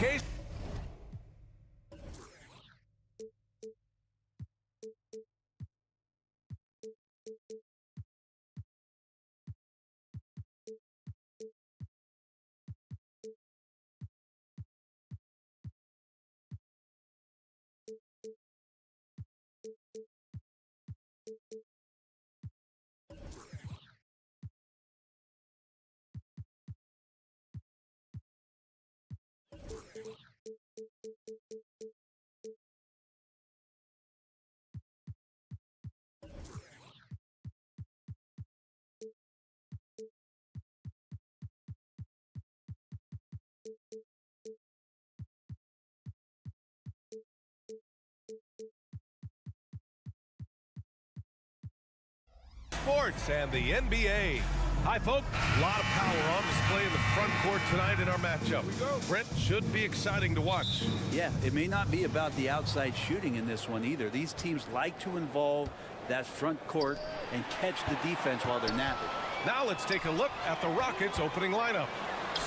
case. Sports and the NBA. Hi, folks. A lot of power on display in the front court tonight in our matchup. Brent, should be exciting to watch. Yeah, it may not be about the outside shooting in this one either. These teams like to involve that front court and catch the defense while they're napping. Now let's take a look at the Rockets' opening lineup.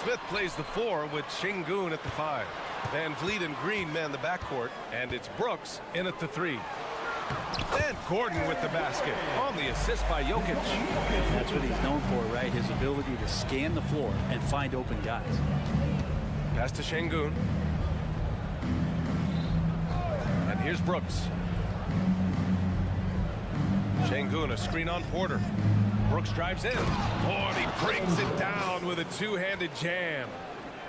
Smith plays the 4 with Şengün at the 5. Van Vliet and Green man the backcourt, and it's Brooks in at the 3. And Gordon with the basket on the assist by Jokic. That's what he's known for, right? His ability to scan the floor and find open guys. Pass to Şengün. And here's Brooks. Şengün, a screen on Porter. Brooks drives in. Oh, and he brings it down with a two-handed jam.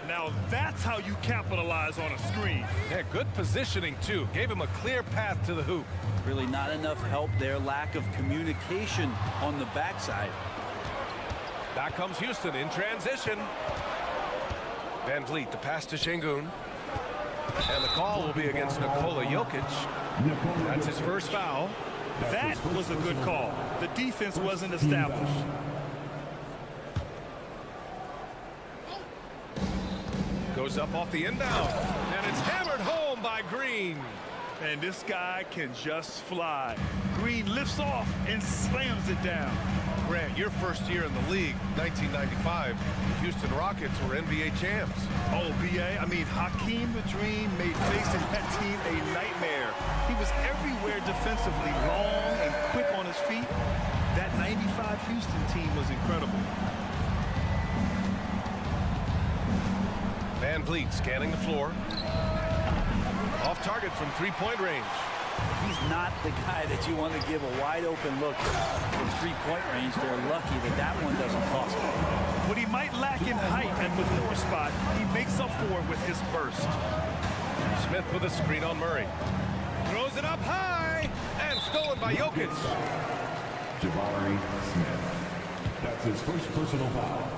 Now that's how you capitalize on a screen. Yeah, good positioning, too. Gave him a clear path to the hoop. Really not enough help there. Lack of communication on the backside. Back comes Houston in transition. Van Vliet, the pass to Şengün. And the call will be against Nikola Jokic. That's his first foul. That was a good call. The defense wasn't established. Goes up off the inbound. And it's hammered home by Green. And this guy can just fly. Green lifts off and slams it down. Grant, your first year in the league, 1995, the Houston Rockets were NBA champs. Oh, B.A., I mean, Hakeem the Dream made facing that team a nightmare. He was everywhere defensively, long and quick on his feet. That 95 Houston team was incredible. Van Vliet scanning the floor. Off target from three-point range. He's not the guy that you want to give a wide-open look from three-point range. They're lucky that that one doesn't cost them. What he might lack in height at the 4 spot, he makes up for it with his burst. Smith with a screen on Murray. Throws it up high, and stolen by Jokic. Jabari Smith. That's his first personal foul.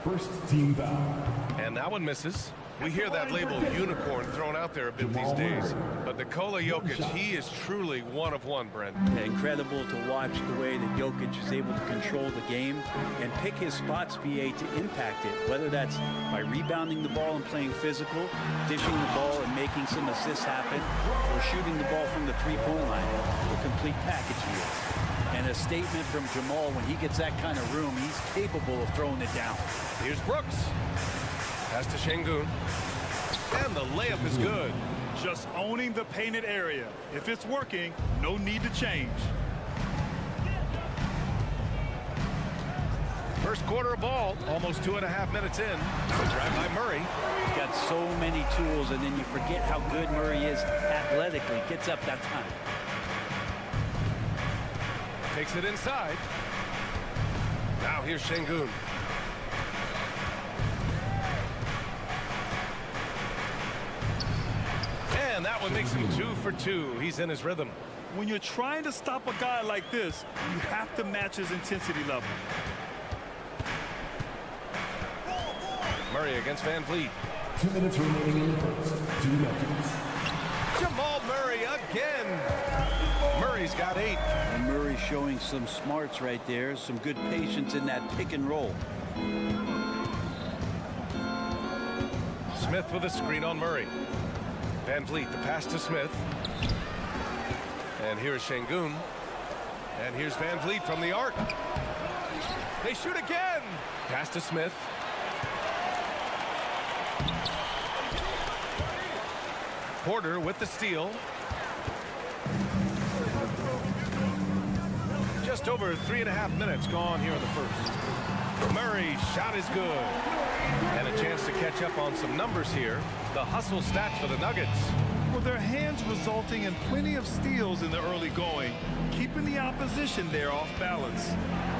First team foul. And that one misses. We hear that label unicorn thrown out there a bit these days. But Nikola Jokic, he is truly one of one, Brent. Yeah, incredible to watch the way that Jokic is able to control the game and pick his spots, BA, to impact it. Whether that's by rebounding the ball and playing physical, dishing the ball and making some assists happen, or shooting the ball from the three-point line. The complete package he is. And a statement from Jamal, when he gets that kind of room, he's capable of throwing it down. Here's Brooks. Pass to Şengün. And the layup is good. Just owning the painted area. If it's working, no need to change. First quarter of ball, almost 2.5 minutes in. Grab by Murray. He's got so many tools, and then you forget how good Murray is athletically. Gets up that time. Takes it inside. Now here's Şengün. And that one makes him 2 for 2. He's in his rhythm. When you're trying to stop a guy like this, you have to match his intensity level. Murray against Van Vliet. 2 minutes remaining in the first. 2 minutes. Jamal Murray again. Murray's got 8. And Murray showing some smarts right there, some good patience in that pick and roll. Smith with a screen on Murray. Van Vliet, the pass to Smith. And here's Şengün. And here's Van Vliet from the arc. They shoot again. Pass to Smith. Porter with the steal. Just over 3.5 minutes gone here in the first. Murray shot is good. And a chance to catch up on some numbers here. The hustle stats for the Nuggets. Well, their hands resulting in plenty of steals in the early going, keeping the opposition there off balance.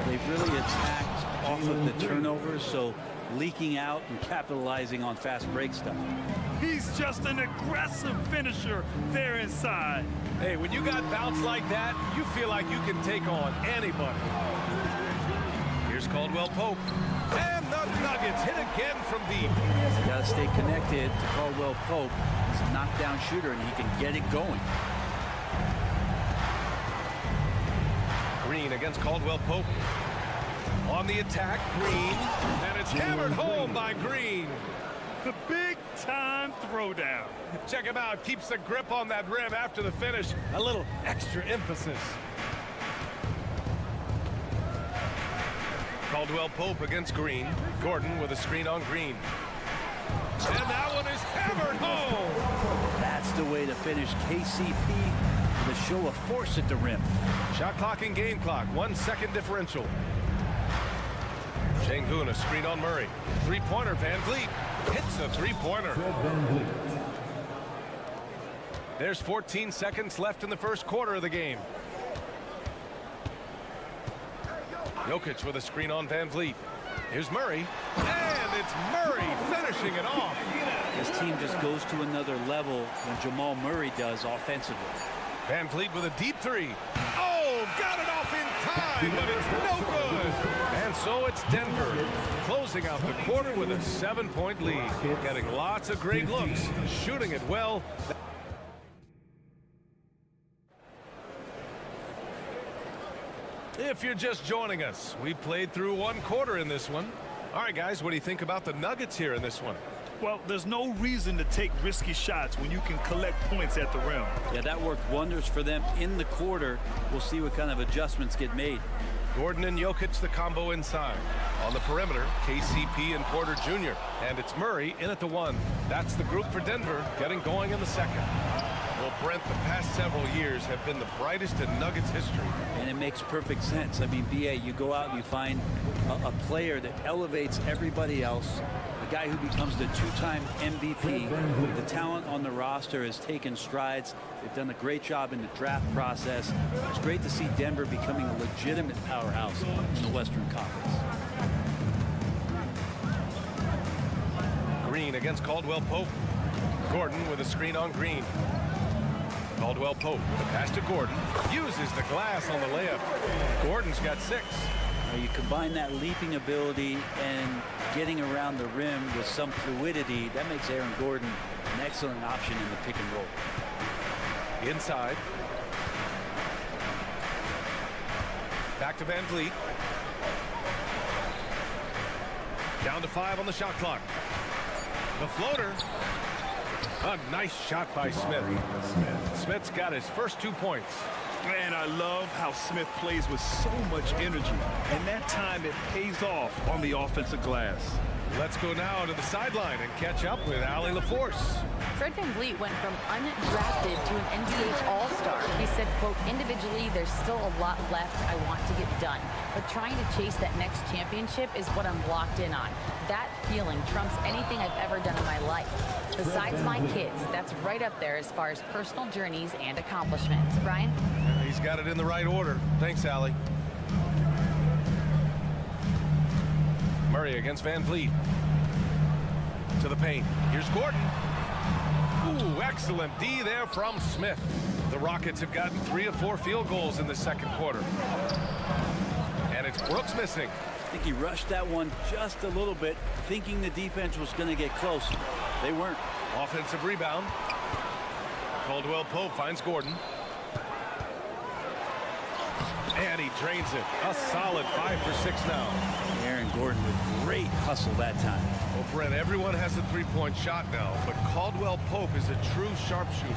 They've really attacked off of the turnovers, so leaking out and capitalizing on fast break stuff. He's just an aggressive finisher there inside. Hey, when you got bounce like that, you feel like you can take on anybody. Here's Caldwell Pope. And the Nuggets hit again from deep. You got to stay connected to Caldwell Pope. He's a knockdown shooter, and he can get it going. Green against Caldwell Pope. On the attack, Green. And it's hammered home by Green. The big-time throwdown. Check him out. Keeps the grip on that rim after the finish. A little extra emphasis. Caldwell Pope against Green. Gordon with a screen on Green. And that one is hammered home. That's the way to finish. KCP with a show of force at the rim. Shot clock and game clock. 1 second differential. Şengün, a screen on Murray. Three-pointer, Van Vliet. Hits a three-pointer. There's 14 seconds left in the first quarter of the game. Jokic with a screen on Van Vliet. Here's Murray. And it's Murray finishing it off. This team just goes to another level when Jamal Murray does offensively. Van Vliet with a deep three. Oh, got it off in time, but it's no good. And so it's Denver closing out the quarter with a 7-point lead. Getting lots of great looks, shooting it well. If you're just joining us, we played through one quarter in this one. All right, guys, what do you think about the Nuggets here in this one? Well, there's no reason to take risky shots when you can collect points at the rim. Yeah, that worked wonders for them in the quarter. We'll see what kind of adjustments get made. Gordon and Jokic, the combo inside. On the perimeter, KCP and Porter Jr. And it's Murray in at the one. That's the group for Denver getting going in the second. Well, Brent, the past several years have been the brightest in Nuggets history. And it makes perfect sense. I mean, B.A., you go out and you find a player that elevates everybody else, a guy who becomes the two-time MVP. The talent on the roster has taken strides. They've done a great job in the draft process. It's great to see Denver becoming a legitimate powerhouse in the Western Conference. Green against Caldwell Pope. Gordon with a screen on Green. Caldwell Pope, the pass to Gordon, uses the glass on the layup. Gordon's got 6. You combine that leaping ability and getting around the rim with some fluidity, that makes Aaron Gordon an excellent option in the pick and roll. Inside. Back to Van Vliet. Down to 5 on the shot clock. The floater. A nice shot by Smith. Smith's got his first 2 points. Man, I love how Smith plays with so much energy. And that time it pays off on the offensive glass. Let's go now to the sideline and catch up with Allie LaForce. Fred VanVleet went from undrafted to an NBA All-Star. He said, quote, individually, there's still a lot left I want to get done. But trying to chase that next championship is what I'm locked in on. That feeling trumps anything I've ever done in my life. Besides my kids, that's right up there as far as personal journeys and accomplishments. Brian? He's got it in the right order. Thanks, Allie. Murray against Van Vliet. To the paint. Here's Gordon. Ooh, excellent D there from Smith. The Rockets have gotten 3 of 4 field goals in the second quarter. And it's Brooks missing. I think he rushed that one just a little bit, thinking the defense was going to get close. They weren't. Offensive rebound. Caldwell Pope finds Gordon. And he drains it. A solid 5 for 6 now. Aaron Gordon with great hustle that time. Well, Brent, everyone has a three-point shot now, but Caldwell Pope is a true sharpshooter.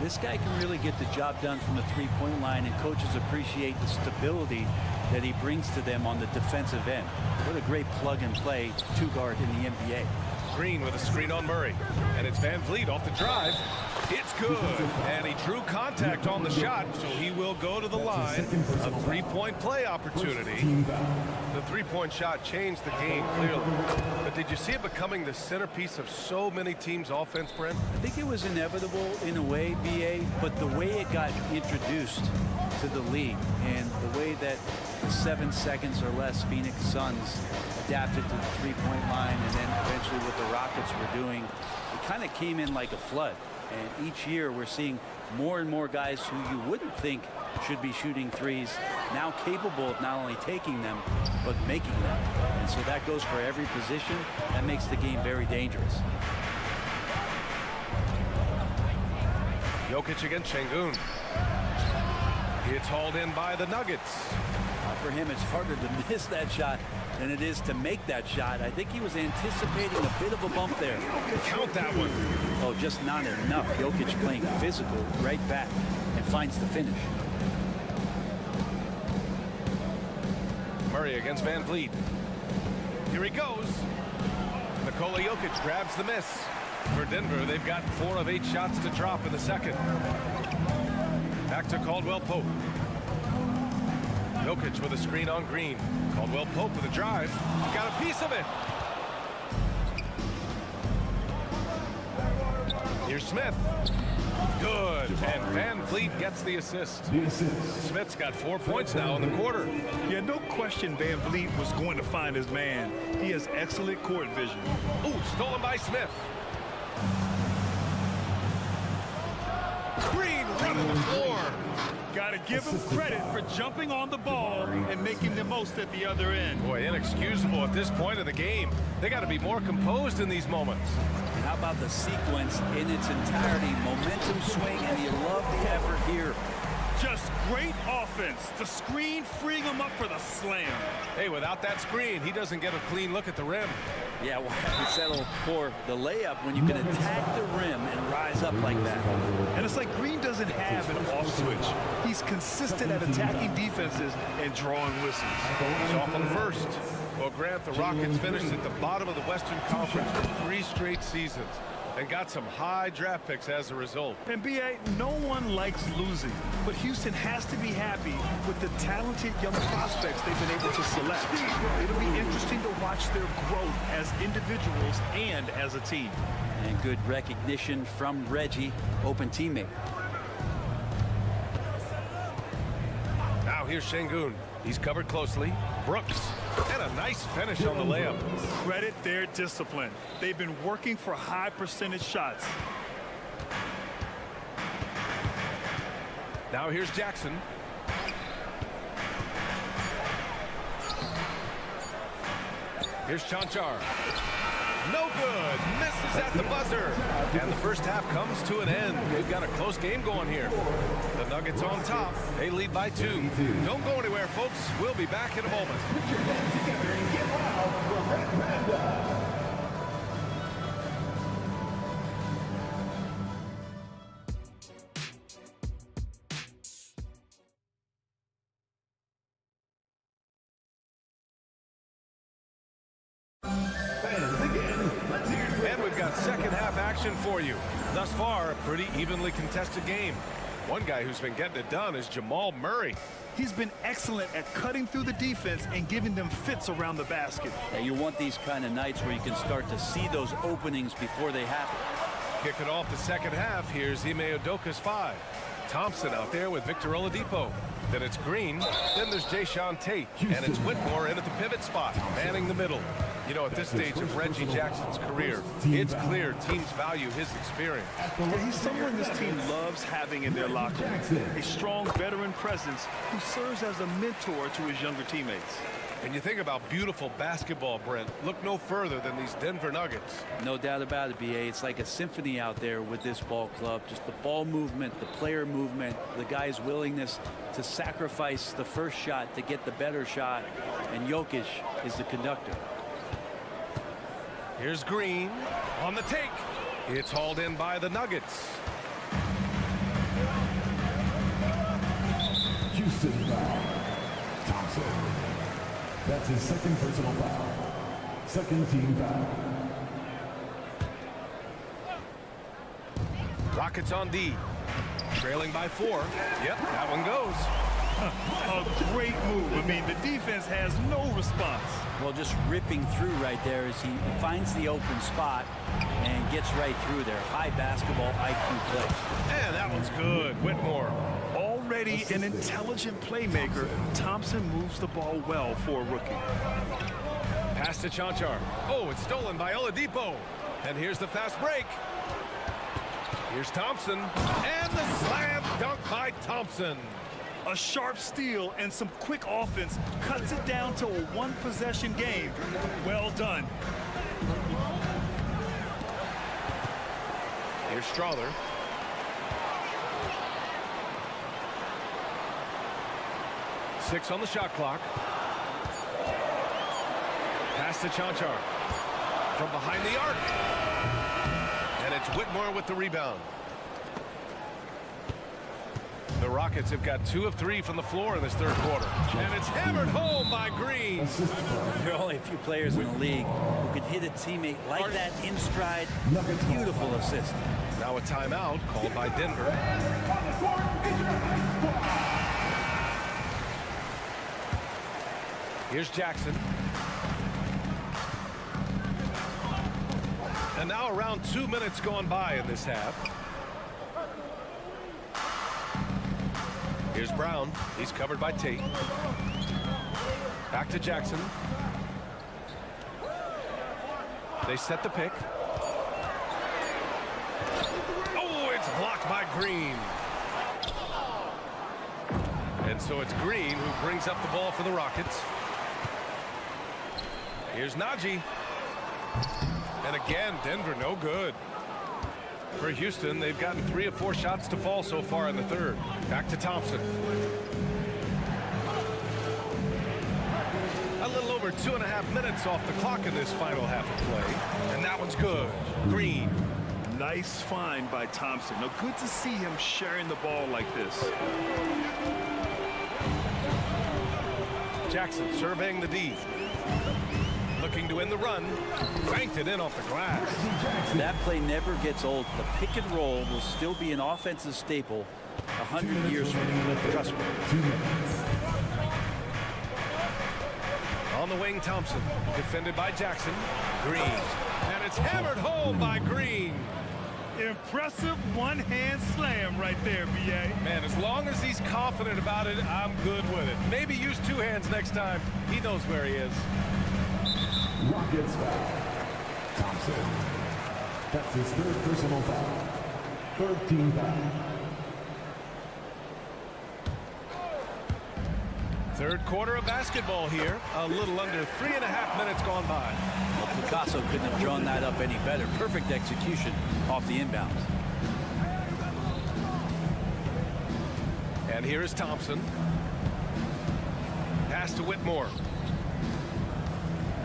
This guy can really get the job done from the three-point line, and coaches appreciate the stability that he brings to them on the defensive end. What a great plug-and-play two-guard in the NBA. Green with a screen on Murray. And it's Van Vliet off the drive. It's good. And he drew contact on the shot, so he will go to the line. A three-point play opportunity. The three-point shot changed the game clearly. But did you see it becoming the centerpiece of so many teams' offense, Brent? I think it was inevitable in a way, B.A., but the way it got introduced to the league and the way that the 7 seconds or less Phoenix Suns adapted to the three-point line, and then eventually what the Rockets were doing, it kind of came in like a flood. And each year we're seeing more and more guys who you wouldn't think should be shooting threes now capable of not only taking them but making them. And so that goes for every position. That makes the game very dangerous. Jokic against Şengün. It's hauled in by the Nuggets. For him, it's harder to miss that shot than it is to make that shot. I think he was anticipating a bit of a bump there. Count that one. Oh, just not enough. Jokic playing physical right back and finds the finish. Murray against Van Vliet. Here he goes. Nikola Jokic grabs the miss. For Denver, they've got 4 of 8 shots to drop in the second. Back to Caldwell Pope. Jokic with a screen on Green. Caldwell Pope with a drive. Got a piece of it. Here's Smith. Good. And Van Vliet gets the assist. Smith's got 4 points now in the quarter. Yeah, no question Van Vliet was going to find his man. He has excellent court vision. Ooh, stolen by Smith. Green running the floor. Got to give him credit for jumping on the ball and making the most at the other end. Boy, inexcusable at this point of the game. They got to be more composed in these moments. And how about the sequence in its entirety? Momentum swing, and you love the effort here. Just great offense. The screen freeing him up for the slam. Hey, without that screen, he doesn't get a clean look at the rim. Yeah, why have to settle for the layup when you can attack the rim and rise up like that? And it's like Green doesn't have an off switch. He's consistent at attacking defenses and drawing whistles. He's off on the first. Well, Grant, the Rockets finished at the bottom of the Western Conference for 3 straight seasons and got some high draft picks as a result. And B.A., no one likes losing, but Houston has to be happy with the talented young prospects they've been able to select. It'll be interesting to watch their growth as individuals and as a team. And good recognition from Reggie, open teammate. Now here's Şengün. He's covered closely. Brooks. And a nice finish on the layup. Credit their discipline. They've been working for high percentage shots. Now here's Jackson. Here's Chanchar. No good. Misses at the buzzer. And the first half comes to an end. We've got a close game going here. The Nuggets on top. They lead by 2. Don't go anywhere, folks. We'll be back in a moment. Put your hands together and get loud for Red Panda. And we've got second half action for you. Thus far, a pretty evenly contested game. One guy who's been getting it done is Jamal Murray. He's been excellent at cutting through the defense and giving them fits around the basket. Yeah, you want these kind of nights where you can start to see those openings before they happen. Kick it off the second half. Here's Ime Udoka's 5. Thompson out there with Victor Oladipo. Then it's Green. Then there's Jayshawn Tate. And it's Whitmore in at the pivot spot, manning the middle. You know, at this stage of Reggie Jackson's career, it's clear teams value his experience. Yeah, he's someone this team loves having in their locker room. A strong veteran presence who serves as a mentor to his younger teammates. And you think about beautiful basketball, Brent. Look no further than these Denver Nuggets. No doubt about it, B.A. It's like a symphony out there with this ball club. Just the ball movement, the player movement, the guy's willingness to sacrifice the first shot to get the better shot. And Jokic is the conductor. Here's Green on the take. It's hauled in by the Nuggets. Houston foul. Thompson. That's his second personal foul. Second team foul. Rockets on D. Trailing by 4. Yep, that one goes. A great move. I mean, the defense has no response. Well, just ripping through right there as he finds the open spot and gets right through there. High basketball IQ play. And that one's good. Whitmore. Already an intelligent playmaker, Thompson moves the ball well for a rookie. Pass to Chanchar. Oh, it's stolen by Oladipo. And here's the fast break. Here's Thompson. And the slam dunk by Thompson. A sharp steal and some quick offense cuts it down to a one-possession game. Well done. Here's Strother. Six on the shot clock. Pass to Chanchar. From behind the arc. And it's Whitmore with the rebound. The Rockets have got 2 of 3 from the floor in this third quarter. And it's hammered home by Green. There are only a few players in the league who can hit a teammate like that in stride. Beautiful assist. Now a timeout called by Denver. Here's Jackson. And now around 2 minutes gone by in this half. Here's Brown. He's covered by Tate. Back to Jackson. They set the pick. Oh, it's blocked by Green. And so it's Green who brings up the ball for the Rockets. Here's Najee. And again, Denver no good. For Houston, they've gotten 3 of 4 shots to fall so far in the third. Back to Thompson. A little over 2.5 minutes off the clock in this final half of play. And that one's good. Green. Nice find by Thompson. Now, good to see him sharing the ball like this. Jackson surveying the D. Looking to end the run. Banked it in off the glass. That play never gets old. The pick and roll will still be an offensive staple 100 years from now. Trust me. On the wing, Thompson. Defended by Jackson. Green. And it's hammered home by Green. Impressive one-hand slam right there, B.A. Man, as long as he's confident about it, I'm good with it. Maybe use 2 hands next time. He knows where he is. Rockets foul. Thompson. That's his 3rd personal foul. 3rd team foul. Third quarter of basketball here. A little under 3.5 minutes gone by. Well, Picasso couldn't have drawn that up any better. Perfect execution off the inbounds. And here is Thompson. Pass to Whitmore.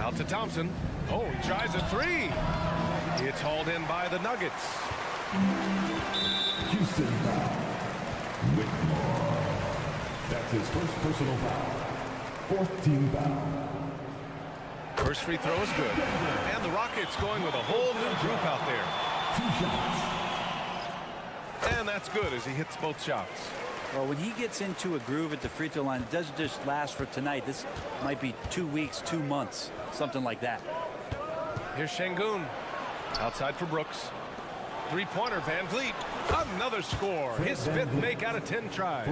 Out to Thompson. Oh, he tries a 3. It's hauled in by the Nuggets. Houston foul. Whitmore. That's his 1st personal foul. 4th team foul. First free throw is good. And the Rockets going with a whole new group out there. 2 shots. And that's good as he hits both shots. Well, when he gets into a groove at the free throw line, it doesn't just last for tonight. This might be 2 weeks, 2 months, something like that. Here's Şengün. Outside for Brooks. 3-pointer, Van Vliet. Another score. His 5th make out of 10 tries.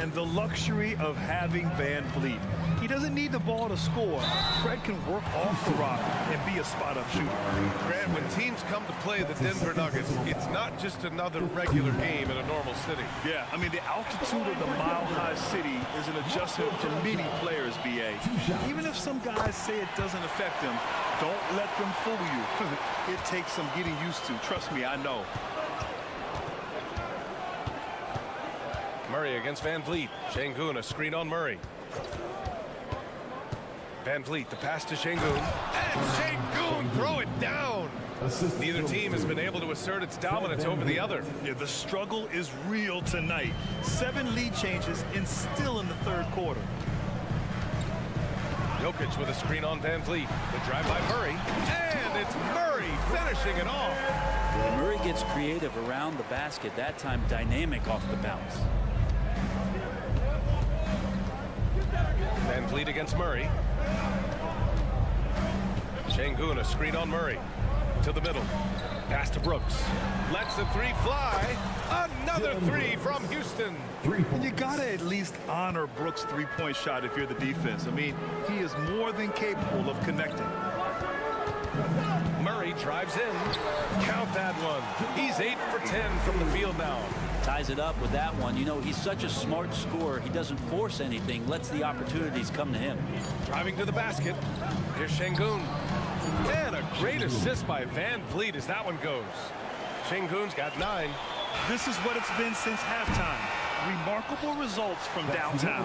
And the luxury of having Van Vliet. He doesn't need the ball to score. Fred can work off the rock and be a spot-up shooter. Grant, when teams come to play the Denver Nuggets, it's not just another regular game in a normal city. Yeah, I mean, the altitude of the mile-high city is an adjustment for many players, B.A. Even if some guys say it doesn't affect them, don't let them fool you. It takes some getting used to. Trust me, I know. Murray against Van Vliet. Şengün, a screen on Murray. Van Vliet, the pass to Şengün. And Şengün, throw it down. Neither team has been able to assert its dominance over the other. Yeah, the struggle is real tonight. 7 lead changes and still in the third quarter. Jokic with a screen on Van Vliet. The drive by Murray. And it's Murray finishing it off. Murray gets creative around the basket. That time dynamic off the bounce. Van Vliet against Murray. Şengün, a screen on Murray. To the middle. Pass to Brooks. Lets the three fly. Another three from Houston. You gotta at least honor Brooks' three-point shot if you're the defense. I mean, he is more than capable of connecting. Murray drives in. Count that one. He's 8 for 10 from the field now. Ties it up with that one. You know, he's such a smart scorer. He doesn't force anything, lets the opportunities come to him. Driving to the basket. Here's Şengün. And a great assist by Van Vliet as that one goes. Şengün's got 9. This is what it's been since halftime. Remarkable results from downtown.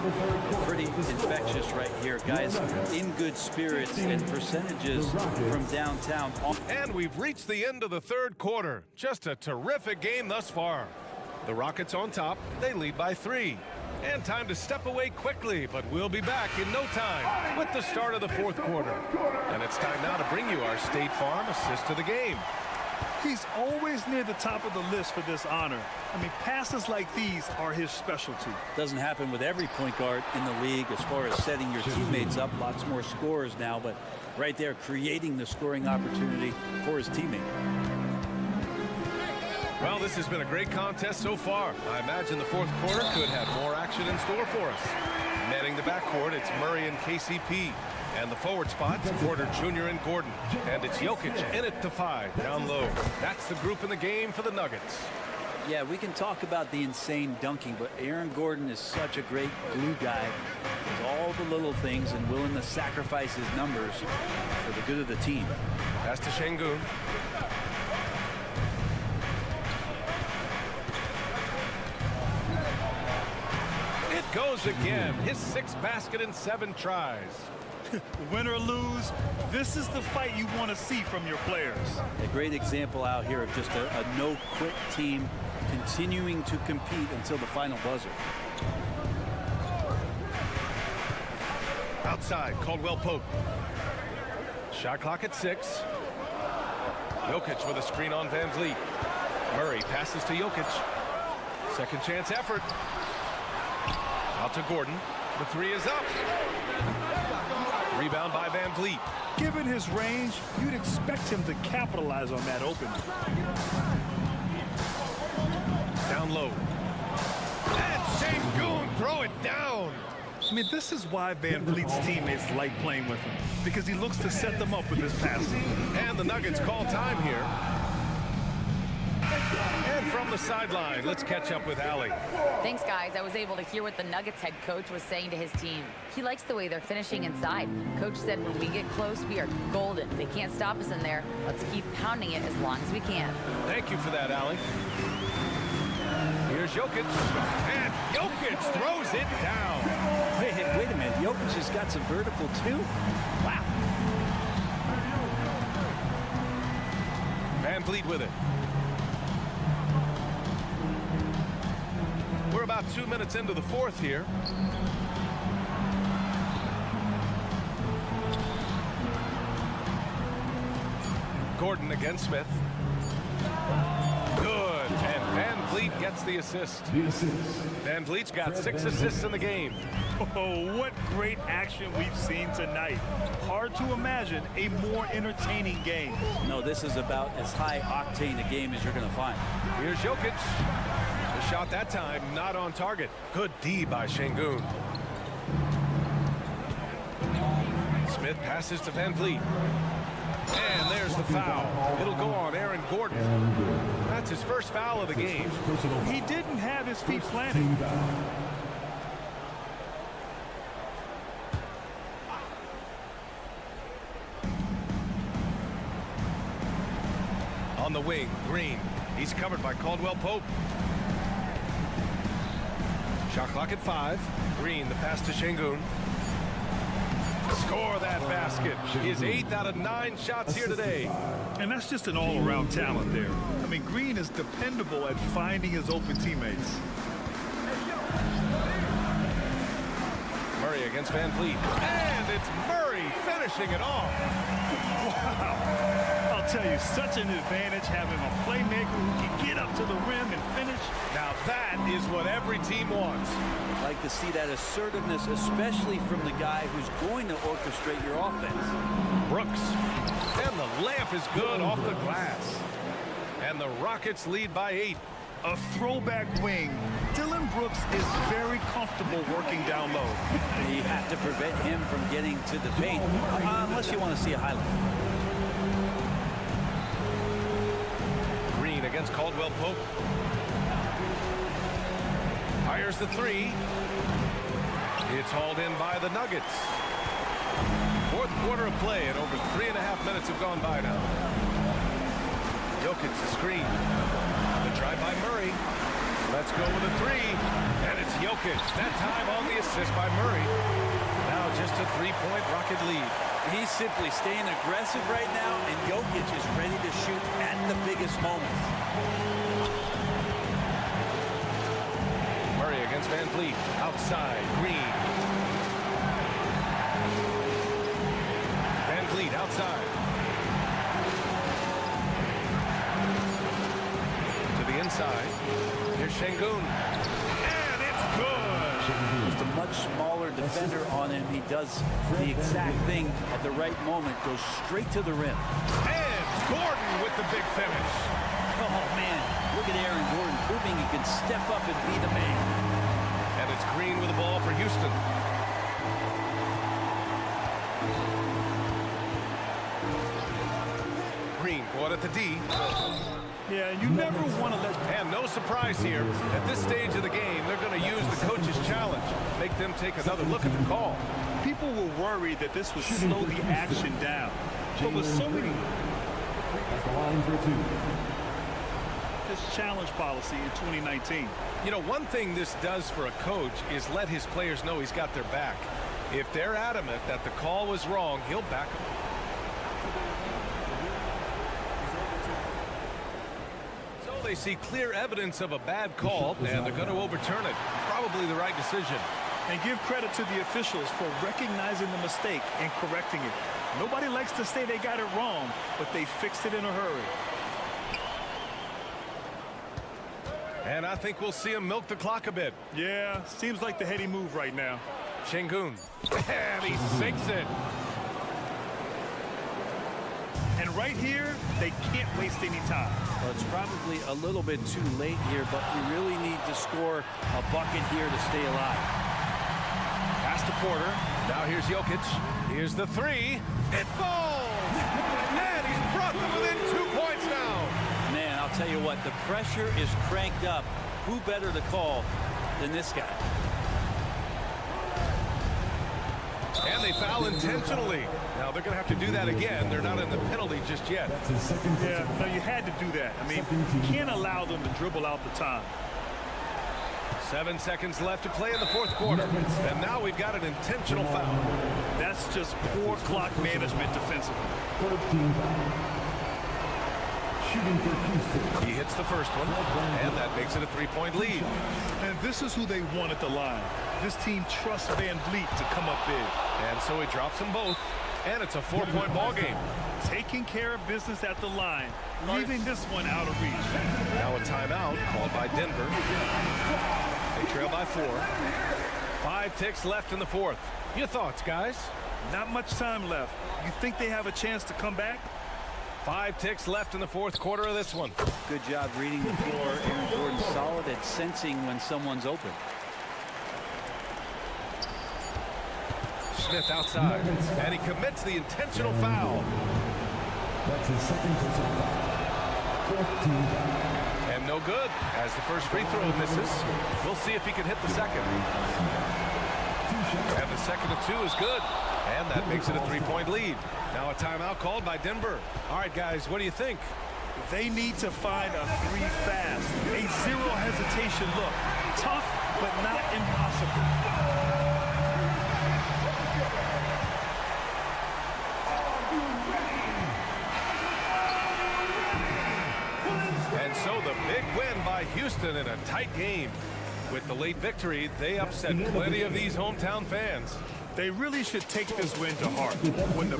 Pretty infectious right here, guys. In good spirits and percentages from downtown. And we've reached the end of the third quarter. Just a terrific game thus far. The Rockets on top. They lead by 3. And time to step away quickly, but we'll be back in no time with the start of the fourth quarter. And it's time now to bring you our State Farm assist of the game. He's always near the top of the list for this honor. I mean, passes like these are his specialty. Doesn't happen with every point guard in the league as far as setting your teammates up. Lots more scorers now, but right there creating the scoring opportunity for his teammate. Well, this has been a great contest so far. I imagine the fourth quarter could have more action in store for us. Manning the backcourt, it's Murray and KCP. And the forward spots, Porter Jr. and Gordon. And it's Jokic in it to 5, down low. That's the group in the game for the Nuggets. Yeah, we can talk about the insane dunking, but Aaron Gordon is such a great glue guy. Does all the little things and willing to sacrifice his numbers for the good of the team. Pass to Şengün. It goes again. His 6th basket in 7 tries. Win or lose, this is the fight you want to see from your players. A great example out here of just a no-quit team continuing to compete until the final buzzer. Outside, Caldwell Pope. Shot clock at 6. Jokic with a screen on Van Vliet. Murray passes to Jokic. Second chance effort. Out to Gordon. The 3 is up. Rebound by Van Vliet. Given his range, you'd expect him to capitalize on that opening. Down low. And Şengün throw it down. I mean, this is why Van Vliet's teammates like playing with him, because he looks to set them up with his passing. And the Nuggets call time here. And from the sideline, let's catch up with Allie. Thanks, guys. I was able to hear what the Nuggets head coach was saying to his team. He likes the way they're finishing inside. Coach said when we get close, we are golden. They can't stop us in there. Let's keep pounding it as long as we can. Thank you for that, Allie. Here's Jokic. And Jokic throws it down. Wait a minute. Jokic has got some vertical, too? Wow. Van Vliet with it. We're about 2 minutes into the fourth here. Gordon against Smith. Good. And Van Vliet gets the assist. Van Vliet's got 6 assists in the game. Oh, what great action we've seen tonight. Hard to imagine a more entertaining game. No, this is about as high octane a game as you're going to find. Here's Jokic. The shot that time not on target. Good D by Şengün. Smith passes to Van Vliet. And there's the foul. It'll go on Aaron Gordon. That's his first foul of the game. He didn't have his feet planted. On the wing, Green. He's covered by Caldwell Pope. Shot clock at 5. Green, the pass to Şengün. Score that basket. His 8th out of 9 shots here today. And that's just an all-around talent there. I mean, Green is dependable at finding his open teammates. Murray against Van Vliet. And it's Murray finishing it off. Wow. I'll tell you, such an advantage having a playmaker who can get up to the rim and finish. Now that is what every team wants. I'd like to see that assertiveness, especially from the guy who's going to orchestrate your offense. Brooks. And the layup is good off the glass. And the Rockets lead by 8. A throwback wing. Dylan Brooks is very comfortable working down low. You have to prevent him from getting to the paint, unless you want to see a highlight. Green against Caldwell Pope. Fires the 3. It's hauled in by the Nuggets. Fourth quarter of play, and over 3.5 minutes have gone by now. Jokic the screen. The try by Murray. Let's go with a 3. And it's Jokic. That time on the assist by Murray. Now just a 3-point Rocket lead. He's simply staying aggressive right now, and Jokic is ready to shoot at the biggest moments. Murray against Van Vliet. Outside. Green. Van Vliet outside. To the inside. Here's Şengün. And it's good. Just a much smaller defender on him. He does the exact thing at the right moment. Goes straight to the rim. And Gordon with the big finish. Oh, man. Look at Aaron Gordon proving he can step up and be the man. And it's Green with the ball for Houston. Green caught at the D. Yeah, you never want to let... And no surprise here. At this stage of the game, they're going to use the coach's challenge. Make them take another look at the call. People were worried that this would slow the action down. But with so many... That's the line for 2. This challenge policy in 2019. You know, one thing this does for a coach is let his players know he's got their back. If they're adamant that the call was wrong, he'll back them. So they see clear evidence of a bad call, and they're going to overturn it. Probably the right decision. And give credit to the officials for recognizing the mistake and correcting it. Nobody likes to say they got it wrong, but they fixed it in a hurry. And I think we'll see him milk the clock a bit. Yeah, seems like the heady move right now. Şengün. And he sinks it. And right here, they can't waste any time. Well, it's probably a little bit too late here, but you really need to score a bucket here to stay alive. Pass to Porter. Now here's Jokic. Here's the 3. It falls. And he's brought them within 2 points now. Man, I'll tell you what, the pressure is cranked up. Who better to call than this guy? And they foul intentionally. Now they're going to have to do that again. They're not in the penalty just yet. That's his second. Yeah, no, you had to do that. I mean, you can't allow them to dribble out the time. 7 seconds left to play in the fourth quarter. And now we've got an intentional foul. That's just poor clock management defensively. 13 foul. Shooting for Houston. He hits the first one, and that makes it a 3-point lead. And this is who they want at the line. This team trusts Van Vliet to come up big. And so he drops them both, and it's a 4-point ball game. Taking care of business at the line, leaving this one out of reach. Now a timeout called by Denver. They trail by 4. 5 ticks left in the fourth. Your thoughts, guys? Not much time left. You think they have a chance to come back? 5 ticks left in the fourth quarter of this one. Good job reading the floor. Aaron Gordon solid at sensing when someone's open. Smith outside, and he commits the intentional foul. That's his second personal foul. 14 foul. And no good, as the first free throw misses. We'll see if he can hit the second. And the second of 2 is good. And that makes it a 3-point lead. Now a timeout called by Denver. All right, guys, what do you think? They need to find a 3 fast. A zero hesitation look. Tough, but not impossible. And so the big win by Houston in a tight game. With the late victory, they upset plenty of these hometown fans. They really should take this win to heart. When the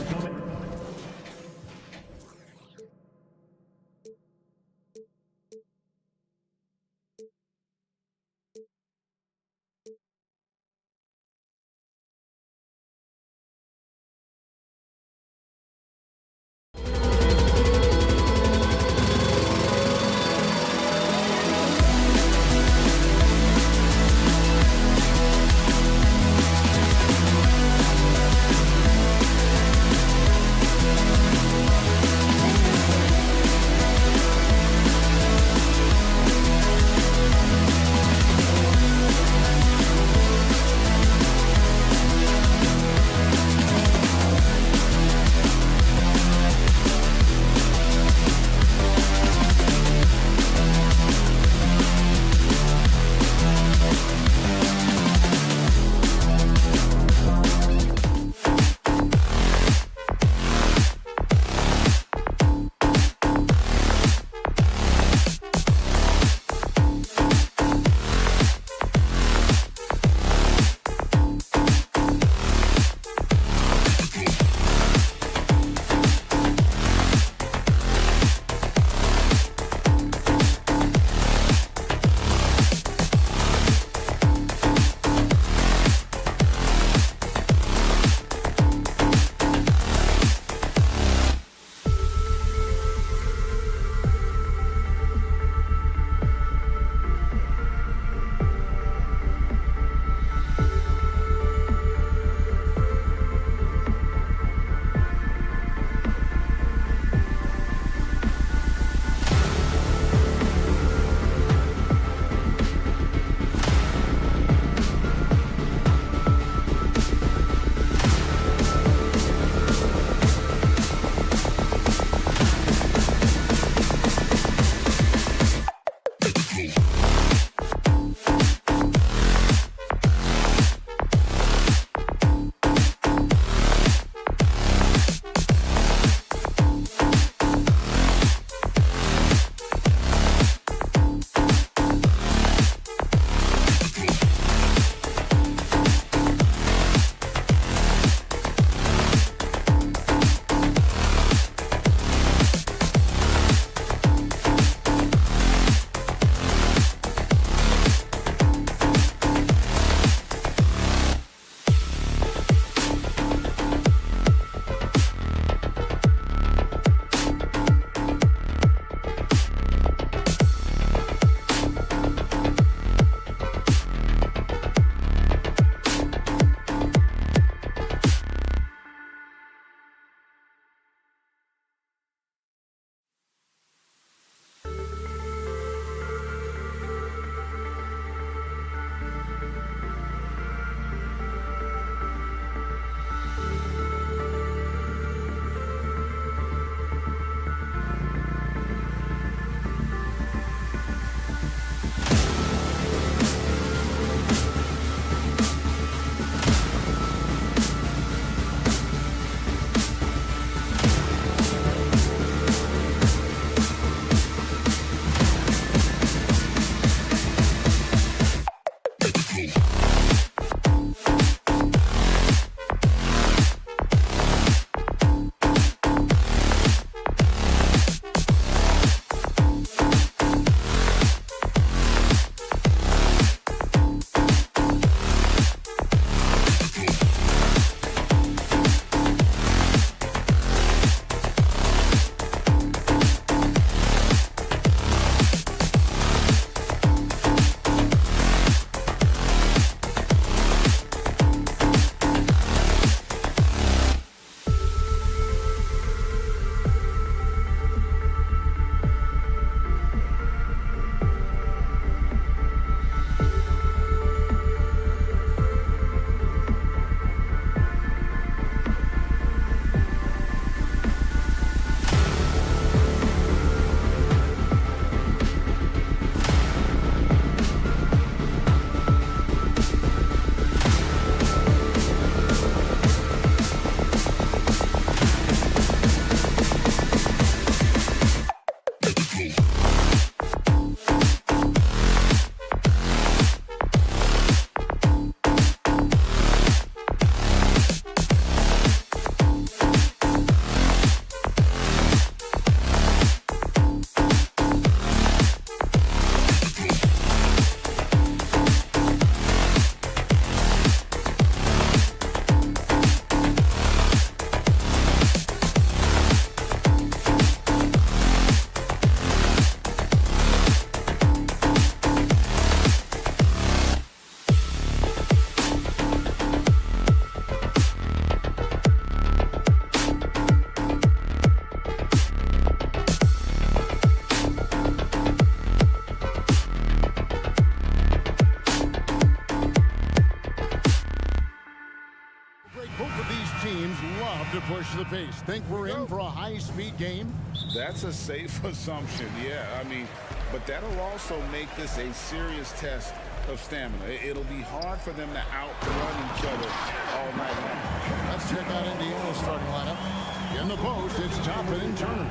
to push the pace. Think we're in for a high-speed game? That's a safe assumption, yeah. I mean, but that'll also make this a serious test of stamina. It'll be hard for them to outrun each other all night long. Let's check out Indiana's starting lineup. In the post, it's Toppin and Turner.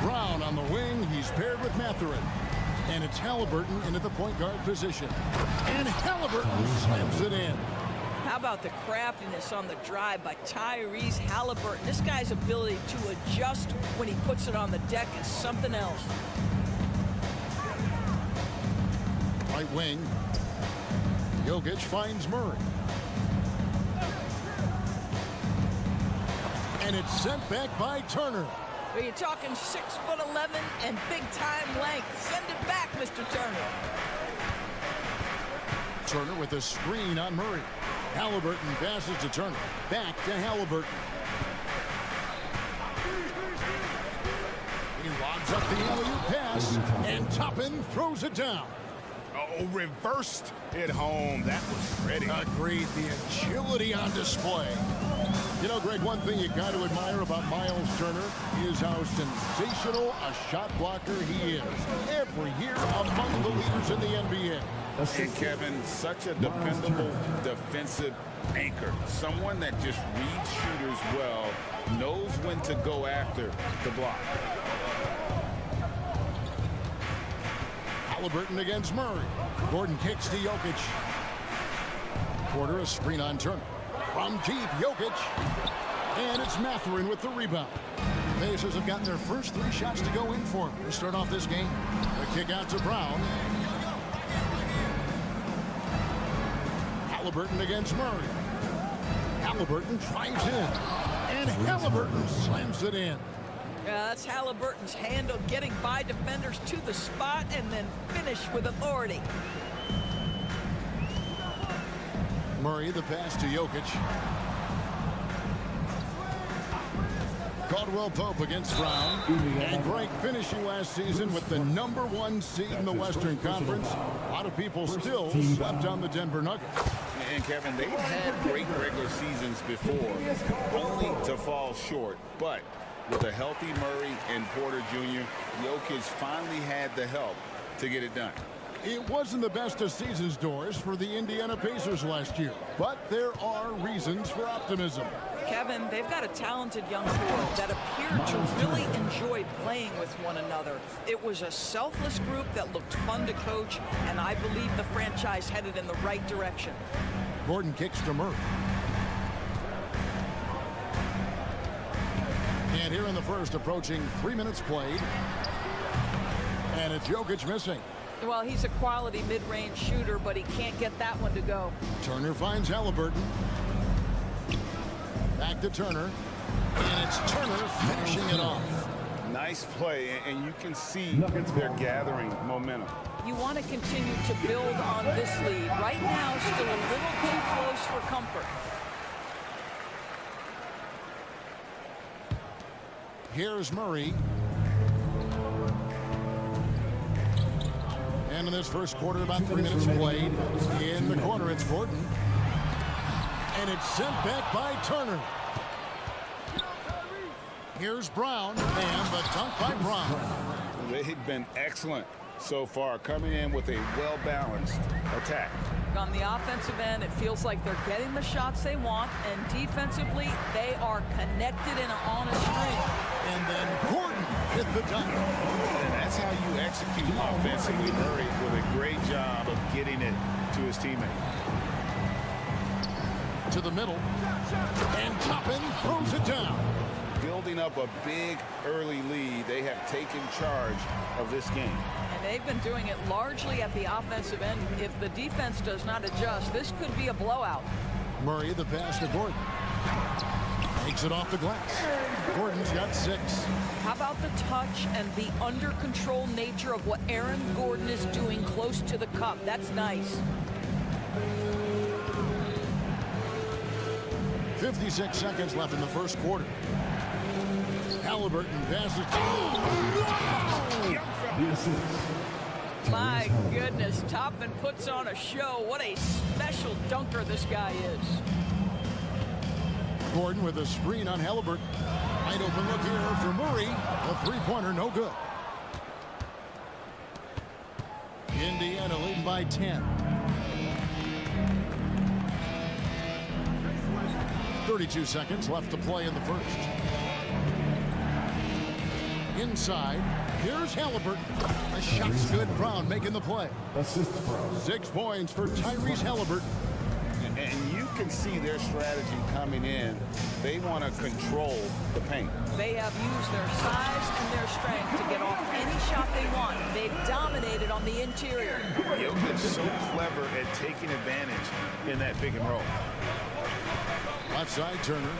Brown on the wing. He's paired with Mathurin. And it's Halliburton into the point guard position. And Halliburton slams it in. How about the craftiness on the drive by Tyrese Halliburton? This guy's ability to adjust when he puts it on the deck is something else. Right wing. Jokic finds Murray. And it's sent back by Turner. Are you talking 6'11" and big-time length? Send it back, Mr. Turner. Turner with a screen on Murray. Halliburton passes to Turner. Back to Halliburton. He lobs up the alley-oop pass, and Toppin throws it down. Oh, reversed it home. That was pretty. Agreed. The agility on display. You know, Greg, one thing you got to admire about Miles Turner is how sensational a shot blocker he is. Every year among the leaders in the NBA. And Kevin, such a dependable defensive anchor. Someone that just reads shooters well, knows when to go after the block. Halliburton against Murray. Gordon kicks to Jokic. Porter a screen on Turner. From deep, Jokic. And it's Mathurin with the rebound. The Pacers have gotten their first 3 shots to go in for him to start off this game. A kick out to Brown. Halliburton against Murray. Halliburton drives in. And Halliburton slams it in. Yeah, that's Halliburton's handle, getting by defenders to the spot and then finish with authority. Murray, the pass to Jokic. Caldwell Pope against Brown. And Greg finishing last season with the #1 seed in the Western Conference. A lot of people still slept on the Denver Nuggets. And Kevin, they've had great regular seasons before, only to fall short. But with a healthy Murray and Porter Jr., Jokic finally had the help to get it done. It wasn't the best of seasons, Doris, for the Indiana Pacers last year, but there are reasons for optimism. Kevin, they've got a talented young core that appear to really enjoy playing with one another. It was a selfless group that looked fun to coach, and I believe the franchise headed in the right direction. Gordon kicks to Murray. And here in the first, approaching 3 minutes played. And it's Jokic missing. Well, he's a quality mid-range shooter, but he can't get that one to go. Turner finds Halliburton. Back to Turner. And it's Turner finishing it off. Nice play, and you can see they're gathering momentum. You want to continue to build on this lead. Right now, still a little too close for comfort. Here's Murray. And in this first quarter, about 3 minutes played. In the corner, it's Gordon. And it's sent back by Turner. Here's Brown, and the dunk by Brown. They've been excellent so far, coming in with a well-balanced attack. On the offensive end, it feels like they're getting the shots they want, and defensively, they are connected and on a string. And then Gordon hit the dunk. And that's how you execute offensively. Murray with a great job of getting it to his teammate. To the middle. And Toppin throws it down. Building up a big early lead, they have taken charge of this game. And they've been doing it largely at the offensive end. If the defense does not adjust, this could be a blowout. Murray, the pass to Gordon. Takes it off the glass. Gordon's got 6. How about the touch and the under-control nature of what Aaron Gordon is doing close to the cup? That's nice. 56 seconds left in the first quarter. Halliburton passes to... My goodness, Toppin puts on a show. What a special dunker this guy is. Gordon with a screen on Halliburton. Wide open look here for Murray. A three-pointer, no good. Indiana leading by 10. 32 seconds left to play in the first. Inside, here's Halliburton. A shot's good. Brown making the play. 6 points for Tyrese Halliburton. And you can see their strategy coming in. They want to control the paint. They have used their size and their strength to get off any shot they want. They've dominated on the interior. Jokic so clever at taking advantage in that pick and roll. Left side, Turner.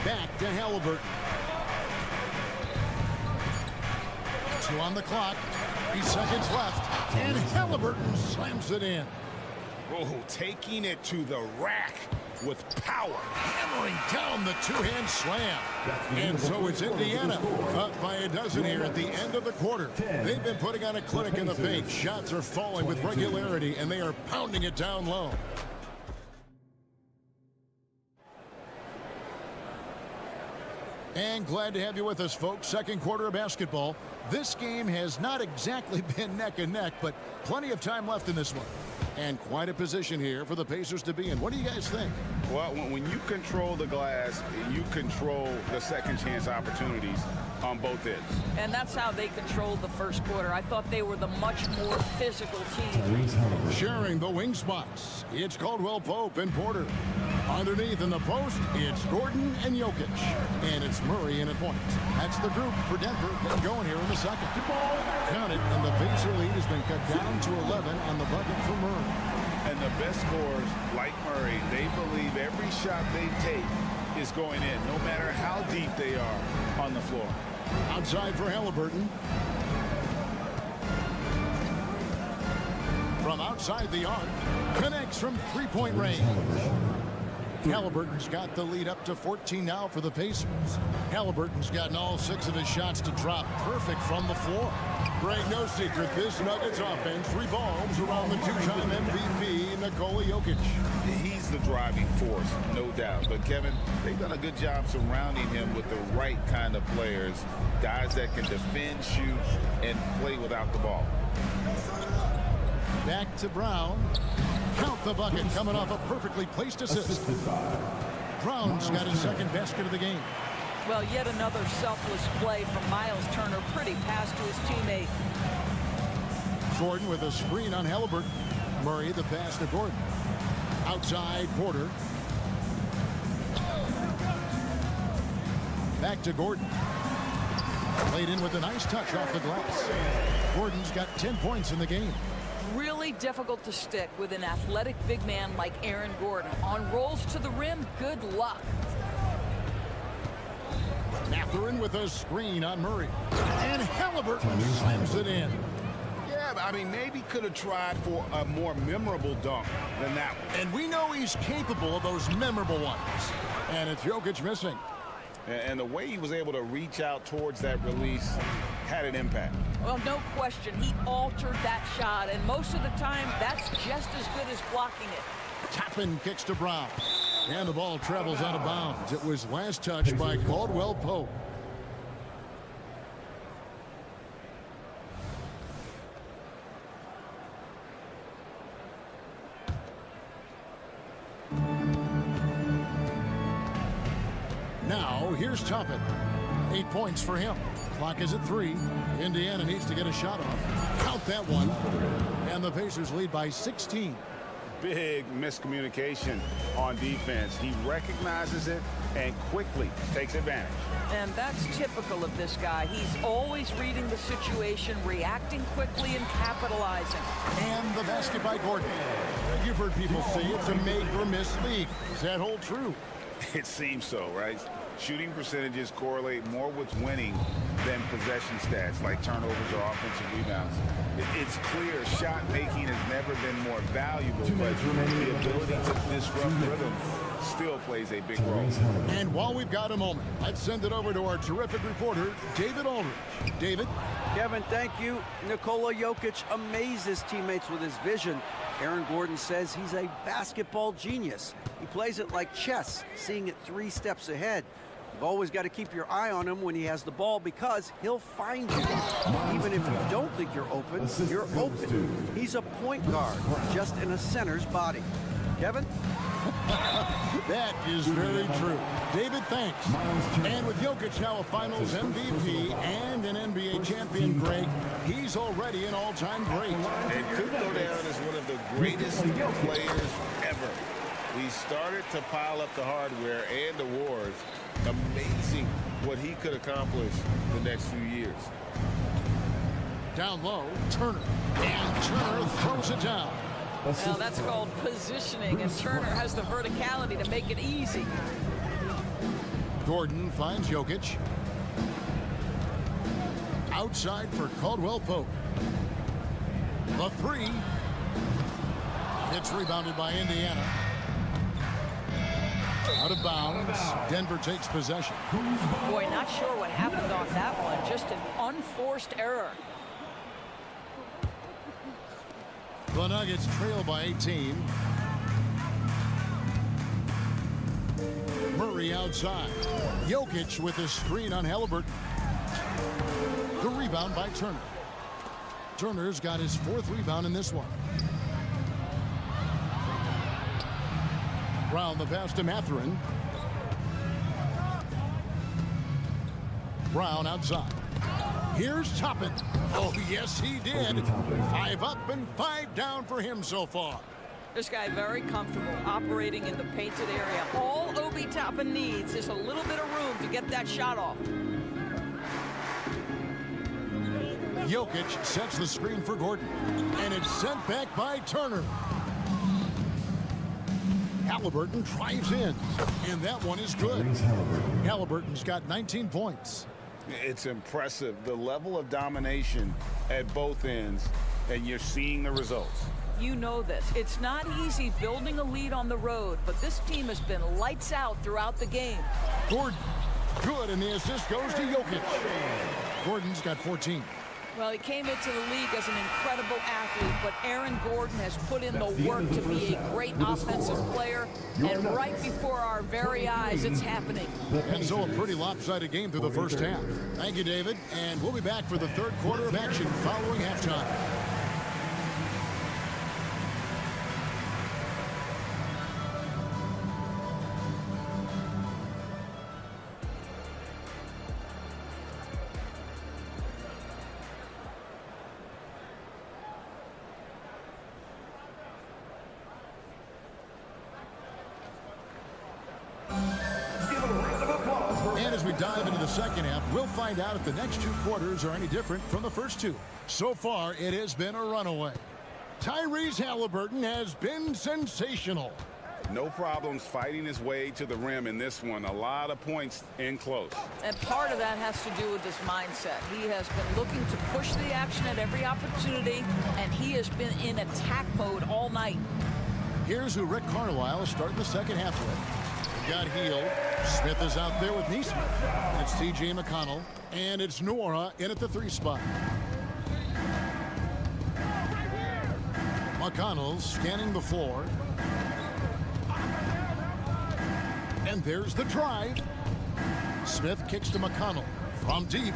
Back to Halliburton. 2 on the clock. 3 seconds left. And Halliburton slams it in. Oh, taking it to the rack with power. Hammering down the two-hand slam. And so it's Indiana up by a dozen here at the end of the quarter. They've been putting on a clinic in the paint. Shots are falling with regularity, and they are pounding it down low. And glad to have you with us, folks. Second quarter of basketball. This game has not exactly been neck and neck, but plenty of time left in this one. And quite a position here for the Pacers to be in. What do you guys think? Well, when you control the glass, you control the second chance opportunities on both ends. And that's how they controlled the first quarter. I thought they were the much more physical team. Sharing the wing spots, it's Caldwell Pope and Porter. Underneath in the post, it's Gordon and Jokic. And it's Murray in a point. That's the group for Denver getting going here in the second. Count it, and the Pacer lead has been cut down to 11 on the bucket for Murray. And the best scorers, like Murray, they believe every shot they take is going in, no matter how deep they are on the floor. Outside for Halliburton. From outside the arc, connects from three-point range. Halliburton's got the lead up to 14 now for the Pacers. Halliburton's gotten all 6 of his shots to drop perfect from the floor. Greg, no secret, this Nuggets offense revolves around the two-time MVP, Nikola Jokic. He's the driving force, no doubt. But, Kevin, they've done a good job surrounding him with the right kind of players, guys that can defend, shoot, and play without the ball. Back to Brown. Count the bucket coming off a perfectly placed assist. Brown's got his second basket of the game. Well, yet another selfless play from Miles Turner. Pretty pass to his teammate. Gordon with a screen on Halliburton. Murray the pass to Gordon. Outside Porter. Back to Gordon. Laid in with a nice touch off the glass. Gordon's got 10 points in the game. Really difficult to stick with an athletic big man like Aaron Gordon. On rolls to the rim, good luck. Mathurin with a screen on Murray. And Halliburton slams it in. Yeah, I mean, maybe could have tried for a more memorable dunk than that one. And we know he's capable of those memorable ones. And it's Jokic missing. And the way he was able to reach out towards that release had an impact. Well, no question. He altered that shot, and most of the time, that's just as good as blocking it. Toppin kicks to Brown. And the ball travels out of bounds. It was last touched by Caldwell Pope. Now, here's Toppin. 8 points for him. Clock is at 3. Indiana needs to get a shot off. Count that one. And the Pacers lead by 16. Big miscommunication on defense. He recognizes it and quickly takes advantage. And that's typical of this guy. He's always reading the situation, reacting quickly, and capitalizing. And the basket by Gordon. You've heard people say it's a make or miss league. Does that hold true? It seems so, right? Shooting percentages correlate more with winning than possession stats like turnovers or offensive rebounds. It's clear shot making has never been more valuable, but the ability to disrupt rhythm still plays a big role. And while we've got a moment, let's send it over to our terrific reporter, David Aldridge. David? Kevin, thank you. Nikola Jokic amazes teammates with his vision. Aaron Gordon says he's a basketball genius. He plays it like chess, seeing it 3 steps ahead. You've always got to keep your eye on him when he has the ball because he'll find you. Even if you don't think you're open, you're open. He's a point guard, just in a center's body. Kevin? That is very true. David, thanks. And with Jokic now a Finals MVP and an NBA champion, Greg, he's already an all-time great. And could go down as one of the greatest players ever. He started to pile up the hardware and awards. Amazing what he could accomplish the next few years. Down low, Turner. And Turner throws it down. Now that's called positioning, and Turner has the verticality to make it easy. Gordon finds Jokic. Outside for Caldwell Pope. The 3. It's rebounded by Indiana. Out of bounds. Denver takes possession. Boy, not sure what happened on that one. Just an unforced error. The Nuggets trail by 18. Murray outside. Jokic with a screen on Halliburton. The rebound by Turner. Turner's got his 4th rebound in this one. Brown the pass to Mathurin. Brown outside. Here's Toppin. Oh, yes, he did. 5 up and 5 down for him so far. This guy very comfortable operating in the painted area. All Obi Toppin needs is a little bit of room to get that shot off. Jokic sets the screen for Gordon. And it's sent back by Turner. Halliburton drives in. And that one is good. Halliburton's got 19 points. It's impressive, the level of domination at both ends, and you're seeing the results. You know this. It's not easy building a lead on the road, but this team has been lights out throughout the game. Gordon, good, and the assist goes to Jokic. Gordon's got 14. Well, he came into the league as an incredible athlete, but Aaron Gordon has put in the work to be a great offensive player, and right before our very eyes, it's happening. And so a pretty lopsided game through the first half. Thank you, David, and we'll be back for the 3rd quarter of action following halftime. And as we dive into the second half, we'll find out if the next 2 quarters are any different from the first 2. So far, it has been a runaway. Tyrese Halliburton has been sensational. No problems fighting his way to the rim in this one. A lot of points in close. And part of that has to do with his mindset. He has been looking to push the action at every opportunity, and he has been in attack mode all night. Here's who Rick Carlisle is starting the second half with. Got Heel. Smith is out there with Neesmith. It's T.J. McConnell. And it's Nora in at the 3 spot. McConnell scanning the floor. And there's the drive. Smith kicks to McConnell from deep.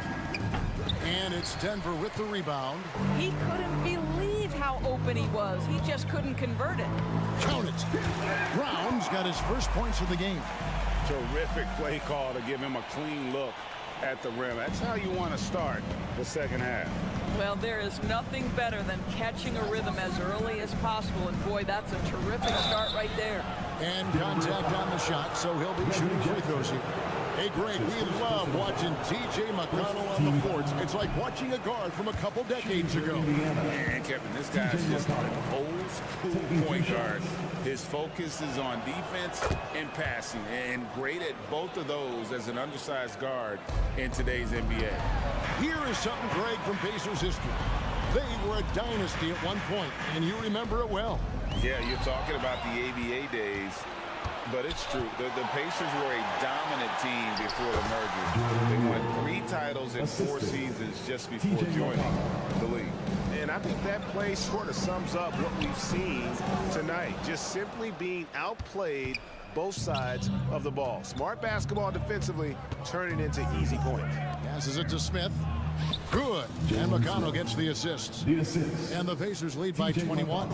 And it's Denver with the rebound. He couldn't believe how open he was. He just couldn't convert it. Count it. Brown's got his first points of the game. Terrific play call to give him a clean look at the rim. That's how you want to start the second half. Well, there is nothing better than catching a rhythm as early as possible. And boy, that's a terrific start right there. And contact on the shot, so he'll be shooting free throws here. Hey, Greg, we love watching T.J. McConnell on the courts. It's like watching a guard from a couple decades ago. And Kevin, this guy's just an old school point guard. His focus is on defense and passing, and great at both of those as an undersized guard in today's NBA. Here is something, Greg, from Pacers history. They were a dynasty at one point, and you remember it well. Yeah, you're talking about the ABA days. But it's true. The Pacers were a dominant team before the merger. They won 3 titles in 4 seasons just before joining the league. And I think that play sort of sums up what we've seen tonight. Just simply being outplayed both sides of the ball. Smart basketball defensively, turning into easy points. Passes it to Smith. Good. And McConnell gets the assist. And the Pacers lead by 21.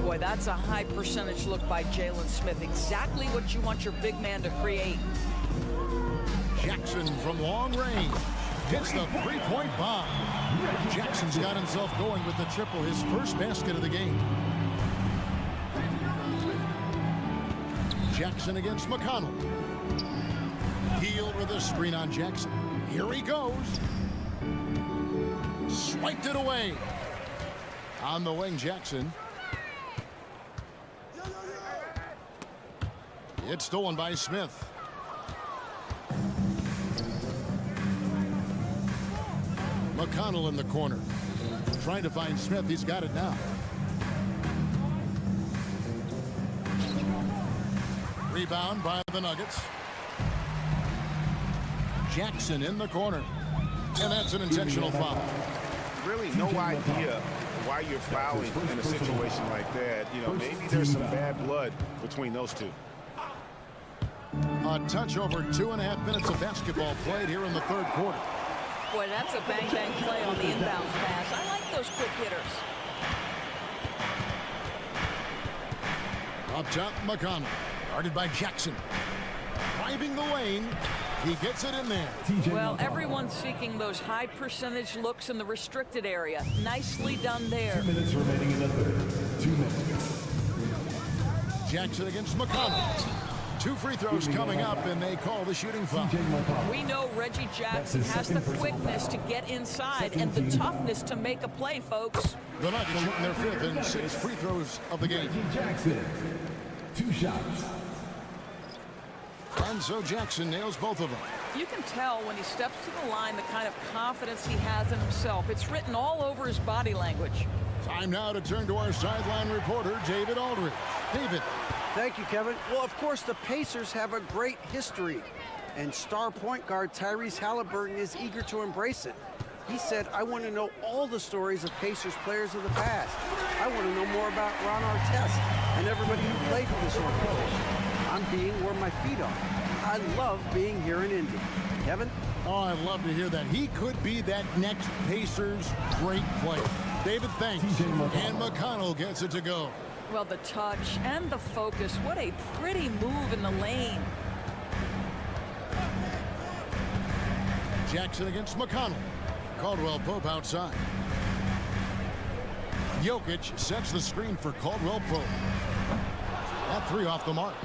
Boy, that's a high percentage look by Jalen Smith. Exactly what you want your big man to create. Jackson from long range hits the three-point bomb. Jackson's got himself going with the triple, his first basket of the game. Jackson against McConnell. Hield with a screen on Jackson. Here he goes. Swiped it away. On the wing, Jackson. It's stolen by Smith. McConnell in the corner. Trying to find Smith. He's got it now. Rebound by the Nuggets. Jackson in the corner. And that's an intentional foul. Really no idea why you're fouling in a situation like that. You know, maybe there's some bad blood between those two. A touch over 2.5 minutes of basketball played here in the third quarter. Boy, that's a bang-bang play on the inbounds pass. I like those quick hitters. Up top, McConnell. Guarded by Jackson. Driving the lane. He gets it in there. Well, everyone's seeking those high percentage looks in the restricted area. Nicely done there. 2 minutes remaining in the third. 2 minutes. Jackson against McConnell. 2 free throws coming up, and they call the shooting foul. We know Reggie Jackson has the quickness to get inside and the toughness to make a play, folks. The Nuggets shooting their 5th and 6th free throws of the game. Jackson, 2 shots. And so Jackson nails both of them. You can tell when he steps to the line the kind of confidence he has in himself. It's written all over his body language. Time now to turn to our sideline reporter, David Aldridge. David. Thank you, Kevin. Well, of course, the Pacers have a great history, and star point guard Tyrese Halliburton is eager to embrace it. He said, I want to know all the stories of Pacers players of the past. I want to know more about Ron Artest and everybody who played for this organization. I'm being where my feet are. I love being here in Indy. Kevin? Oh, I'd love to hear that. He could be that next Pacers great player. David, thanks. And McConnell gets it to go. Well, the touch and the focus. What a pretty move in the lane. Jackson against McConnell. Caldwell Pope outside. Jokic sets the screen for Caldwell Pope. That 3 off the mark.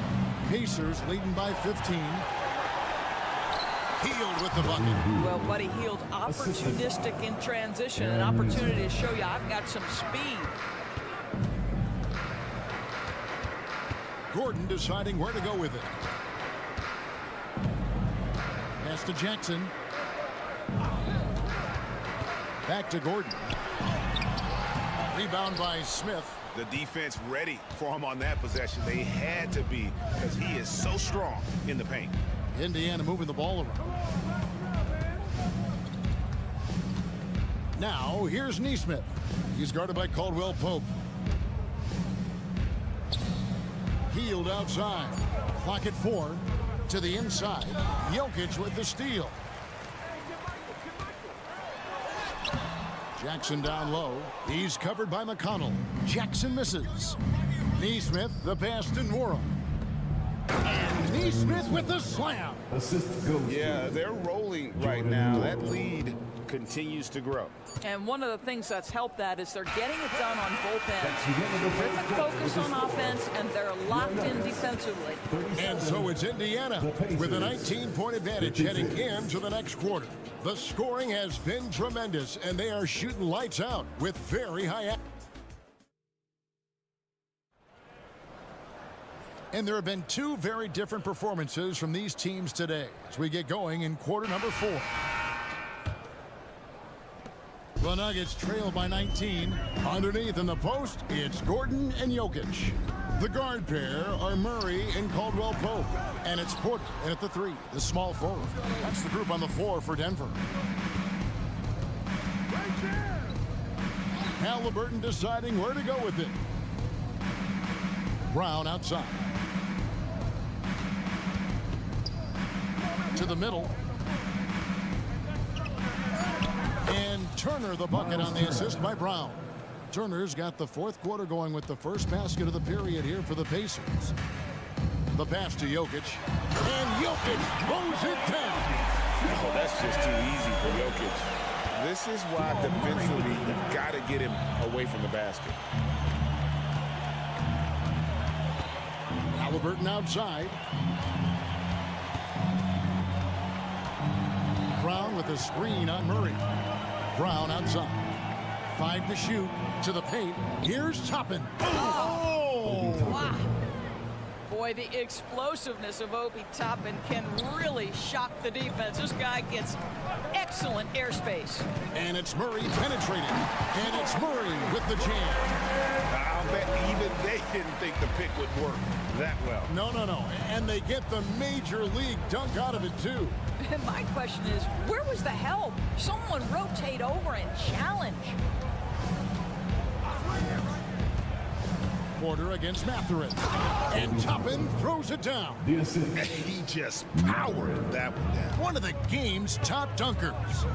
Pacers leading by 15. Hield with the bucket. Well, Buddy Hield, opportunistic in transition, an opportunity to show you I've got some speed. Gordon deciding where to go with it. Pass to Jackson. Back to Gordon. Rebound by Smith. The defense ready for him on that possession. They had to be, because he is so strong in the paint. Indiana moving the ball around. Now, here's Nesmith. He's guarded by Caldwell Pope. Hield outside. Clock at 4. To the inside. Jokic with the steal. Jackson down low. He's covered by McConnell. Jackson misses. Nesmith, the pass to Nwora. And Nesmith with the slam. Assist goes. Yeah, they're rolling right now. That lead continues to grow. And one of the things that's helped that is they're getting it done on both ends. Terrific focus on offense, and they're locked in defensively. And so it's Indiana with a 19-point advantage heading into the next quarter. The scoring has been tremendous, and they are shooting lights out with very high. And there have been 2 very different performances from these teams today as we get going in quarter number 4. The Nuggets trail by 19. Underneath in the post, it's Gordon and Jokic. The guard pair are Murray and Caldwell Pope. And it's Porter in at the 3, the small forward. That's the group on the floor for Denver. Halliburton deciding where to go with it. Brown outside. To the middle. And Turner the bucket on the assist by Brown. Turner's got the fourth quarter going with the first basket of the period here for the Pacers. The pass to Jokic. And Jokic throws it down. Oh, that's just too easy for Jokic. This is why defensively you've got to get him away from the basket. Halliburton outside. Brown with a screen on Murray. Brown outside. 5 to shoot. To the paint. Here's Toppin. Oh! Wow. Boy, the explosiveness of Obi Toppin can really shock the defense. This guy gets excellent airspace. And it's Murray penetrating. And it's Murray with the jam. I'll bet even they didn't think the pick would work that well. No. And they get the major league dunk out of it, too. And my question is, where was the help? Someone rotate over and challenge. Porter against Mathurin. And Toppin throws it down. He just powered that one down. One of the game's top dunkers.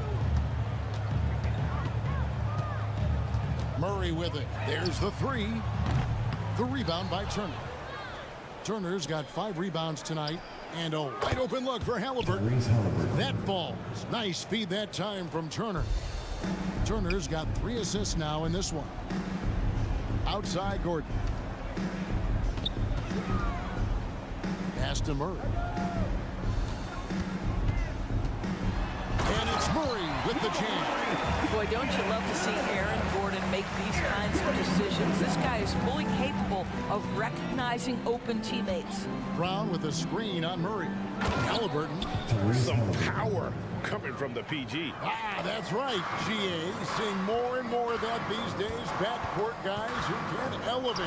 Murray with it. There's the 3. The rebound by Turner. Turner's got 5 rebounds tonight. And a wide open look for Halliburton. That falls. Nice feed that time from Turner. Turner's got 3 assists now in this one. Outside Gordon. Pass to Murray. And it's Murray with the jam. Boy, don't you love to see Aaron Gordon make these kinds of decisions? This guy is fully capable of recognizing open teammates. Brown with a screen on Murray. Halliburton. Some power coming from the PG. That's right, GA. Seeing more and more of that these days. Backcourt guys who can elevate.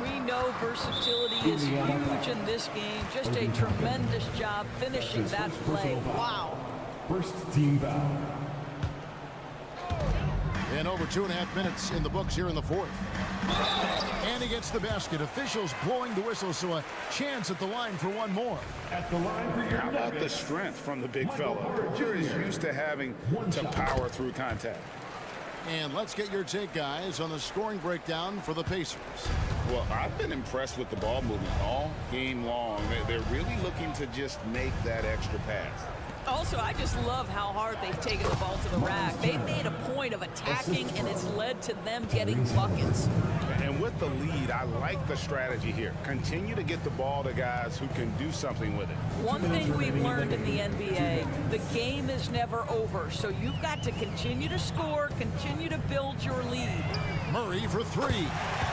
We know versatility is huge in this game. Just a tremendous job finishing that play. Wow. First team foul. And over 2.5 minutes in the books here in the fourth. And he gets the basket. Officials blowing the whistle, so a chance at the line for one more. At the line for your How about the strength from the big fella? You're used to having to power through contact. And let's get your take, guys, on the scoring breakdown for the Pacers. Well, I've been impressed with the ball movement all game long. They're really looking to just make that extra pass. Also, I just love how hard they've taken the ball to the rack. They've made a point of attacking, and it's led to them getting buckets. And with the lead, I like the strategy here. Continue to get the ball to guys who can do something with it. One thing we've learned in the NBA, the game is never over. So you've got to continue to score, continue to build your lead. Murray for 3.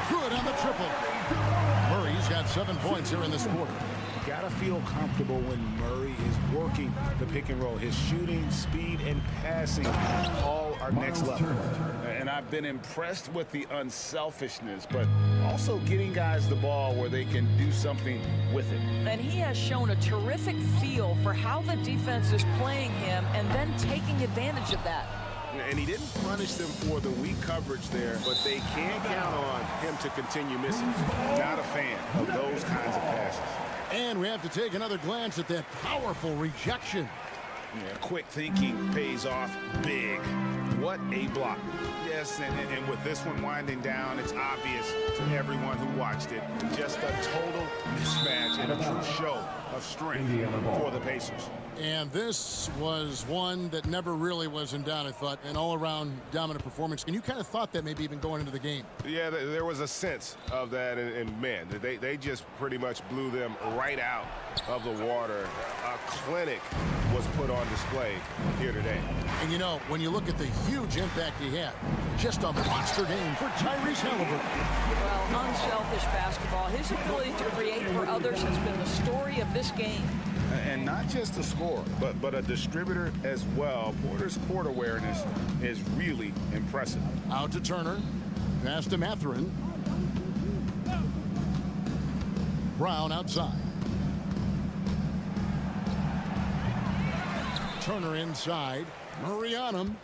Good on the triple. Murray's got 7 points here in this quarter. You gotta feel comfortable when Murray is working the pick and roll. His shooting, speed, and passing all are next level. And I've been impressed with the unselfishness, but also getting guys the ball where they can do something with it. And he has shown a terrific feel for how the defense is playing him and then taking advantage of that. And he didn't punish them for the weak coverage there, but they can count on him to continue missing. Not a fan of those kinds of passes. And we have to take another glance at that powerful rejection. Yeah, quick thinking pays off big. What a block. Yes, and with this one winding down, it's obvious to everyone who watched it. Just a total mismatch and a true show of strength for the Pacers. And this was one that never really was in doubt, I thought, an all-around dominant performance. And you kind of thought that maybe even going into the game. Yeah, there was a sense of that, and man, they just pretty much blew them right out of the water. A clinic was put on display here today. And you know, when you look at the huge impact he had, just a monster game for Tyrese Halliburton. Well, unselfish basketball. His ability to create for others has been the story of this game. And not just a scorer, but a distributor as well. Porter's court awareness is really impressive. Out to Turner. Pass to Mathurin. Brown outside. Turner inside. Murray on him.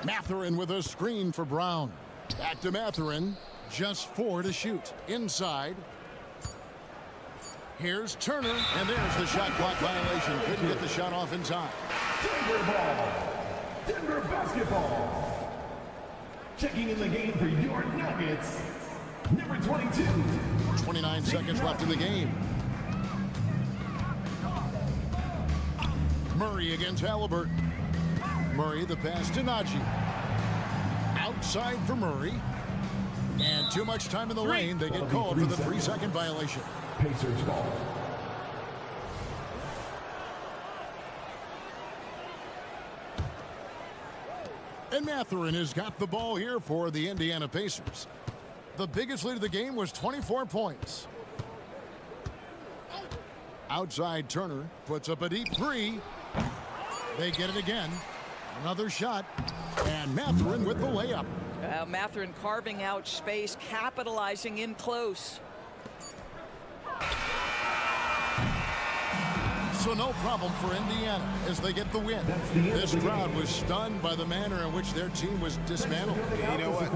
Mathurin with a screen for Brown. Back to Mathurin. Just 4 to shoot. Inside. Here's Turner, and there's the shot clock violation. Couldn't get the shot off in time. Denver ball. Denver basketball. Checking in the game for your Nuggets, number 22. 29 seconds left in the game. Murray against Halliburton. Murray the pass to Najee. Outside for Murray. And too much time in the lane. They get called for the 3-second violation. Pacers ball. And Mathurin has got the ball here for the Indiana Pacers. The biggest lead of the game was 24 points. Outside Turner puts up a deep 3. They get it again. Another shot. And Mathurin with the layup. Mathurin carving out space, capitalizing in close. So no problem for Indiana as they get the win. This crowd was stunned by the manner in which their team was dismantled. You know what?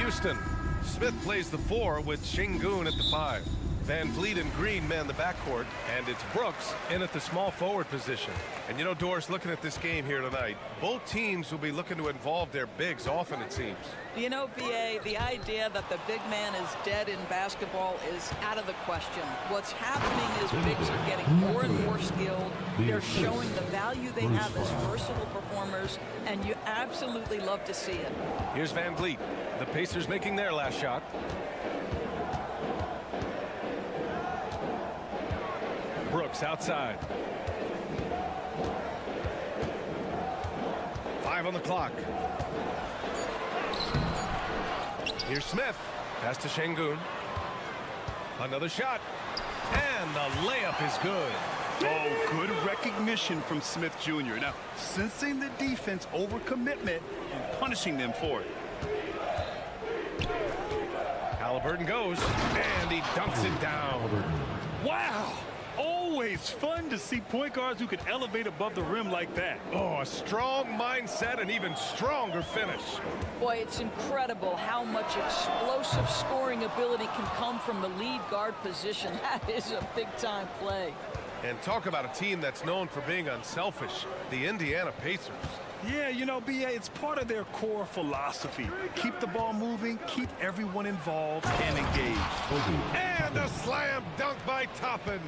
Houston. Smith plays the 4 with Shingun at the 5. Van Vliet and Green man the backcourt, and it's Brooks in at the small forward position. And you know, Doris, looking at this game here tonight, both teams will be looking to involve their bigs often, it seems. You know, B.A., the idea that the big man is dead in basketball is out of the question. What's happening is bigs are getting more and more skilled. They're showing the value they have as versatile performers, and you absolutely love to see it. Here's Van Vliet. The Pacers making their last shot. Brooks outside. 5 on the clock. Here's Smith. Pass to Shingun. Another shot. And the layup is good. Oh, good recognition from Smith Jr. Now, sensing the defense overcommitment and punishing them for it. Halliburton goes, and he dunks it down. Wow! Always fun to see point guards who can elevate above the rim like that. Oh, a strong mindset and even stronger finish. Boy, it's incredible how much explosive scoring ability can come from the lead guard position. That is a big-time play. And talk about a team that's known for being unselfish, the Indiana Pacers. Yeah, you know, B.A., it's part of their core philosophy. Keep the ball moving, keep everyone involved and engaged. And a slam dunk by Toppin.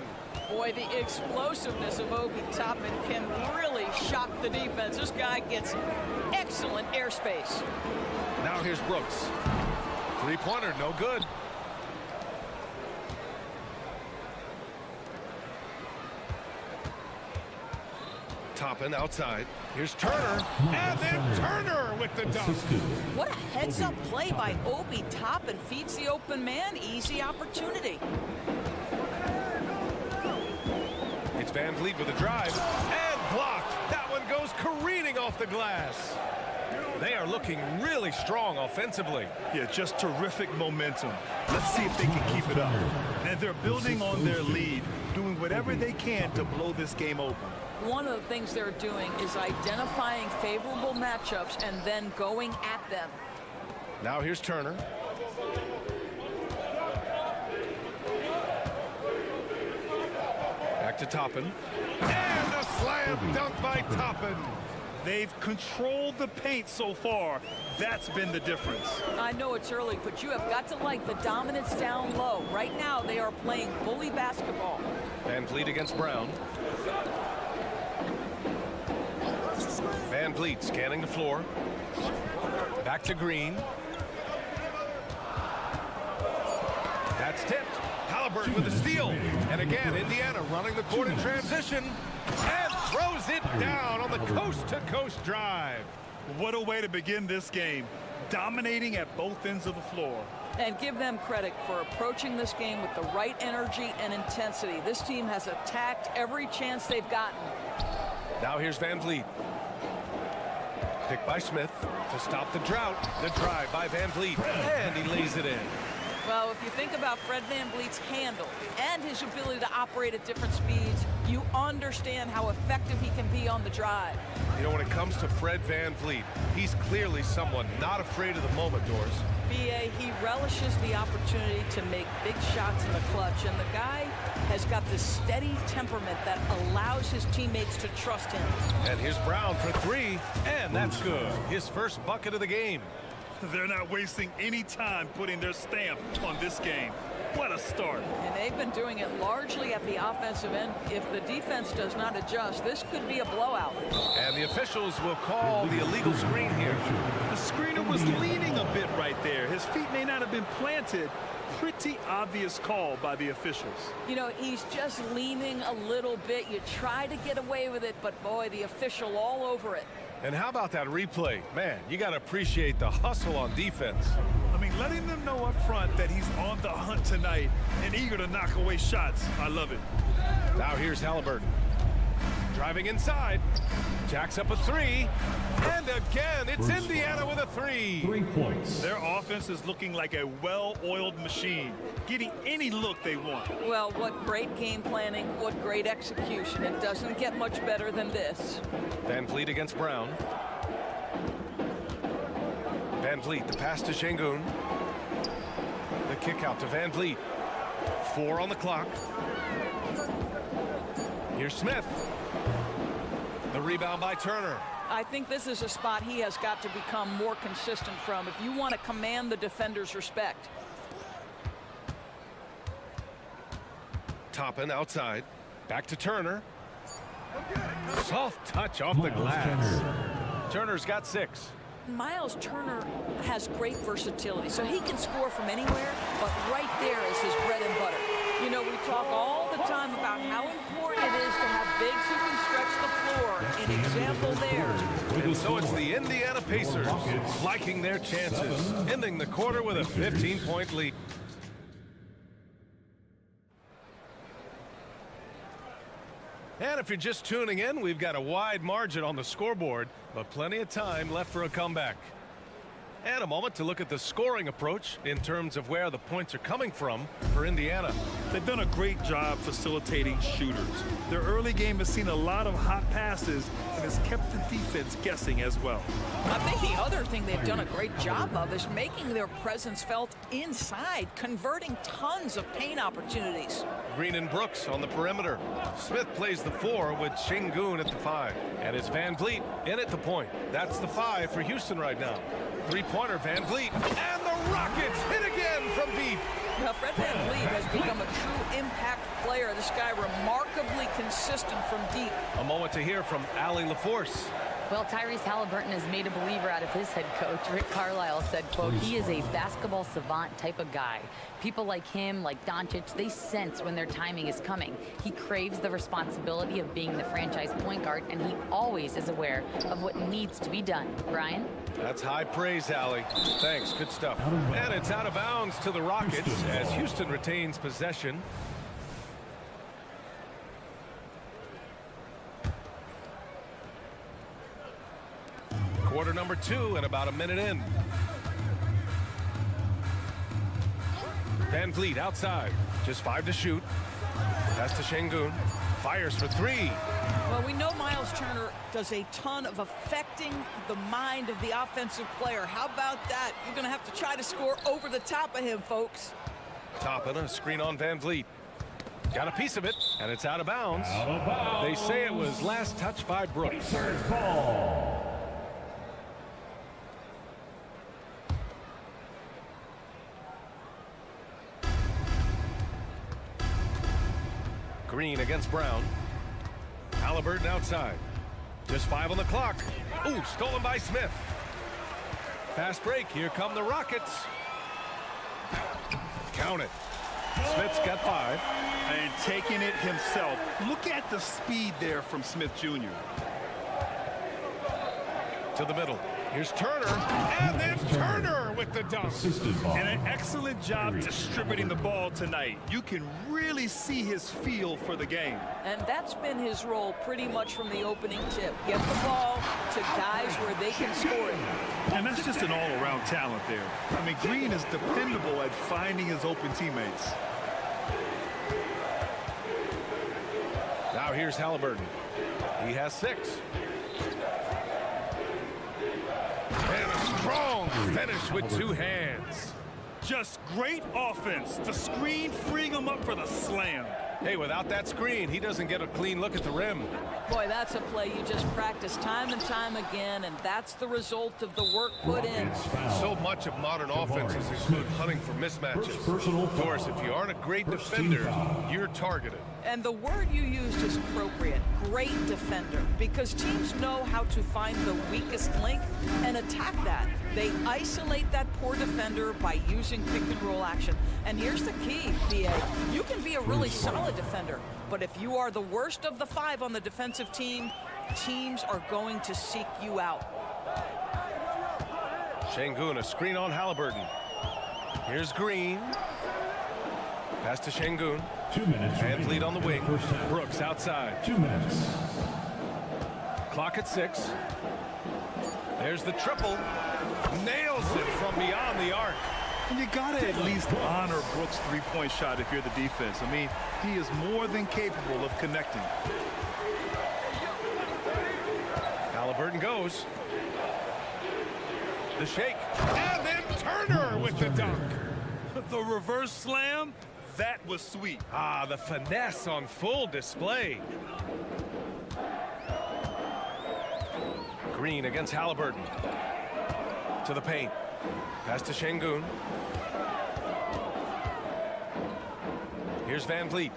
Boy, the explosiveness of Obi Toppin can really shock the defense. This guy gets excellent airspace. Now here's Brooks. Three-pointer, no good. Toppin outside. Here's Turner. And then Turner with the dunk. What a heads-up play by Obi Toppin. Feeds the open man. Easy opportunity. It's Van Vliet with a drive. And blocked. That one goes careening off the glass. They are looking really strong offensively. Yeah, just terrific momentum. Let's see if they can keep it up. And they're building on their lead, doing whatever they can to blow this game open. One of the things they're doing is identifying favorable matchups and then going at them. Now here's Turner. Back to Toppin. And a slam dunk by Toppin. They've controlled the paint so far. That's been the difference. I know it's early, but you have got to like the dominance down low. Right now, they are playing bully basketball. Van Vliet against Brown. Van Vliet scanning the floor. Back to Green. That's tipped. Halliburton with a steal. And again, Indiana running the court in transition. And throws it down on the coast-to-coast drive. What a way to begin this game. Dominating at both ends of the floor. And give them credit for approaching this game with the right energy and intensity. This team has attacked every chance they've gotten. Now here's Van Vliet. Picked by Smith to stop the drought. The drive by Van Vliet. And he lays it in. Well, if you think about Fred VanVleet's handle and his ability to operate at different speeds, you understand how effective he can be on the drive. You know, when it comes to Fred VanVleet, he's clearly someone not afraid of the moment, Doris. B.A., he relishes the opportunity to make big shots in the clutch, and the guy has got this steady temperament that allows his teammates to trust him. And here's Brown for three, and that's good. His first bucket of the game. They're not wasting any time putting their stamp on this game. What a start. And they've been doing it largely at the offensive end. If the defense does not adjust, this could be a blowout. And the officials will call the illegal screen here. The screener was leaning a bit right there. His feet may not have been planted. Pretty obvious call by the officials. You know, he's just leaning a little bit. You try to get away with it, but boy, the official all over it. And how about that replay? Man, you got to appreciate the hustle on defense. I mean, letting them know up front that he's on the hunt tonight and eager to knock away shots. I love it. Now here's Halliburton. Driving inside. Jacks up a three. And again, it's Indiana with a three. 3 points. Their offense is looking like a well-oiled machine, getting any look they want. Well, what great game planning, what great execution. It doesn't get much better than this. Van Vliet against Brown. Van Vliet, the pass to Şengün. The kick out to Van Vliet. 4 on the clock. Here's Smith. The rebound by Turner. I think this is a spot he has got to become more consistent from if you want to command the defender's respect. Toppin outside. Back to Turner. Soft touch off the glass. Turner's got 6. Miles Turner has great versatility, so he can score from anywhere, but right there is his bread and butter. You know, we talk all the time about how important it is to have bigs who can stretch the floor. An example there. And so it's the Indiana Pacers liking their chances, ending the quarter with a 15-point lead. And if you're just tuning in, we've got a wide margin on the scoreboard, but plenty of time left for a comeback. And a moment to look at the scoring approach in terms of where the points are coming from for Indiana. They've done a great job facilitating shooters. Their early game has seen a lot of hot passes and has kept the defense guessing as well. I think the other thing they've done a great job of is making their presence felt inside, converting tons of paint opportunities. Green and Brooks on the perimeter. Smith plays the 4 with Şengün at the 5. And it's Van Vliet in at the point. That's the 5 for Houston right now. Three-pointer, Van Vliet. And the Rockets hit again from deep. Now, Fred Van Vliet has become a true impact player. This guy remarkably consistent from deep. A moment to hear from Allie LaForce. Well, Tyrese Halliburton has made a believer out of his head coach. Rick Carlisle said, quote, he is a basketball savant type of guy. People like him, like Doncic, they sense when their timing is coming. He craves the responsibility of being the franchise point guard, and he always is aware of what needs to be done. Brian? That's high praise, Allie. Thanks, good stuff. And it's out of bounds to the Rockets as Houston retains possession. Quarter number 2 and about a minute in. Van Vliet outside. Just 5 to shoot. Pass to Şengün. Fires for 3. Well, we know Miles Turner does a ton of affecting the mind of the offensive player. How about that? You're going to have to try to score over the top of him, folks. Toppin, a screen on Van Vliet. Got a piece of it, and it's out of bounds. They say it was last touched by Brooks. Green against Brown. Halliburton outside. Just 5 on the clock. Ooh, stolen by Smith. Fast break. Here come the Rockets. Count it. Smith's got 5. And taking it himself. Look at the speed there from Smith Jr. To the middle. Here's Turner. And then Turner with the dunk. And an excellent job distributing the ball tonight. You can really see his feel for the game. And that's been his role pretty much from the opening tip. Get the ball to guys where they can score it. And that's just an all-around talent there. I mean, Green is dependable at finding his open teammates. Now here's Halliburton. He has 6. And a strong finish with 2 hands. Just great offense. The screen freeing him up for the slam. Hey, without that screen, he doesn't get a clean look at the rim. Boy, that's a play you just practice time and time again, and that's the result of the work put in. So much of modern offenses include hunting for mismatches. Of course, if you aren't a great defender, you're targeted. And the word you used is appropriate, great defender, because teams know how to find the weakest link and attack that. They isolate that poor defender by using pick-and-roll action. And here's the key, B.A. You can be a really solid defender, but if you are the worst of the 5 on the defensive team, teams are going to seek you out. Şengün, a screen on Halliburton. Here's Green. Pass to Şengün. 2 minutes. Van Vliet on the wing. Brooks outside. 2 minutes. Clock at 6. There's the triple. Nails it from beyond the arc. And you gotta at least honor Brooks' three-point shot if you're the defense. I mean, he is more than capable of connecting. Halliburton goes. The shake. And then Turner with the dunk. The reverse slam, that was sweet. Ah, the finesse on full display. Green against Halliburton. To the paint. Pass to Şengün. Here's Van Vliet.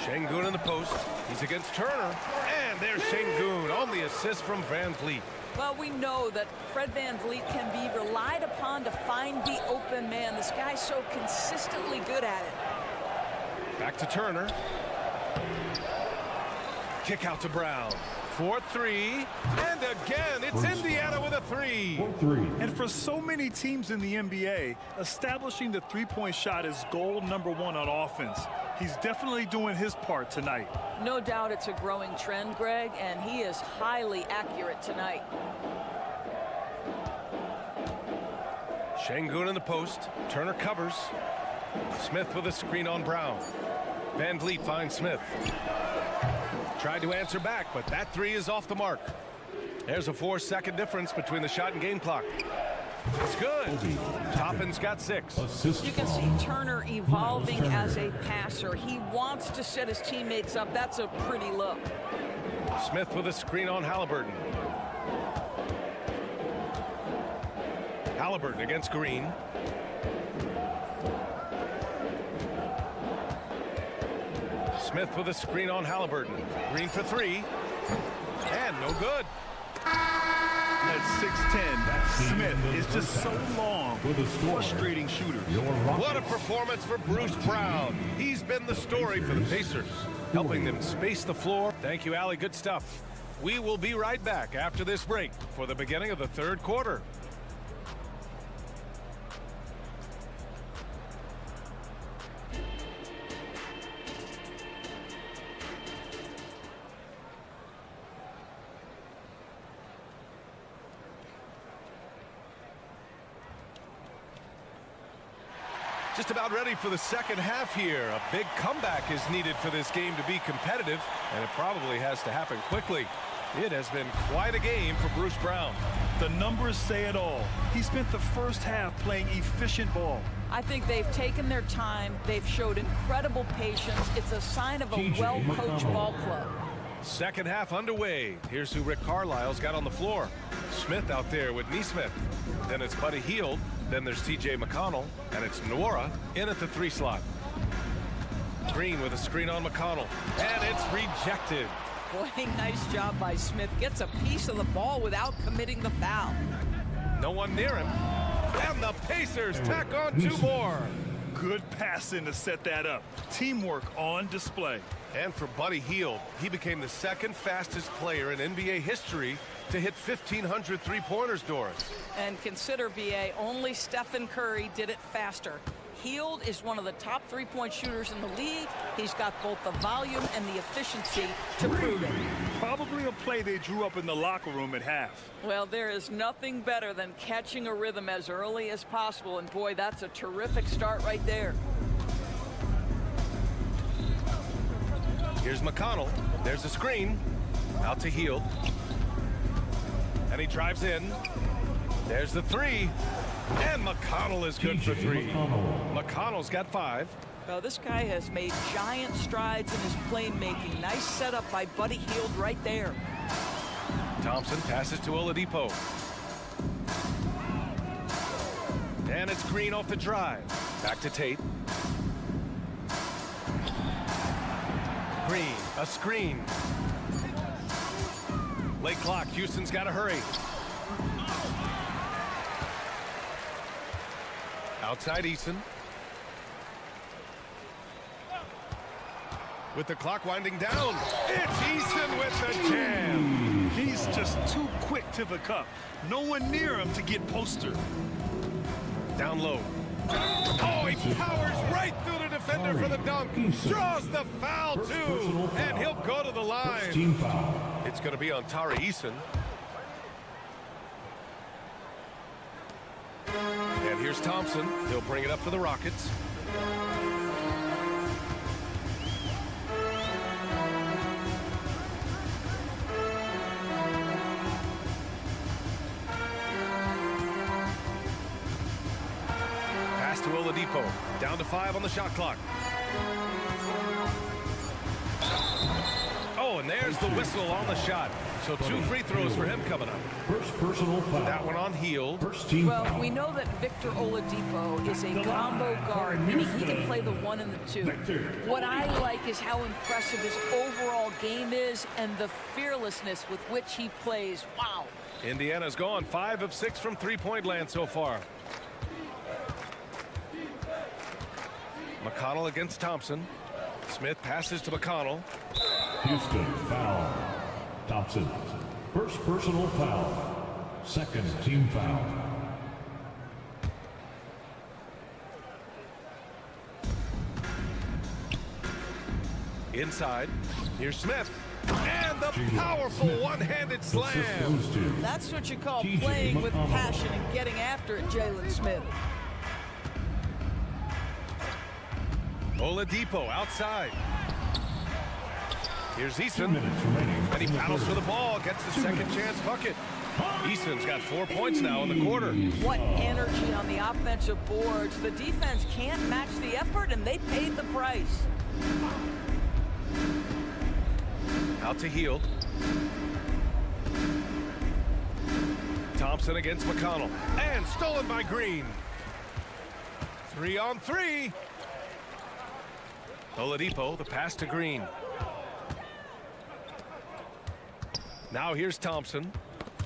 Şengün in the post. He's against Turner. And there's Şengün on the assist from Van Vliet. Well, we know that Fred Van Vliet can be relied upon to find the open man. This guy's so consistently good at it. Back to Turner. Kick out to Brown. for three. And again, it's Indiana with a three. And for so many teams in the NBA, establishing the three-point shot is goal number one on offense. He's definitely doing his part tonight. No doubt it's a growing trend, Greg, and he is highly accurate tonight. Şengün in the post. Turner covers. Smith with a screen on Brown. Van Vliet finds Smith. Tried to answer back, but that three is off the mark. There's a 4-second difference between the shot and game clock. It's good. Toppin's got 6. You can see Turner evolving as a passer. He wants to set his teammates up. That's a pretty look. Smith with a screen on Halliburton. Halliburton against Green. Smith with a screen on Halliburton. Green for three. And no good. At 6'10", Smith is just so long. Frustrating shooter. What a performance for Bruce Brown. He's been the story for the Pacers, helping them space the floor. Thank you, Allie. Good stuff. We will be right back after this break for the beginning of the third quarter. Just about ready for the second half here. A big comeback is needed for this game to be competitive, and it probably has to happen quickly. It has been quite a game for Bruce Brown. The numbers say it all. He spent the first half playing efficient ball. I think they've taken their time. They've showed incredible patience. It's a sign of a well-coached ball club. Second half underway. Here's who Rick Carlisle's got on the floor. Smith out there with Nesmith. Then it's Buddy Hield. Then there's T.J. McConnell, and it's Nwora in at the 3 slot. Green with a screen on McConnell, and it's rejected. Boy, nice job by Smith. Gets a piece of the ball without committing the foul. No one near him, and the Pacers tack on 2 more. Good passing to set that up. Teamwork on display. And for Buddy Hield, he became the second fastest player in NBA history to hit 1,500 three-pointers, Doris. And consider, B.A., only Stephen Curry did it faster. Hield is one of the top three-point shooters in the league. He's got both the volume and the efficiency to prove it. Probably a play they drew up in the locker room at half. Well, there is nothing better than catching a rhythm as early as possible. And boy, that's a terrific start right there. Here's McConnell. There's a screen. Out to Hield. And he drives in. There's the 3. And McConnell is good for 3. McConnell's got 5. Well, this guy has made giant strides in his playmaking. Nice setup by Buddy Hield right there. Thompson passes to Oladipo. And it's Green off the drive. Back to Tate. Green, a screen. Late clock. Houston's got to hurry. Outside Eason. With the clock winding down, it's Eason with the jam. He's just too quick to the cup. No one near him to get postered. Down low. Oh, he powers right through the defender for the dunk. Draws the foul, too. And he'll go to the line. It's going to be on Tari Eason. And here's Thompson. He'll bring it up for the Rockets. Pass to Oladipo. Down to 5 on the shot clock. Oh, and there's the whistle on the shot. So 2 free throws for him coming up. First personal foul. That one on Hield. First team Well, foul. we know that Victor Oladipo is a combo guard, meaning he can play the 1 and the 2. What I like is how impressive his overall game is and the fearlessness with which he plays. Wow. Indiana's gone 5 of 6 from three-point land so far. McConnell against Thompson. Smith passes to McConnell. Houston foul. Thompson. First personal foul. Second team foul. Inside, here's Smith. And the powerful one-handed slam. That's what you call playing with passion and getting after it, Jalen Smith. Oladipo outside. Here's Easton. And he battles for the ball, gets the second chance bucket. Easton's got 4 points now in the quarter. What energy on the offensive boards. The defense can't match the effort, and they paid the price. Out to Hield. Thompson against McConnell. And stolen by Green. 3-on-3. Oladipo, the pass to Green. Now here's Thompson.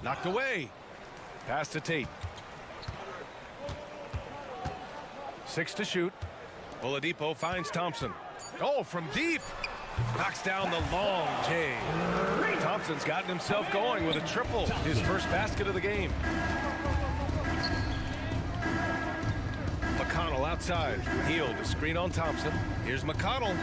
Knocked away. Pass to Tate. 6 to shoot. Oladipo finds Thompson. Oh, from deep. Knocks down the long J. Thompson's gotten himself going with a triple. His first basket of the game. McConnell outside. Hield to screen on Thompson. Here's McConnell.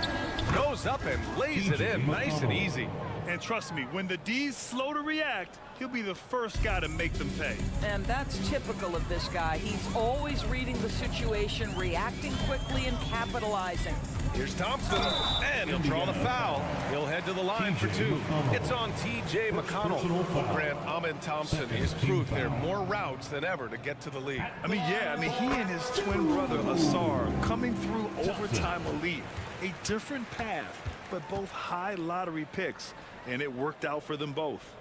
Goes up and lays it in. Nice and easy. And trust me, when the D's slow to react, he'll be the first guy to make them pay. And that's typical of this guy. He's always reading the situation, reacting quickly, and capitalizing. Here's Thompson, and he'll draw the foul. He'll head to the line for 2. It's on T.J. McConnell. Grant, Ahmed Thompson is proof there are more routes than ever to get to the league. He and his twin brother, Asar, coming through overtime elite. A different path, but both high lottery picks, and it worked out for them both.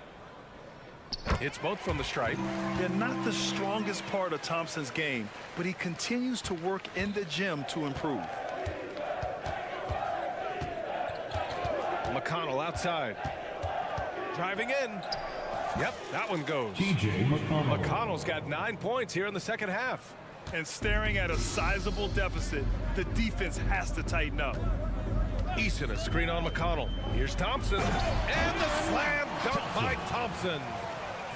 It's both from the stripe. They're not the strongest part of Thompson's game, but he continues to work in the gym to improve. McConnell outside. Driving in. Yep, that one goes. T.J. McConnell. McConnell's got 9 points here in the second half. And staring at a sizable deficit, the defense has to tighten up. Easton, a screen on McConnell. Here's Thompson. And the slam dunk by Thompson.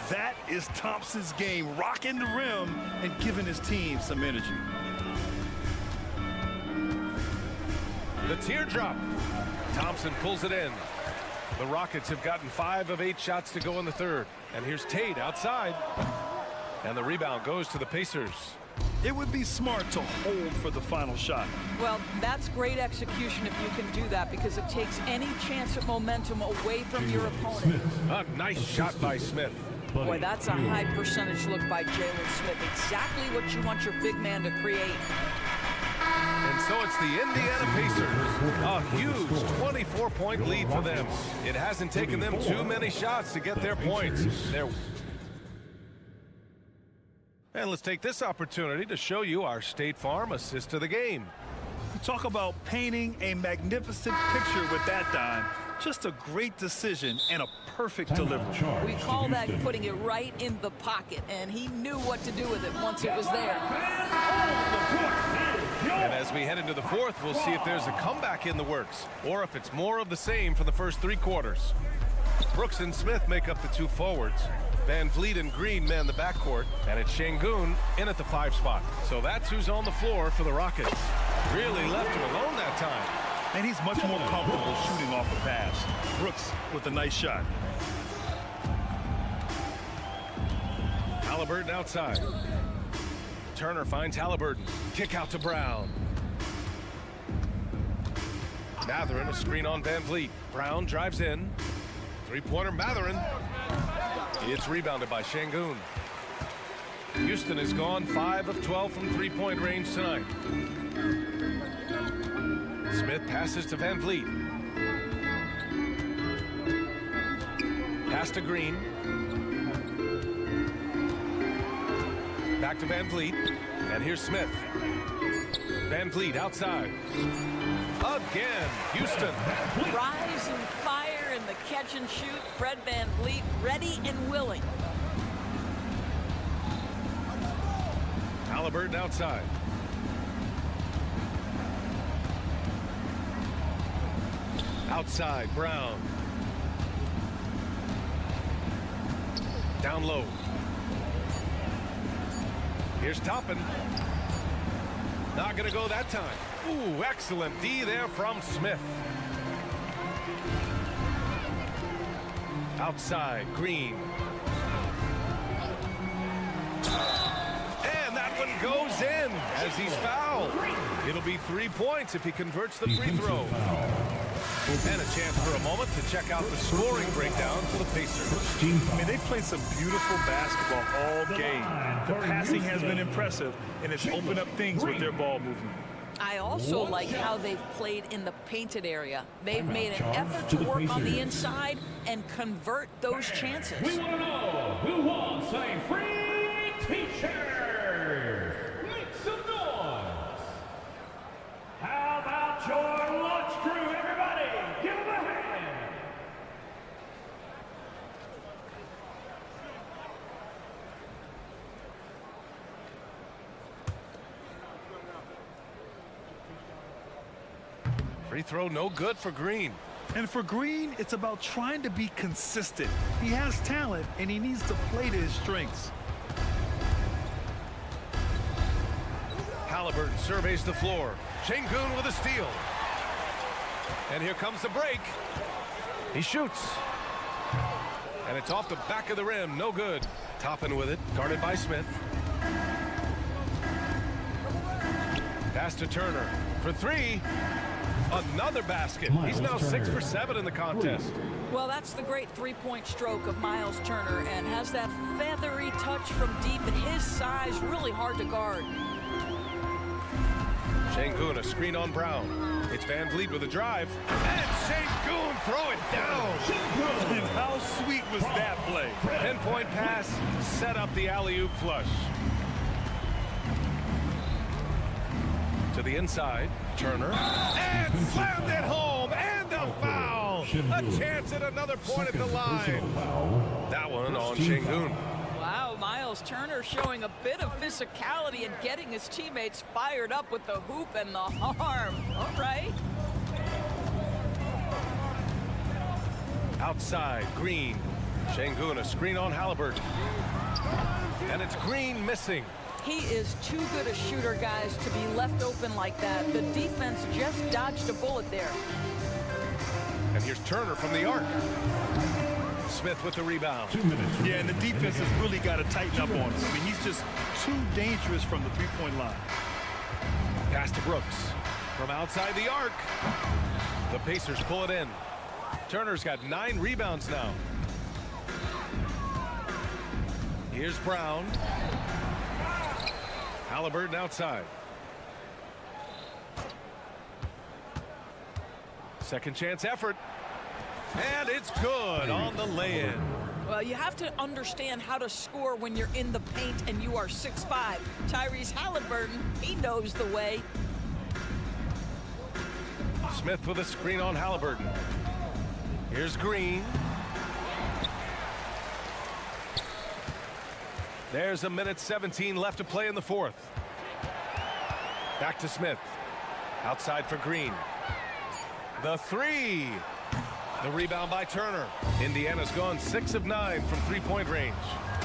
That is Thompson's game, rocking the rim and giving his team some energy. The teardrop. Thompson pulls it in. The Rockets have gotten 5 of 8 shots to go in the third. And here's Tate outside. And the rebound goes to the Pacers. It would be smart to hold for the final shot. Well, that's great execution if you can do that, because it takes any chance of momentum away from your opponent. A nice shot by Smith. Boy, that's a high percentage look by Jalen Smith. Exactly what you want your big man to create. And so it's the Indiana Pacers. A huge 24-point lead for them. It hasn't taken them too many shots to get their points. And let's take this opportunity to show you our State Farm assist of the game. You talk about painting a magnificent picture with that dime. Just a great decision and a perfect delivery. We call that putting it right in the pocket, and he knew what to do with it once it was there. And as we head into the fourth, we'll see if there's a comeback in the works, or if it's more of the same for the first 3 quarters. Brooks and Smith make up the 2 forwards. Van Vliet and Green man the backcourt, and it's Şengün in at the 5 spot. So that's who's on the floor for the Rockets. Really left him alone that time. And he's much more comfortable shooting off a pass. Brooks with a nice shot. Halliburton outside. Turner finds Halliburton. Kick out to Brown. Mathurin, a screen on Van Vliet. Brown drives in. 3-pointer Mathurin. It's rebounded by Şengün. Houston has gone 5 of 12 from 3-point range tonight. Smith passes to Van Vliet. Pass to Green. Back to Van Vliet. And here's Smith. Van Vliet outside. Again, Houston. Rise and fire in the catch and shoot. Fred Van Vliet ready and willing. Halliburton outside. Outside, Brown. Down low. Here's Toppin. Not going to go that time. Ooh, excellent D there from Smith. Outside, Green. And that one goes in as he's fouled. It'll be 3 points if he converts the free throw. And a chance for a moment to check out the scoring breakdown for the Pacers. I mean, they played some beautiful basketball all game. The passing has been impressive, and it's opened up things with their ball movement. I also like how they've played in the painted area. They've made an effort to work on the inside and convert those chances. We want to know who wants a free t-shirt. Make some noise. How about your lunch crew, everybody? Give them a hand. Free throw no good for Green. And for Green, it's about trying to be consistent. He has talent, and he needs to play to his strengths. Halliburton surveys the floor. Şengün with a steal. And here comes the break. He shoots. And it's off the back of the rim. No good. Toppin with it. Guarded by Smith. Pass to Turner for three. Another basket. He's now 6 for 7 in the contest. Well, that's the great three-point stroke of Miles Turner, and has that feathery touch from deep, and his size really hard to guard. Şengün, a screen on Brown. It's Van Vliet with a drive. And Şengün throw it down. And how sweet was that play? Pinpoint pass, set up the alley-oop flush. To the inside, Turner. And slammed it home, and a foul. A chance at another point at the line. That one on Şengün. Wow, Miles Turner showing a bit of physicality and getting his teammates fired up with the hoop and the arm. All right. Outside, Green. Şengün, a screen on Halliburton. And it's Green missing. He is too good a shooter, guys, to be left open like that. The defense just dodged a bullet there. And here's Turner from the arc. Smith with the rebound. 2 minutes. Yeah, and the defense has really got to tighten up on him. I mean, he's just too dangerous from the three-point line. Pass to Brooks. From outside the arc. The Pacers pull it in. Turner's got 9 rebounds now. Here's Brown. Halliburton outside. Second chance effort. And it's good on the lay-in. Well, you have to understand how to score when you're in the paint and you are 6'5". Tyrese Halliburton, he knows the way. Smith with a screen on Halliburton. Here's Green. There's 1:17 left to play in the fourth. Back to Smith. Outside for Green. The three. The rebound by Turner. Indiana's gone 6 of 9 from three-point range.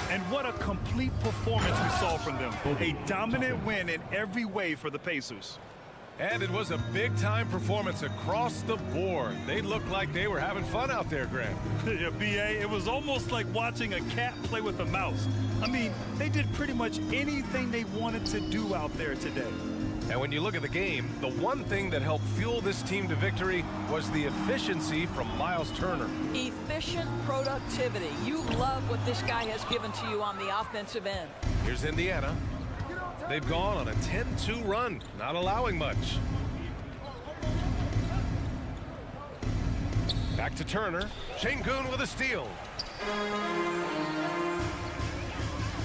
And what a complete performance we saw from them. A dominant win in every way for the Pacers. And it was a big-time performance across the board. They looked like they were having fun out there, Graham. Yeah, B.A., it was almost like watching a cat play with a mouse. I mean, they did pretty much anything they wanted to do out there today. And when you look at the game, the one thing that helped fuel this team to victory was the efficiency from Miles Turner. Efficient productivity. You love what this guy has given to you on the offensive end. Here's Indiana. They've gone on a 10-2 run, not allowing much. Back to Turner. Şengün with a steal.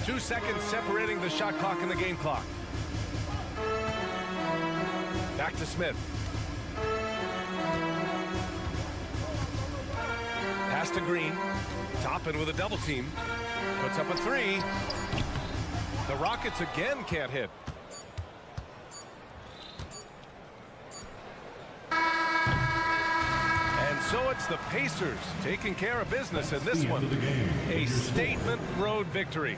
2 seconds separating the shot clock and the game clock. Back to Smith. Pass to Green. Toppin with a double team. Puts up a three. The Rockets again can't hit. And So it's the Pacers taking care of business in this one. A statement road victory.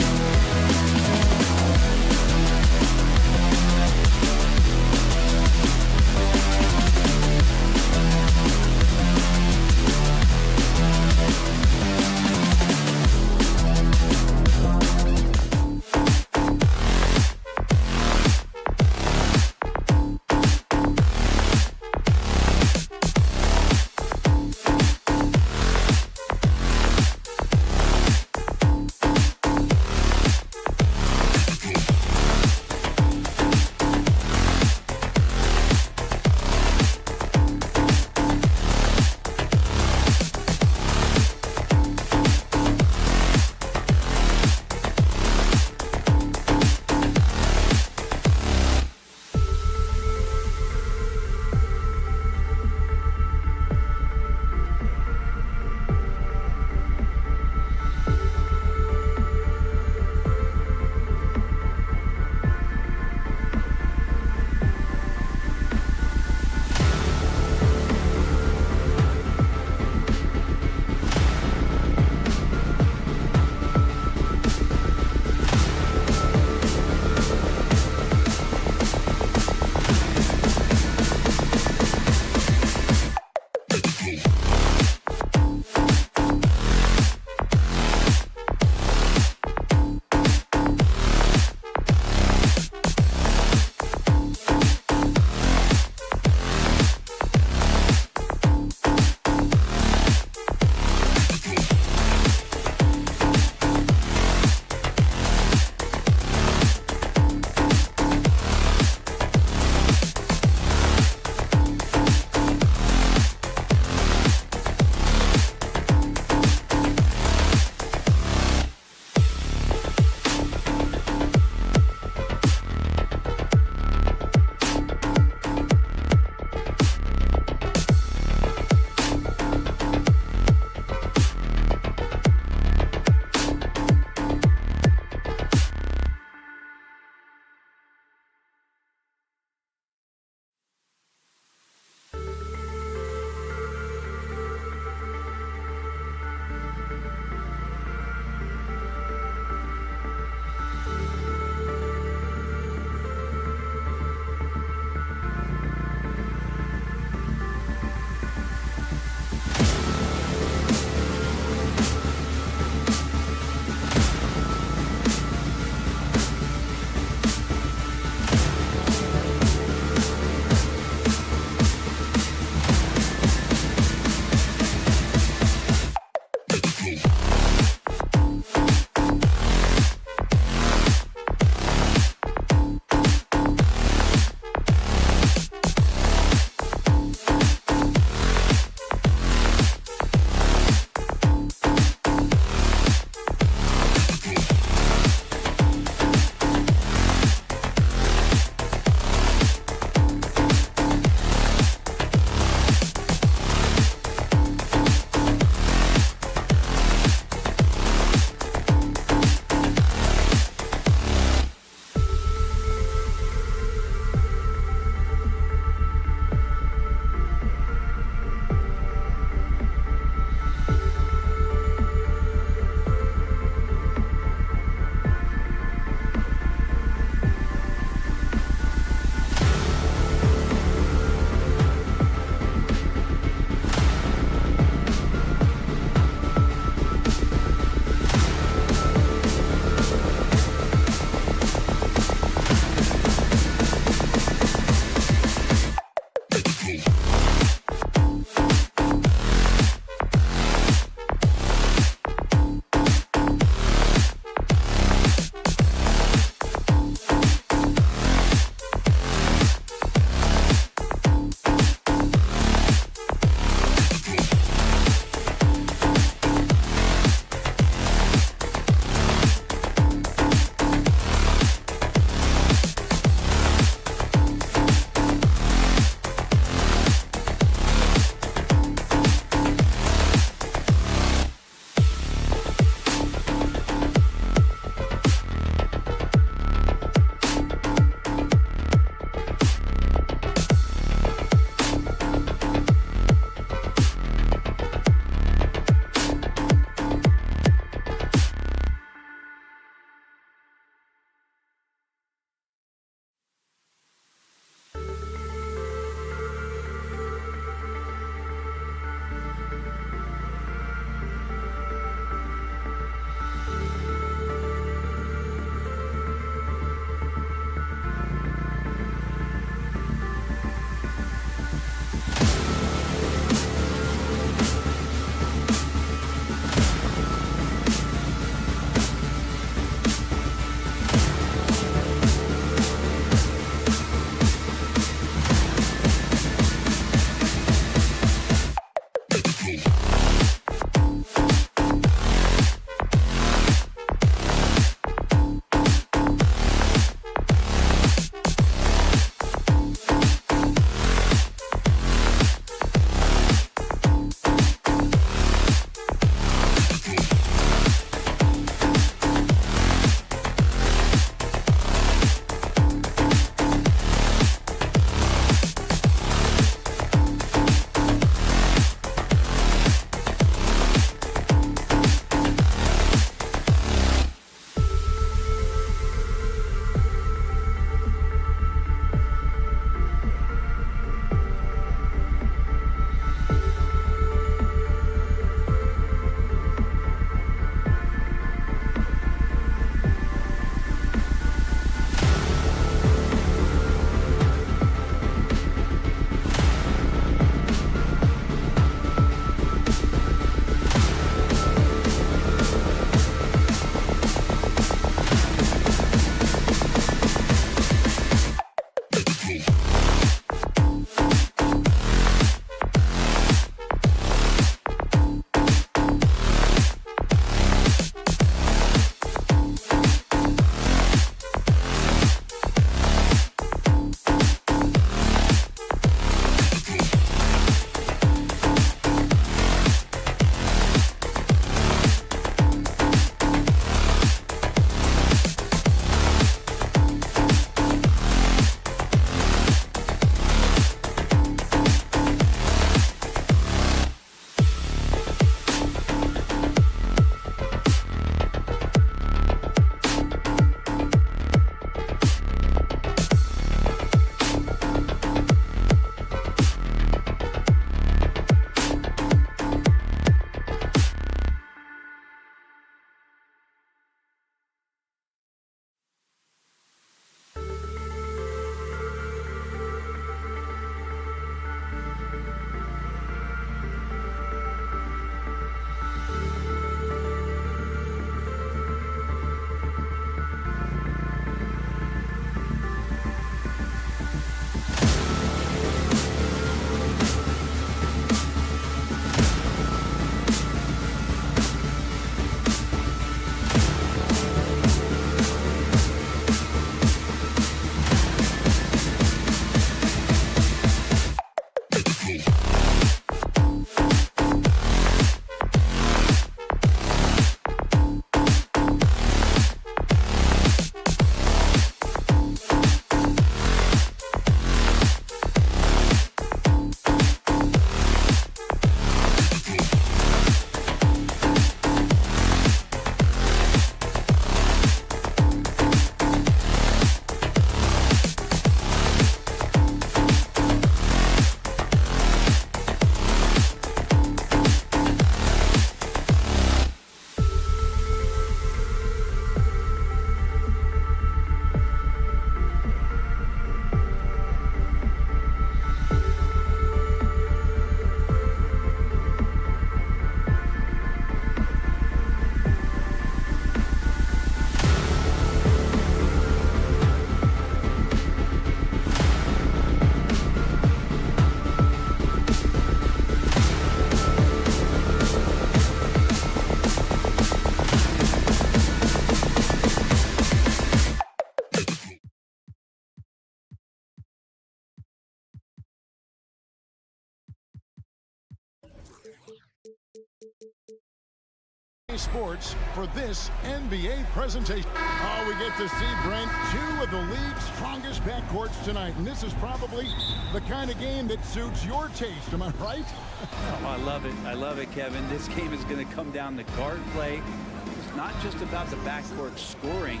Sports for this NBA presentation. Oh, we get to see, Brent, two of the league's strongest backcourts tonight, and this is probably the kind of game that suits your taste. Am I right? Oh, I love it. I love it, Kevin. This game is going to come down to guard play. It's not just about the backcourt scoring.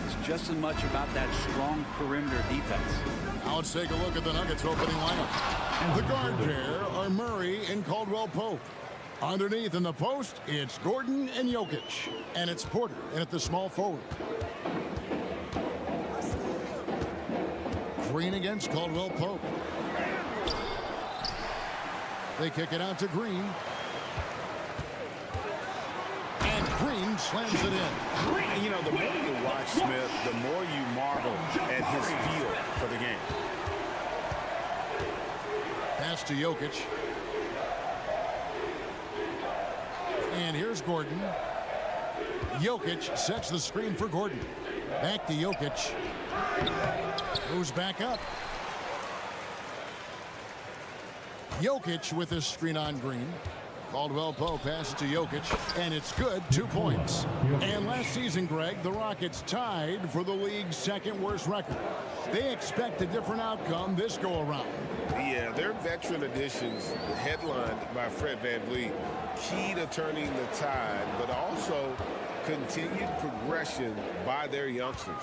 It's just as much about that strong perimeter defense. Now let's take a look at the Nuggets opening lineup. The guard pair are Murray and Caldwell Pope. Underneath in the post, it's Gordon and Jokic. And it's Porter in at the small forward. Green against Caldwell Pope. They kick it out to Green. And Green slams it in. And you know, the more you watch Smith, the more you marvel at his feel for the game. Pass to Jokic. And here's Gordon. Jokic sets the screen for Gordon. Back to Jokic. Moves back up. Jokic with his screen on Green. Caldwell Pope passes to Jokic, and it's good, 2 points. And last season, Greg, the Rockets tied for the league's second worst record. They expect a different outcome this go-around. Yeah, their veteran additions, headlined by Fred VanVleet, key to turning the tide, but also continued progression by their youngsters.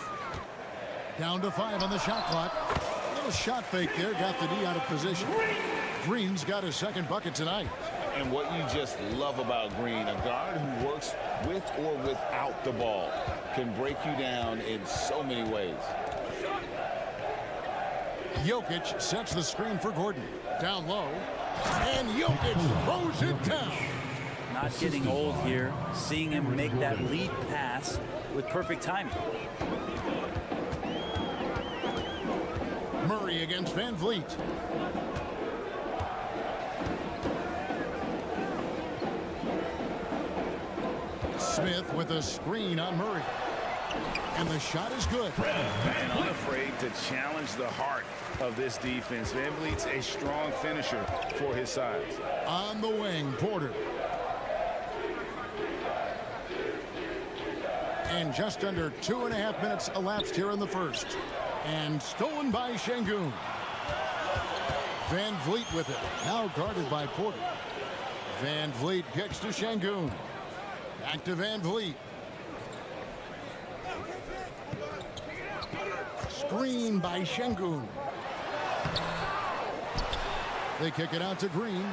Down to 5 on the shot clock. A little shot fake there, got the D out of position. Green's got his second bucket tonight. And what you just love about Green, a guard who works with or without the ball, can break you down in so many ways. Jokic sets the screen for Gordon. Down low. And Jokic throws it down. Not getting old here. Seeing him make that lead pass with perfect timing. Murray against VanVleet. Smith with a screen on Murray. And the shot is good. And unafraid to challenge the heart of this defense. VanVleet's a strong finisher for his size. On the wing, Porter. And just under 2.5 minutes elapsed here in the first. And stolen by Şengün. VanVleet with it. Now guarded by Porter. VanVleet kicks to Şengün. Back to VanVleet. Screen by Şengün. They kick it out to Green.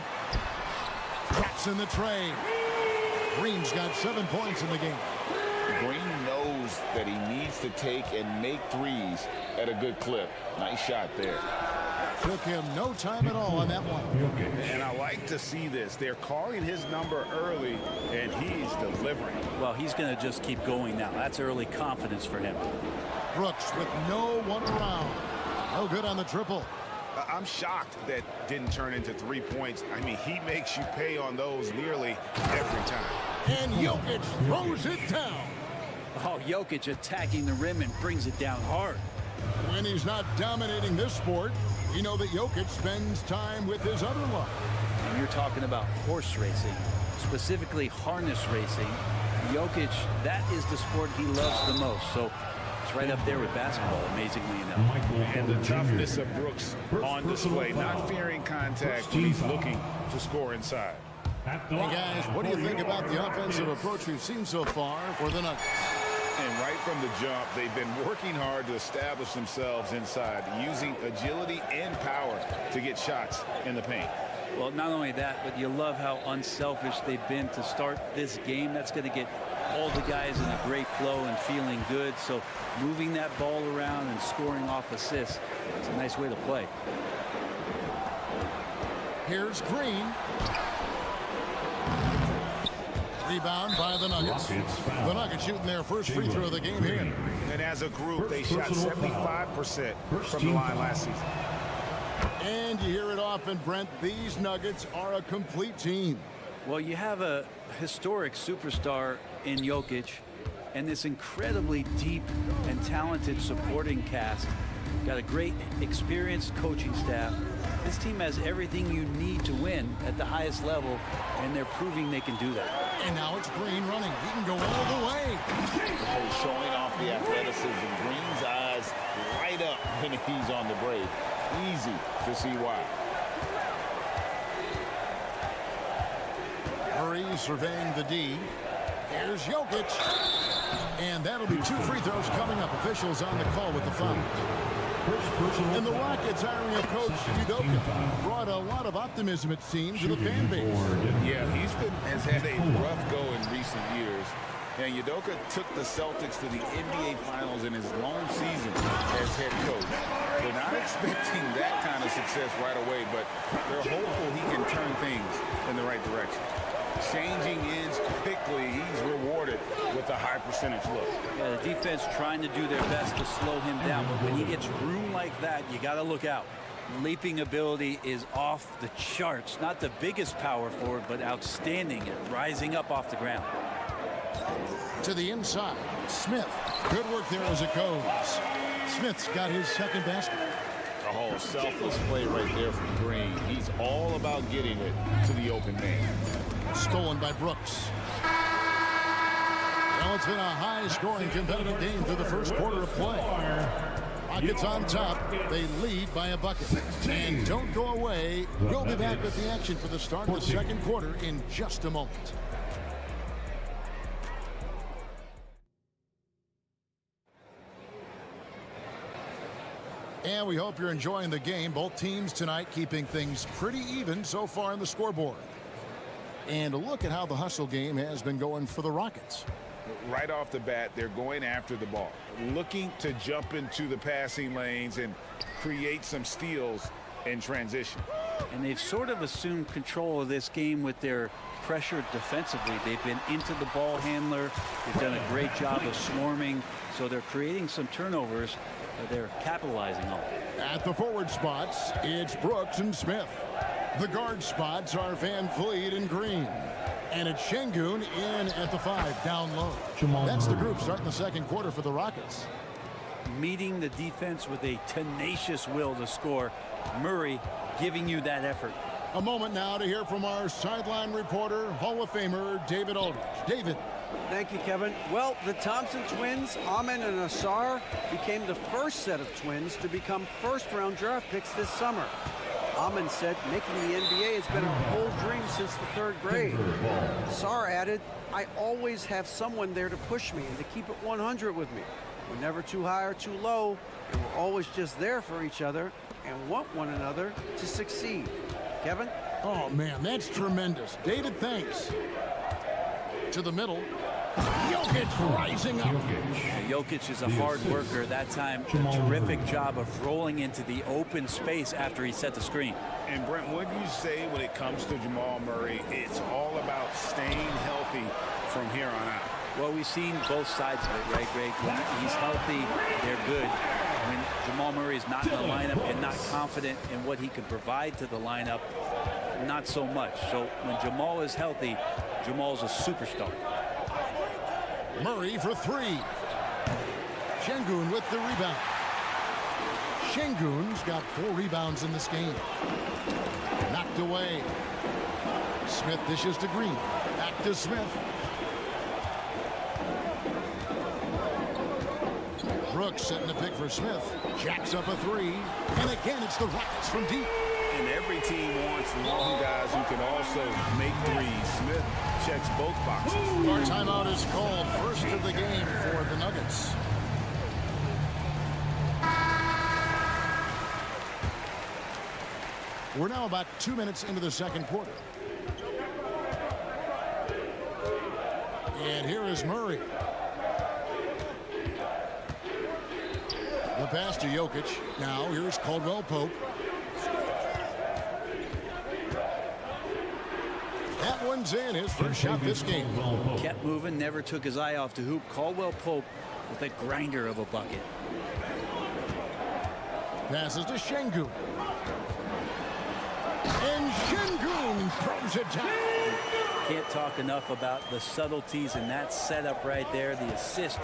Drops in the tray. Green's got 7 points in the game. Green knows that he needs to take and make threes at a good clip. Nice shot there. Took him no time at all on that one. And I like to see this. They're calling his number early, and he's delivering. Well, he's going to just keep going now. That's early confidence for him. Brooks with no one around. No good on the triple. I'm shocked that didn't turn into 3 points. I mean, he makes you pay on those nearly every time. And Jokic throws it down. Oh, Jokic attacking the rim and brings it down hard. When he's not dominating this sport, you know that Jokic spends time with his other love. And you're talking about horse racing, specifically harness racing. Jokic, that is the sport he loves the most. So it's right up there with basketball, amazingly enough. And the toughness of Brooks on display, not fearing contact when he's looking to score inside. Hey guys, what do you think about the offensive approach we've seen so far for the Nuggets? And right from the jump, they've been working hard to establish themselves inside, using agility and power to get shots in the paint. Well, not only that, but you love how unselfish they've been to start this game. That's going to get all the guys in a great flow and feeling good. So moving that ball around and scoring off assists, it's a nice way to play. Here's Green. Rebound by the Nuggets. The Nuggets shooting their first free throw of the game here. And as a group, they shot 75% from the line last season. And you hear it often, Brent, these Nuggets are a complete team. Well, you have a historic superstar in Jokic and this incredibly deep and talented supporting cast. Got a great experienced coaching staff. This team has everything you need to win at the highest level, and they're proving they can do that. And now it's Green running. He can go all the way. Oh, showing off the athleticism. Green's eyes light up when he's on the break. Easy to see why. Murray surveying the D. Here's Jokic. And that'll be 2 free throws coming up. Officials on the call with the foul. And the Rockets hiring a coach, Udoka, brought a lot of optimism, it seems, to the fan base. Yeah, Houston has had a rough go in recent years. And Udoka took the Celtics to the NBA Finals in his lone season as head coach. They're not expecting that kind of success right away, but they're hopeful he can turn things in the right direction. Changing ends quickly, he's rewarded with a high percentage look. Yeah, the defense trying to do their best to slow him down, but when he gets room like that, you got to look out. Leaping ability is off the charts. Not the biggest power forward, but outstanding at rising up off the ground. To the inside, Smith. Good work there as it goes. Smith's got his second basket. Oh, selfless play right there from Green. He's all about getting it to the open man. Stolen by Brooks. Well, it's been a high-scoring competitive game through the first quarter of play. Rockets on top. They lead by a bucket. And don't go away. We'll be back with the action for the start of the second quarter in just a moment. And we hope you're enjoying the game. Both teams tonight keeping things pretty even so far on the scoreboard. And a look at how the hustle game has been going for the Rockets. Right off the bat, they're going after the ball, looking to jump into the passing lanes and create some steals in transition. And they've sort of assumed control of this game with their pressure defensively. They've been into the ball handler. They've done a great job of swarming. So they're creating some turnovers that they're capitalizing on. At the forward spots, it's Brooks and Smith. The guard spots are Van Vliet and Green. And it's Şengün in at the 5, down low. That's the group starting the second quarter for the Rockets. Meeting the defense with a tenacious will to score. Murray giving you that effort. A moment now to hear from our sideline reporter, Hall of Famer David Aldridge. David. Thank you, Kevin. Well, the Thompson twins, Amin and Asar, became the first set of twins to become first-round draft picks this summer. Amin said making the NBA has been a whole dream since the 3rd grade. Asar added, I always have someone there to push me and to keep it 100 with me. We're never too high or too low, and we're always just there for each other and want one another to succeed. Kevin? Oh, man, that's tremendous. David, thanks. To the middle. Jokic rising up. Jokic is a hard worker. That time, a terrific job of rolling into the open space after he set the screen. And Brent, what do you say when it comes to Jamal Murray? It's all about staying healthy from here on out. Well, we've seen both sides of it, right, Greg? When he's healthy, they're good. When Jamal Murray is not in the lineup and not confident in what he can provide to the lineup, not so much. So when Jamal is healthy, Jamal's a superstar. Murray for 3. Şengün with the rebound. Şengün's got 4 rebounds in this game. Knocked away. Smith dishes to Green. Back to Smith. Brooks setting the pick for Smith. Jacks up a 3. And again, it's the Rockets from deep. And every team wants long guys who can also make threes. Smith checks both boxes. Our timeout is called. First of the game for the Nuggets. We're now about 2 minutes into the second quarter. And here is Murray. The pass to Jokic. Now here's Caldwell Pope. That one's in, his first shot this game. Kept moving, never took his eye off the hoop. Caldwell Pope with a grinder of a bucket. Passes to Şengün. And Şengün throws it down. Can't talk enough about the subtleties in that setup right there. The assist,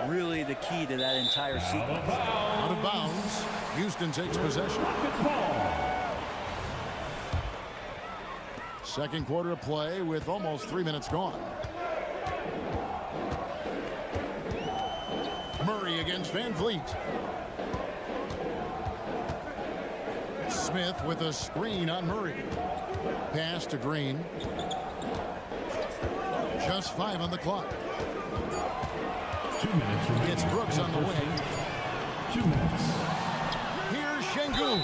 really the key to that entire sequence. Out of bounds. Houston takes possession. Second quarter of play with almost 3 minutes gone. Murray against Van Vliet. Smith with a screen on Murray. Pass to Green. Just 5 on the clock. 2 minutes remaining. It's Brooks on the wing. 2 minutes. Here's Şengün.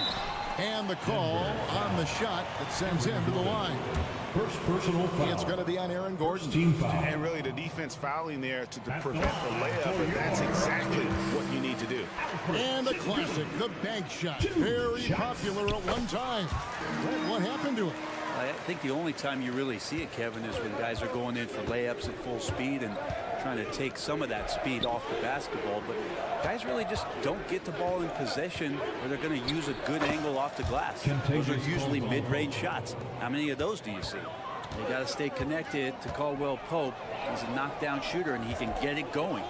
And the call on the shot that sends him to the line. First personal foul. It's going to be on Aaron Gordon. Team foul. And really the defense fouling there to prevent the layup, and that's exactly what you need to do. And the classic, the bank shot. Very popular at one time. What happened to it? I think the only time you really see it, Kevin, is when guys are going in for layups at full speed and trying to take some of that speed off the basketball. But guys really just don't get the ball in possession where they're going to use a good angle off the glass. Those are usually mid-range shots. How many of those do you see? They got to stay connected to Caldwell Pope. He's a knockdown shooter, and he can get it going.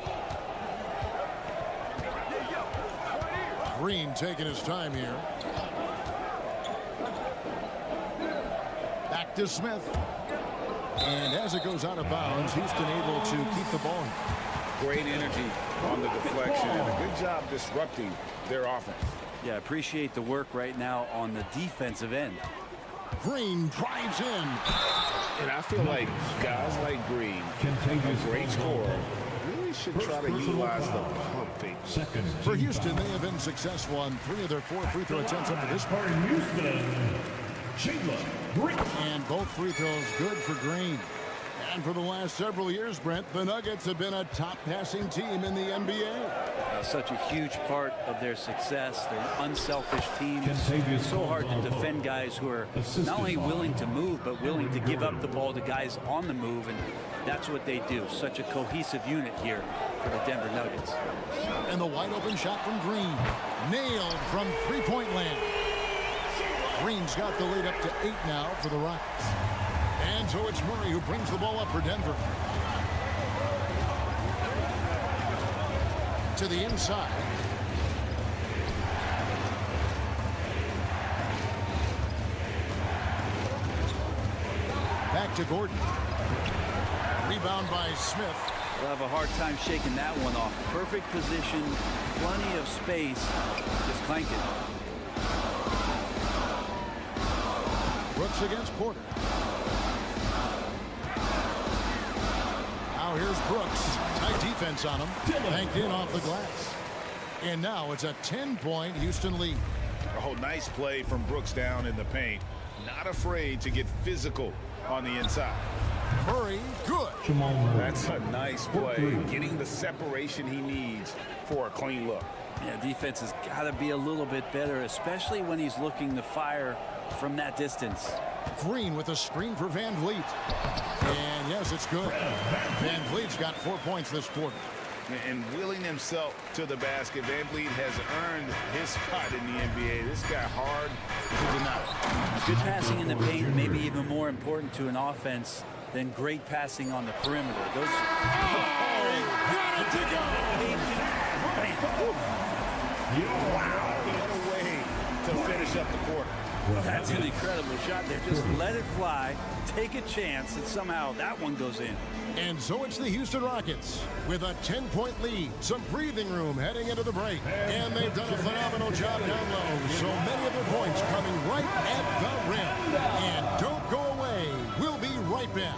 Green taking his time here. Back to Smith. And as it goes out of bounds, Houston able to keep the ball. Great energy on the deflection and a good job disrupting their offense. Yeah, appreciate the work right now on the defensive end. Green drives in. And I feel like guys like Green, a great scorer, really should try to utilize the pump fake. For Houston, they have been successful on 3 of their 4 free throw attempts up to this point. And both free throws good for Green. And for the last several years, Brent, the Nuggets have been a top passing team in the NBA. Such a huge part of their success. They're an unselfish team. It's so hard to defend guys who are not only willing to move, but willing to give up the ball to guys on the move. And that's what they do. Such a cohesive unit here for the Denver Nuggets. And the wide open shot from Green. Nailed from three-point land. Green's got the lead up to 8 now for the Rockets. And so it's Murray who brings the ball up for Denver. To the inside. Back to Gordon. Rebound by Smith. They'll have a hard time shaking that one off. Perfect position, plenty of space. Just clank it. Brooks against Porter. Now here's Brooks. Tight defense on him. Banked in off the glass. And now it's a 10-point Houston lead. Oh, nice play from Brooks down in the paint. Not afraid to get physical on the inside. Murray, good. That's a nice play. Getting the separation he needs for a clean look. Yeah, defense has got to be a little bit better, especially when he's looking to fire from that distance. Green with a screen for Van Vliet. And yes, it's good. Van Vliet's got 4 points this quarter. And wheeling himself to the basket, Van Vliet has earned his spot in the NBA. This guy hard to deny. Good passing in the paint, maybe even more important to an offense than great passing on the perimeter. Those. Wow, what a way to finish up the quarter. That's an incredible shot there. Just let it fly, take a chance, and somehow that one goes in. And so it's the Houston Rockets with a 10-point lead. Some breathing room heading into the break. And they've done a phenomenal job down low. So many of their points coming right at the rim. And don't go away. We'll be right back.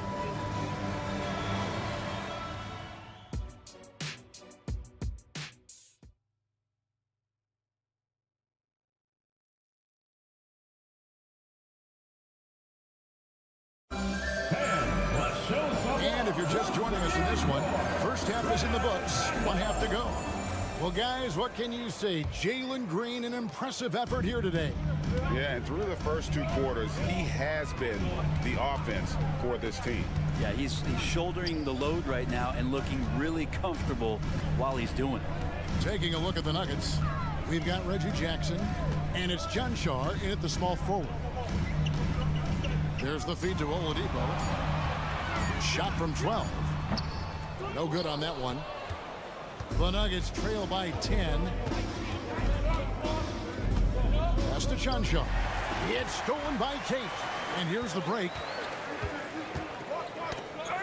And if you're just joining us in this one, first half is in the books, 1 half to go. Well, guys, what can you say? Jalen Green, an impressive effort here today. Yeah, and through the first 2 quarters, he has been the offense for this team. Yeah, he's shouldering the load right now and looking really comfortable while he's doing it. Taking a look at the Nuggets, we've got Reggie Jackson, and it's John Shar in at the small forward. There's the feed to Oladipo. Shot from 12. No good on that one. The Nuggets trail by 10. Pass to Chancellor. It's stolen by Tate. And here's the break.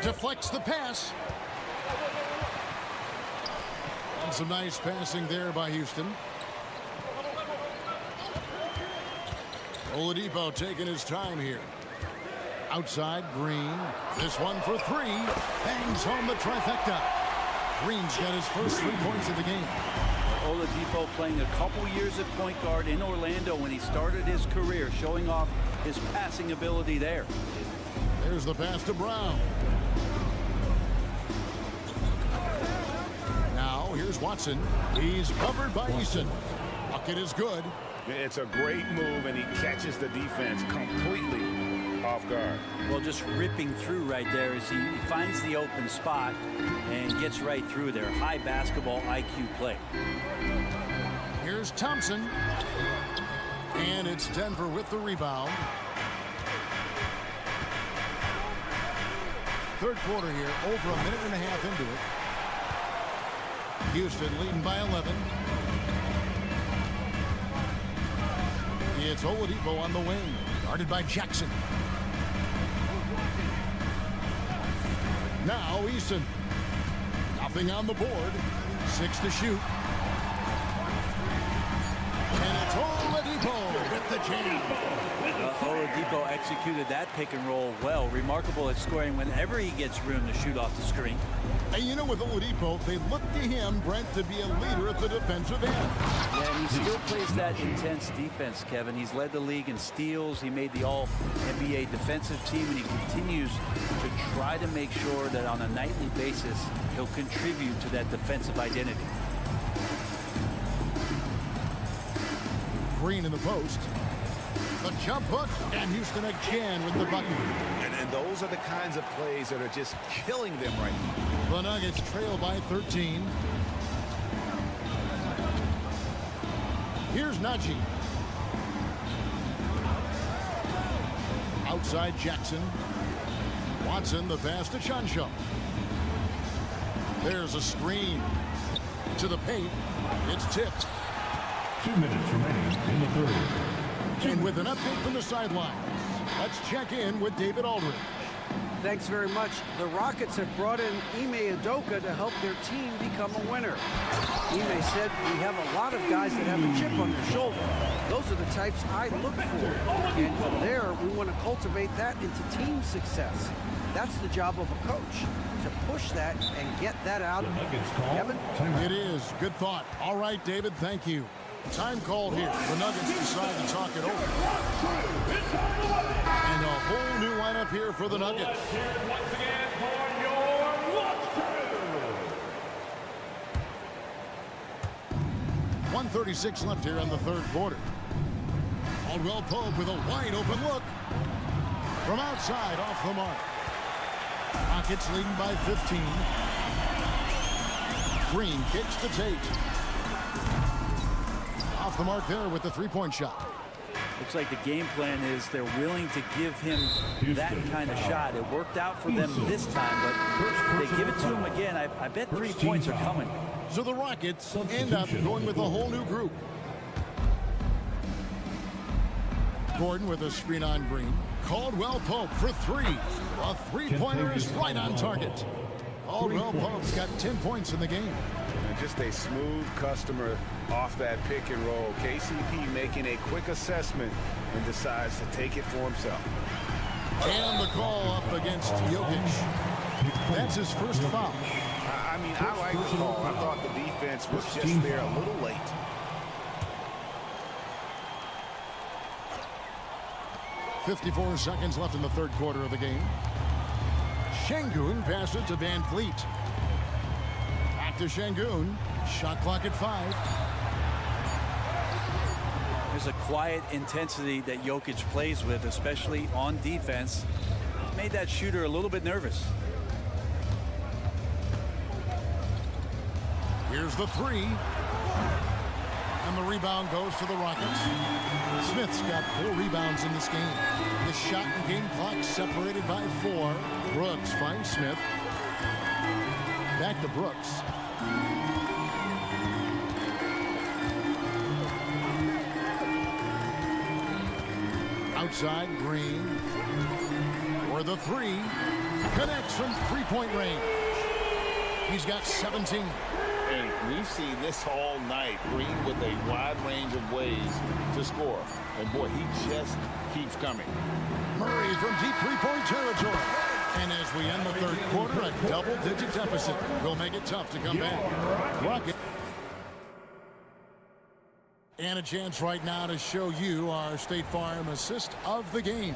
Deflects the pass. And some nice passing there by Houston. Oladipo taking his time here. Outside, Green. This one for three. Bangs home the trifecta. Green's got his first 3 points of the game. Oladipo playing a couple years at point guard in Orlando when he started his career, showing off his passing ability there. There's the pass to Brown. Now here's Watson. He's covered by Eason. Bucket is good. It's a great move, and he catches the defense completely off guard. Well, just ripping through right there as he finds the open spot and gets right through there. High basketball IQ play. Here's Thompson. And it's Denver with the rebound. Third quarter here, over a minute and a half into it. Houston leading by 11. It's Oladipo on the wing, guarded by Jackson. Now Eason. Nothing on the board. 6 to shoot. And it's Oladipo with the jam. Oladipo executed that pick and roll well. Remarkable at scoring whenever he gets room to shoot off the screen. And you know, with Oladipo, they look to him, Brent, to be a leader at the defensive end. Yeah, and he still plays that intense defense, Kevin. He's led the league in steals. He made the All-NBA defensive team, and he continues to try to make sure that on a nightly basis, he'll contribute to that defensive identity. Green in the post. The jump hook, and Houston again with the bucket. And those are the kinds of plays that are just killing them right now. The Nuggets trail by 13. Here's Najee. Outside Jackson. Watson, the pass to Chancho. There's a screen. To the paint. It's tipped. 2 minutes remaining in the third. And with an update from the sidelines, let's check in with David Aldridge. Thanks very much. The Rockets have brought in Ime Udoka to help their team become a winner. Ime said, we have a lot of guys that have a chip on their shoulder. Those are the types I look for. And from there, we want to cultivate that into team success. That's the job of a coach, to push that and get that out of them. Kevin? It is. Good thought. All right, David, thank you. Time called here. The Nuggets decide to talk it over. And a whole new lineup here for the Nuggets. Once again for your watch crew. 1:36 left here in the third quarter. Caldwell Pope with a wide open look. From outside, off the mark. Rockets leading by 15. Green kicks to Tate. Off the mark there with the three-point shot. Looks like the game plan is they're willing to give him that kind of shot. It worked out for them this time, but if they give it to him again, I bet 3 points are coming. So the Rockets end up going with a whole new group. Gordon with a screen on Green. Caldwell Pope for three. A three-pointer is right on target. Caldwell Pope's got 10 points in the game. And just a smooth customer off that pick and roll. KCP making a quick assessment and decides to take it for himself. And the call up against Jokic. That's his first foul. I mean, I like the call. I thought the defense was just there a little late. .54 seconds left in the third quarter of the game. Şengün passes to Van Fleet. Back to Şengün. Shot clock at 5. There's a quiet intensity that Jokic plays with, especially on defense. Made that shooter a little bit nervous. Here's the three. And the rebound goes to the Rockets. Smith's got 4 rebounds in this game. The shot and game clock separated by 4. Brooks finds Smith. Back to Brooks. Outside, Green. For the three. Connects from three-point range. He's got 17. And we've seen this all night. Green with a wide range of ways to score. And boy, he just keeps coming. Murray from deep three-point territory. And as we end the third quarter, a double-digit deficit will make it tough to come back. Rocket. And a chance right now to show you our State Farm assist of the game.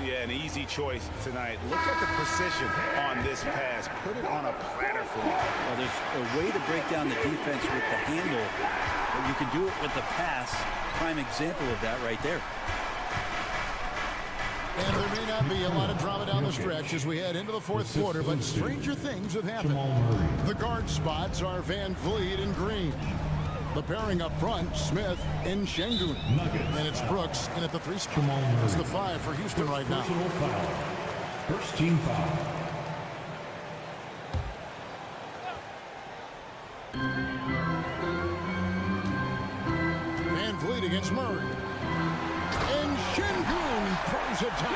Yeah, an easy choice tonight. Look at the precision on this pass. Put it on a platter for me. Well, there's a way to break down the defense with the handle, but you can do it with the pass. Prime example of that right there. And there may not be a lot of drama down the stretch as we head into the fourth quarter, but stranger things have happened. The guard spots are Van Vliet and Green. The pairing up front, Smith and Şengün. And it's Brooks in at the three spot. It's the 5 for Houston right now. First team foul. Van Vliet against Murray. And Şengün throws it down.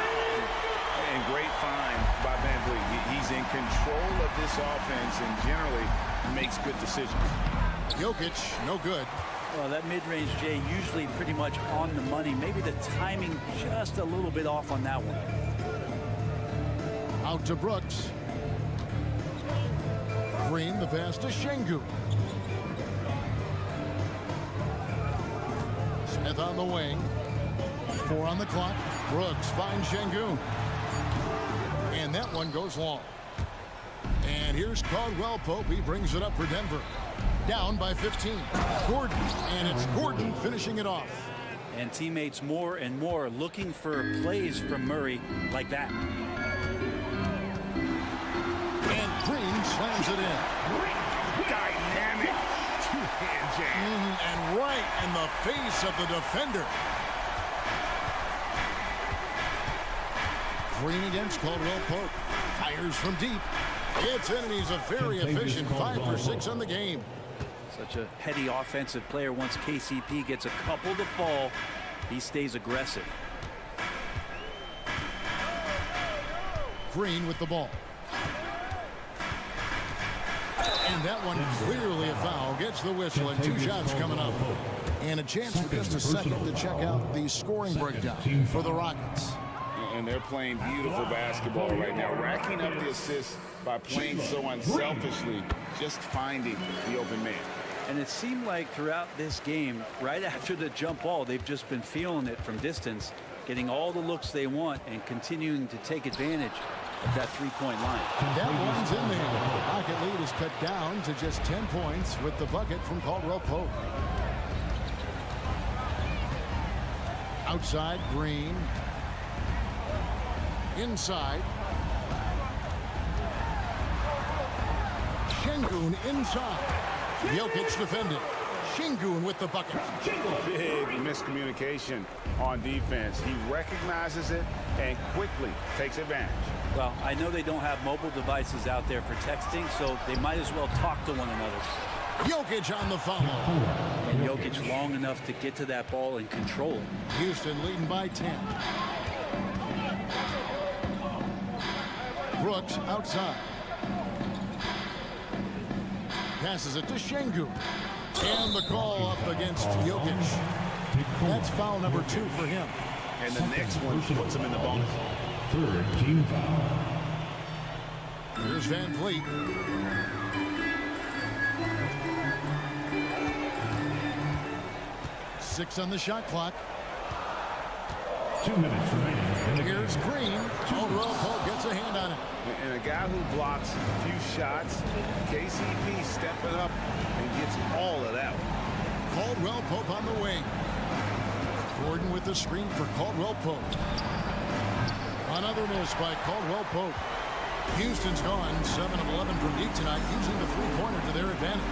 And great find by Van Vliet. He's in control of this offense and generally makes good decisions. Jokic, no good. Well, that mid-range, Jay, usually pretty much on the money. Maybe the timing just a little bit off on that one. Out to Brooks. Green, the pass to Şengün. Smith on the wing. 4 on the clock. Brooks finds Şengün. And that one goes long. And here's Caldwell Pope. He brings it up for Denver. Down by 15. Gordon, and it's Gordon finishing it off. And teammates more and more looking for plays from Murray like that. And Green slams it in. Dynamic two-hand jam. And right in the face of the defender. Green against Caldwell Pope. Fires from deep. It's in, and he's a very efficient 5 for 6 on the game. Such a heady offensive player. Once KCP gets a couple to fall, he stays aggressive. Green with the ball. And that one clearly a foul. Gets the whistle, and 2 shots coming up. And a chance for just a second to check out the scoring breakdown for the Rockets. And they're playing beautiful basketball right now, racking up the assists by playing so unselfishly, just finding the open man. And it seemed like throughout this game, right after the jump ball, they've just been feeling it from distance, getting all the looks they want and continuing to take advantage of that three-point line. That one's in there. The Rocket lead is cut down to just 10 points with the bucket from Caldwell Pope. Outside, Green. Inside. Şengün inside. Jokic defended. Şengün with the bucket. Big miscommunication on defense. He recognizes it and quickly takes advantage. Well, I know they don't have mobile devices out there for texting, so they might as well talk to one another. Jokic on the follow. And Jokic long enough to get to that ball and control it. Houston leading by 10. Brooks outside. Passes it to Şengün. And the call up against Jokic. That's foul number 2 for him. And the next one puts him in the bonus. Third team foul. Here's Van Vliet. Six on the shot clock. 2 minutes remaining. Here's Green. Caldwell Pope gets a hand on it. And a guy who blocks a few shots, KCP stepping up and gets all of that one. Caldwell Pope on the wing. Gordon with the screen for Caldwell Pope. Another miss by Caldwell Pope. Houston's gone 7 of 11 from deep tonight, using the three-pointer to their advantage.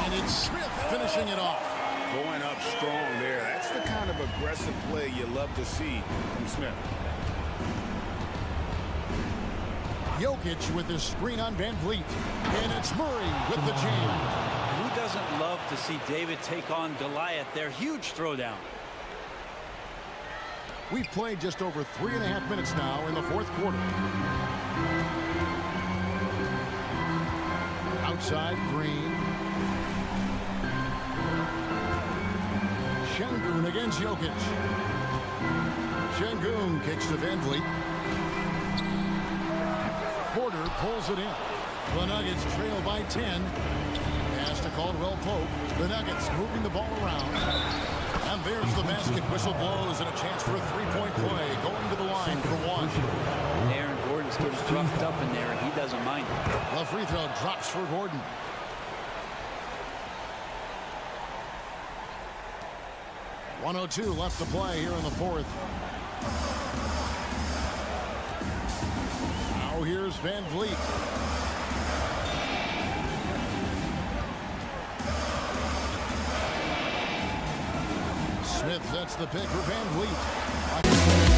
And it's Smith finishing it off. Going up strong there. That's the kind of aggressive play you love to see from Smith. Jokic with his screen on Van Vliet. And it's Murray with the jam. Who doesn't love to see David take on Goliath? Their huge throwdown. We've played just over 3.5 minutes now in the fourth quarter. Outside, Green. Şengün against Jokic. Şengün kicks to Van Vliet. Porter pulls it in. The Nuggets trail by 10. Pass to Caldwell Pope. The Nuggets moving the ball around. And there's the basket. Whistle blows and a chance for a three-point play. Going to the line for one. Aaron Gordon's getting roughed up in there, and he doesn't mind it. The free throw drops for Gordon. .102 left to play here in the fourth. Now here's Van Vliet. Smith sets the pick for Van Vliet.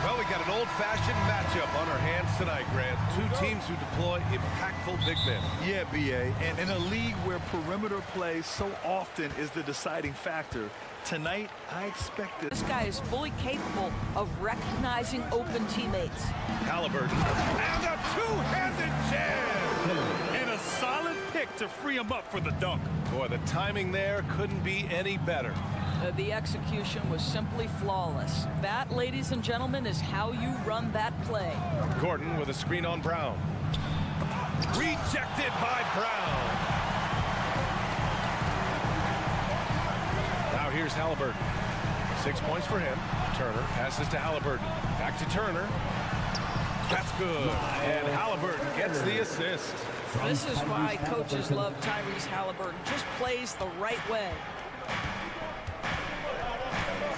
Well, we got an old-fashioned matchup on our hands tonight, Grant. Two teams who deploy impactful big men. Yeah, B.A. And in a league where perimeter play so often is the deciding factor, tonight I expect it. This guy is fully capable of recognizing open teammates. Halliburton. And a two-handed jam! And a solid pick to free him up for the dunk. Boy, the timing there couldn't be any better. The execution was simply flawless. That, ladies and gentlemen, is how you run that play. Gordon with a screen on Brown. Rejected by Brown. Now here's Halliburton. 6 points for him. Turner passes to Halliburton. Back to Turner. That's good. And Halliburton gets the assist. This is why coaches love Tyrese Halliburton. Just plays the right way.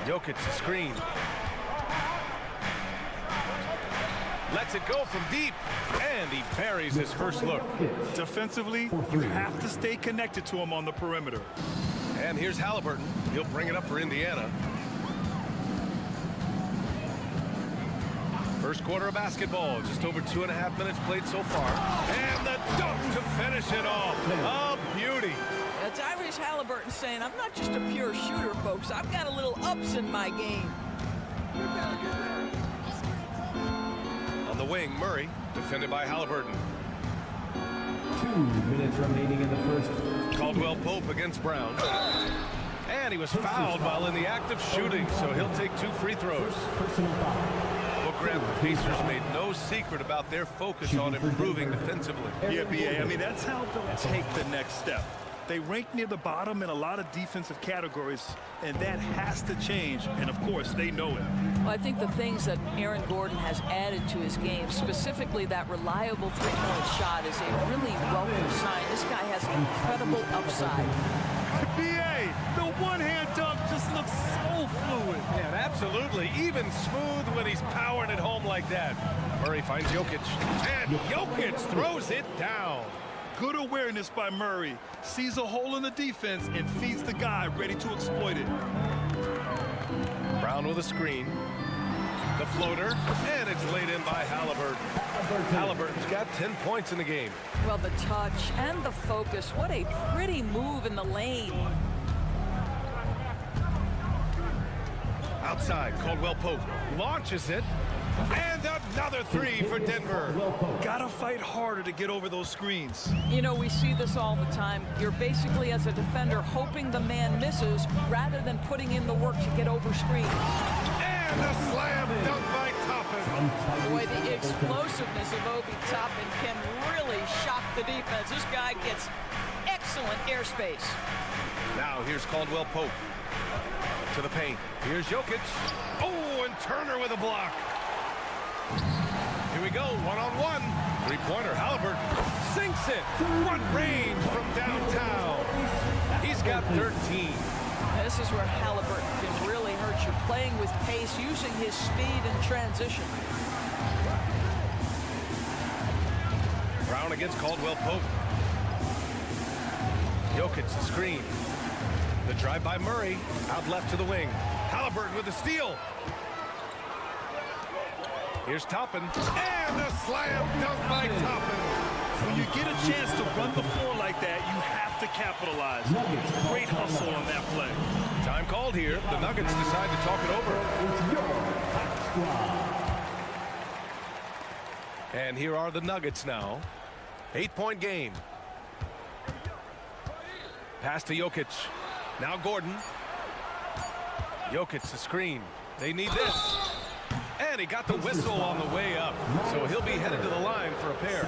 Jokic the screen. Lets it go from deep. And he buries his first look. Defensively, you have to stay connected to him on the perimeter. And here's Halliburton. He'll bring it up for Indiana. First quarter of basketball. Just over 2.5 minutes played so far. And the dunk to finish it off. A beauty. Tyrese Halliburton saying, I'm not just a pure shooter, folks. I've got a little ups in my game. On the wing, Murray, defended by Halliburton. 2 minutes remaining in the first. Caldwell Pope against Brown. And he was fouled while in the act of shooting, so he'll take 2 free throws. Personal foul. Well, Grant, the Pacers made no secret about their focus on improving defensively. Yeah, B.A. I mean, that's how they'll take the next step. They rank near the bottom in a lot of defensive categories, and that has to change, and of course, they know it. Well, I think the things that Aaron Gordon has added to his game, specifically that reliable three-point shot, is a really welcome sign. This guy has an incredible upside. B.A., the one-hand dunk just looks so fluid. Yeah, absolutely. Even smooth when he's powering it home like that. Murray finds Jokic. And Jokic throws it down. Good awareness by Murray. Sees a hole in the defense and feeds the guy ready to exploit it. Brown with a screen. The floater. And it's laid in by Halliburton. Halliburton's got 10 points in the game. Well, the touch and the focus. What a pretty move in the lane. Outside, Caldwell Pope launches it. And another 3 for Denver. Gotta fight harder to get over those screens. You know, we see this all the time. You're basically, as a defender, hoping the man misses rather than putting in the work to get over screens. And a slam dunk by Toppin. Boy, the explosiveness of Obi Toppin can really shock the defense. This guy gets excellent airspace. Now here's Caldwell Pope. To the paint. Here's Jokic. Oh, and Turner with a block. Here we go, one-on-one. Three-pointer, Halliburton sinks it. What range from downtown. He's got 13. This is where Halliburton can really hurt you, playing with pace, using his speed in transition. Brown against Caldwell Pope. Jokic, the screen. The drive by Murray, out left to the wing. Halliburton with the steal. Here's Toppin, and a slam dunk by Toppin. When you get a chance to run the floor like that, you have to capitalize. Great hustle on that play. Time called here. The Nuggets decide to talk it over. And here are the Nuggets now. 8-point game. Pass to Jokic. Now Gordon. Jokic the screen. They need this. And he got the whistle on the way up. So he'll be headed to the line for a pair.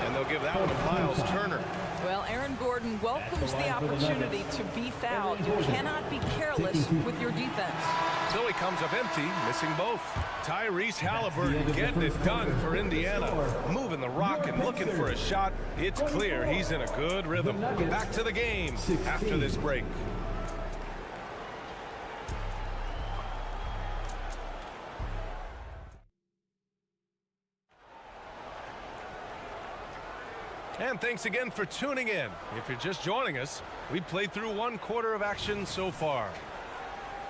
And they'll give that one to Miles Turner. Well, Aaron Gordon Halliburton welcomes the opportunity to be fouled. You cannot be careless with your defense. So he comes up empty, missing both. Tyrese Halliburton getting it done for Indiana. Moving the rock and looking for a shot. It's clear he's in a good rhythm. Back to the game after this break. And thanks again for tuning in. If you're just joining us, we played through 1 quarter of action so far.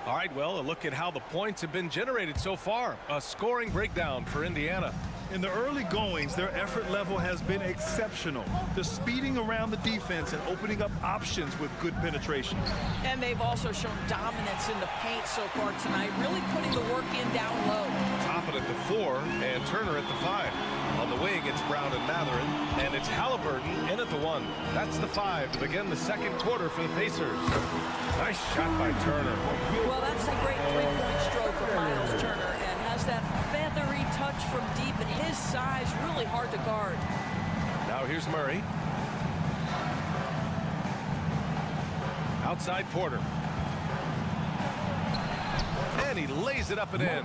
All right, well, a look at how the points have been generated so far. A scoring breakdown for Indiana. In the early goings, their effort level has been exceptional. They're speeding around the defense and opening up options with good penetration. And they've also shown dominance in the paint so far tonight, really putting the work in down low. Toppin at the 4 and Turner at the 5. On the wing, it's Brown and Matherin, and it's Halliburton in at the 1. That's the 5 to begin the second quarter for the Pacers. Nice shot by Turner. Well, that's a great three-point stroke of Miles Turner, and has that feathery touch from deep, and his size really hard to guard. Now here's Murray. Outside Porter. And he lays it up and in.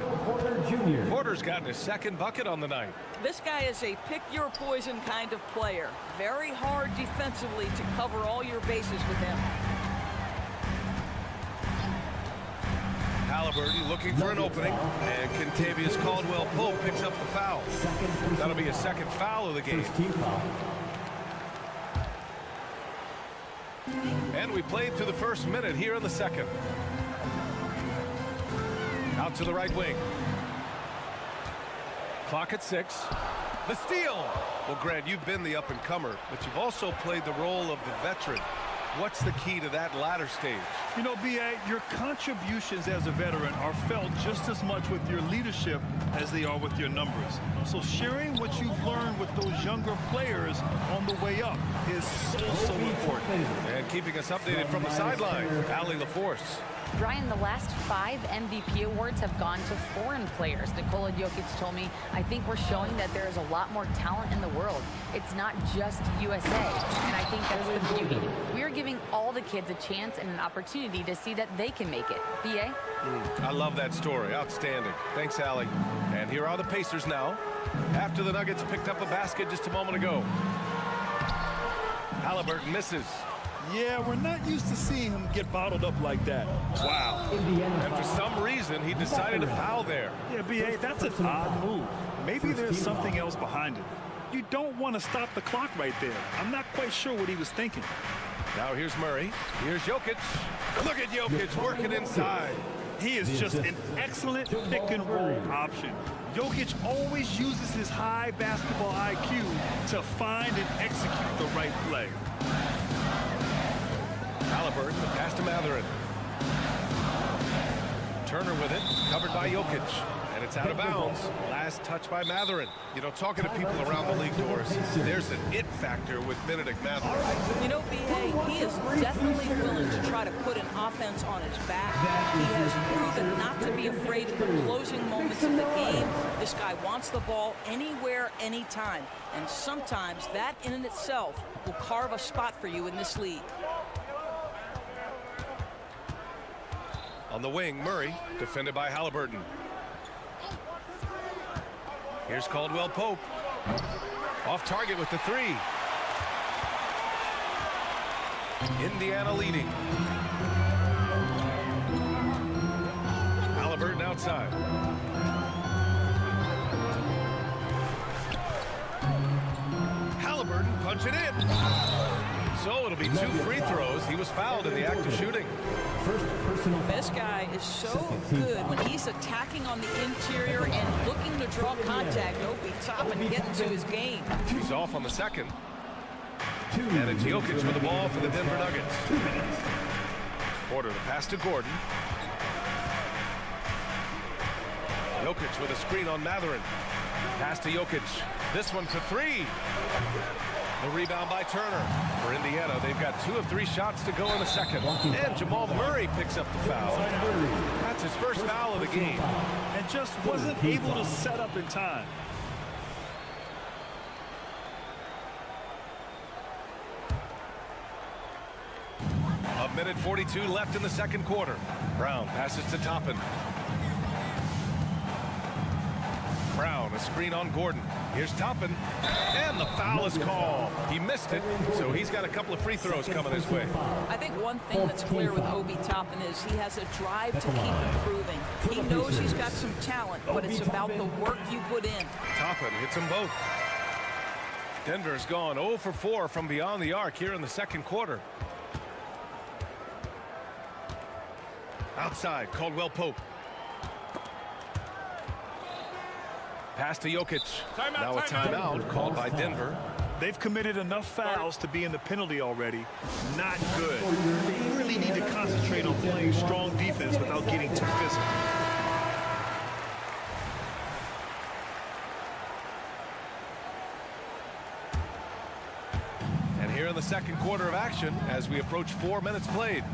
Porter's gotten his second bucket on the night. This guy is a pick-your-poison kind of player. Very hard defensively to cover all your bases with him. Halliburton looking for an opening, and Kentavious Caldwell-Pope picks up the foul. That'll be a second foul of the game. And we played through the first minute here in the second. Out to the right wing. Clock at 6. The steal. Well, Grant, you've been the up-and-comer, but you've also played the role of the veteran. What's the key to that latter stage? You know, B.I., your contributions as a veteran are felt just as much with your leadership as they are with your numbers. So sharing what you've learned with those younger players on the way up is so important. And keeping us updated from the sideline, Allie LaForce. Brian, the last 5 MVP awards have gone to foreign players. Nikola Jokic told me, I think we're showing that there is a lot more talent in the world. It's not just USA, and I think that's the beauty. We are giving all the kids a chance and an opportunity to see that they can make it. B.A.? I love that story. Outstanding. Thanks, Allie. And here are the Pacers now, after the Nuggets picked up a basket just a moment ago. Halliburton misses. Yeah, we're not used to seeing him get bottled up like that. Wow. And for some reason, he decided to foul there. Yeah, B.A., that's an odd move. Maybe there's something else behind it. You don't want to stop the clock right there. I'm not quite sure what he was thinking. Now here's Murray. Here's Jokic. Look at Jokic working inside. He is just an excellent pick-and-roll option. Jokic always uses his high basketball IQ to find and execute the right play. Halliburton, the pass to Matherin. Turner with it, covered by Jokic, and it's out of bounds. Last touch by Matherin. You know, talking to people around the league, Doris, there's an it factor with Benedict Matherin. You know, B.A., he is definitely willing to try to put an offense on his back. He has proven not to be afraid of the closing moments of the game. This guy wants the ball anywhere, anytime, and sometimes that in and itself will carve a spot for you in this league. On the wing, Murray, defended by Halliburton. Here's Caldwell-Pope. Off target with the 3. Indiana leading. Halliburton outside. Halliburton punching in. So it'll be 2 free throws. He was fouled in the act of shooting. This guy is so good when he's attacking on the interior and looking to draw contact. Over top and get into his game. He's off on the second. And it's Jokic with the ball for the Denver Nuggets. Porter, the pass to Gordon. Jokic with a screen on Matherin. Pass to Jokic. This one for 3. The rebound by Turner. For Indiana, they've got 2 of 3 shots to go in the second. And Jamal Murray picks up the foul. That's his first foul of the game. And just wasn't able to set up in time. Minute 42 left in the second quarter. Brown passes to Toppin. Brown, a screen on Gordon. Here's Toppin, and the foul is called. He missed it, so he's got a couple of free throws coming his way. I think one thing that's clear with Obi Toppin is he has a drive to keep improving. He knows he's got some talent, but it's about the work you put in. Toppin hits them both. Denver's gone 0 for 4 from beyond the arc here in the second quarter. Outside, Caldwell Pope. Pass to Jokic. Now a timeout called by Denver. They've committed enough fouls to be in the penalty already. Not good. They really need to concentrate on playing strong defense without getting too physical. And here in the second quarter of action as we approach 4 minutes played.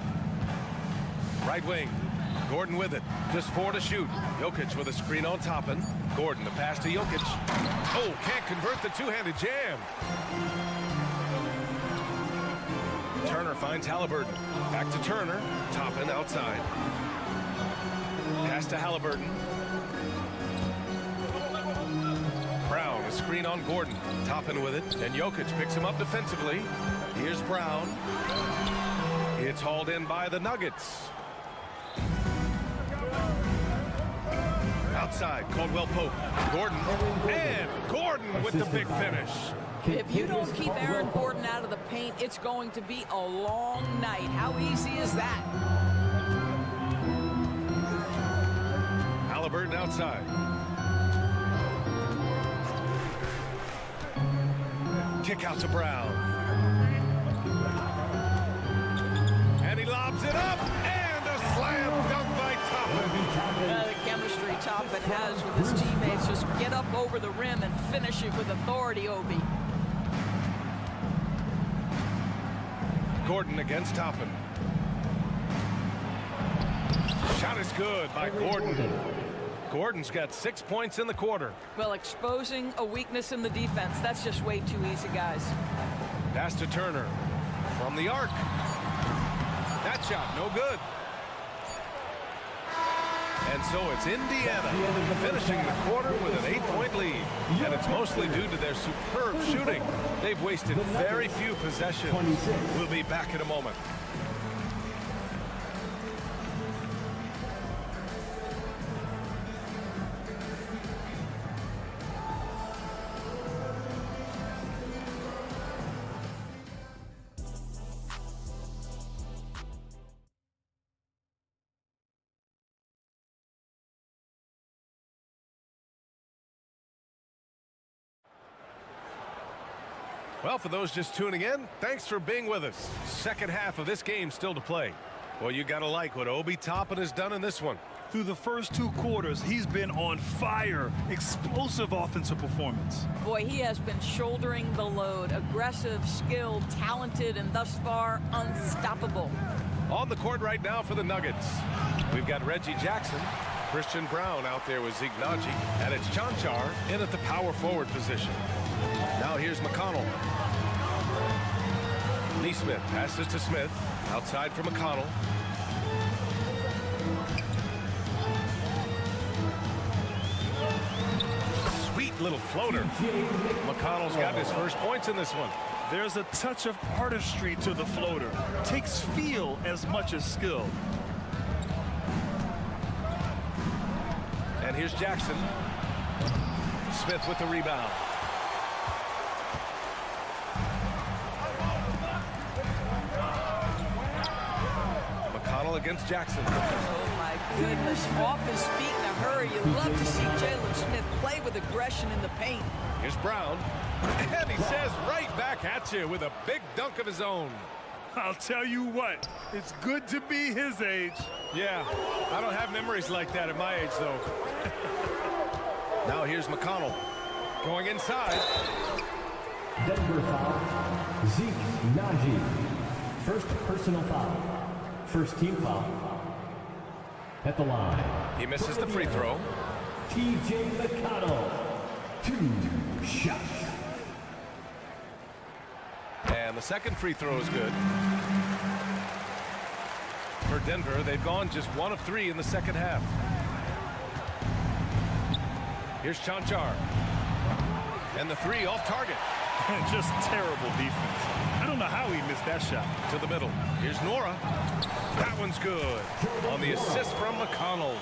Right wing. Gordon with it. Just 4 to shoot. Jokic with a screen on Toppin. Gordon, the pass to Jokic. Oh, can't convert the two-handed jam. Turner finds Halliburton. Back to Turner. Toppin outside. Pass to Halliburton. Brown, a screen on Gordon. Toppin with it. And Jokic picks him up defensively. Here's Brown. It's hauled in by the Nuggets. Outside, Caldwell Pope. Gordon, and Gordon with the big finish. If you don't keep Aaron Gordon out of the paint, it's going to be a long night. How easy is that? Halliburton outside. Kick out to Brown. And he lobs it up, and a slam dunk by Toppin. The chemistry Toppin has with his teammates. Just get up over the rim and finish it with authority, Obi. Gordon against Toppin. Shot is good by Gordon. Gordon's got 6 points in the quarter. Well, exposing a weakness in the defense, that's just way too easy, guys. Pass to Turner from the arc. That shot, no good. And so it's Indiana finishing the quarter with an 8-point lead. And it's mostly due to their superb shooting. They've wasted very few possessions. We'll be back in a moment. Well, for those just tuning in, thanks for being with us. Second half of this game still to play. Well, you got to like what Obi Toppin has done in this one. Through the first 2 quarters, he's been on fire. Explosive offensive performance. Boy, he has been shouldering the load. Aggressive, skilled, talented, and thus far, unstoppable. On the court right now for the Nuggets, we've got Reggie Jackson, Christian Brown out there with Zignaji, and it's Chanchar in at the power forward position. Now here's McConnell. Neesmith passes to Smith. Outside for McConnell. Sweet little floater. McConnell's got his first points in this one. There's a touch of artistry to the floater. Takes feel as much as skill. And here's Jackson. Smith with the rebound. Against Jackson. Oh my goodness, off his feet in a hurry. You love to see Jalen Smith play with aggression in the paint. Here's Brown, and he says right back at you with a big dunk of his own. I'll tell you what, it's good to be his age. Yeah, I don't have memories like that at my age, though. Now here's McConnell going inside. Denver foul, Zignaji. First personal foul. First team foul at the line. He misses the free throw. T.J. McConnell, 2 shots. And the second free throw is good. Denver. They've gone just 1 of 3 in the second half. Here's Chanchar. And the 3 off target. Just terrible defense. I don't know how he missed that shot. To the middle. Here's Nora. That one's good. On the assist from McConnell.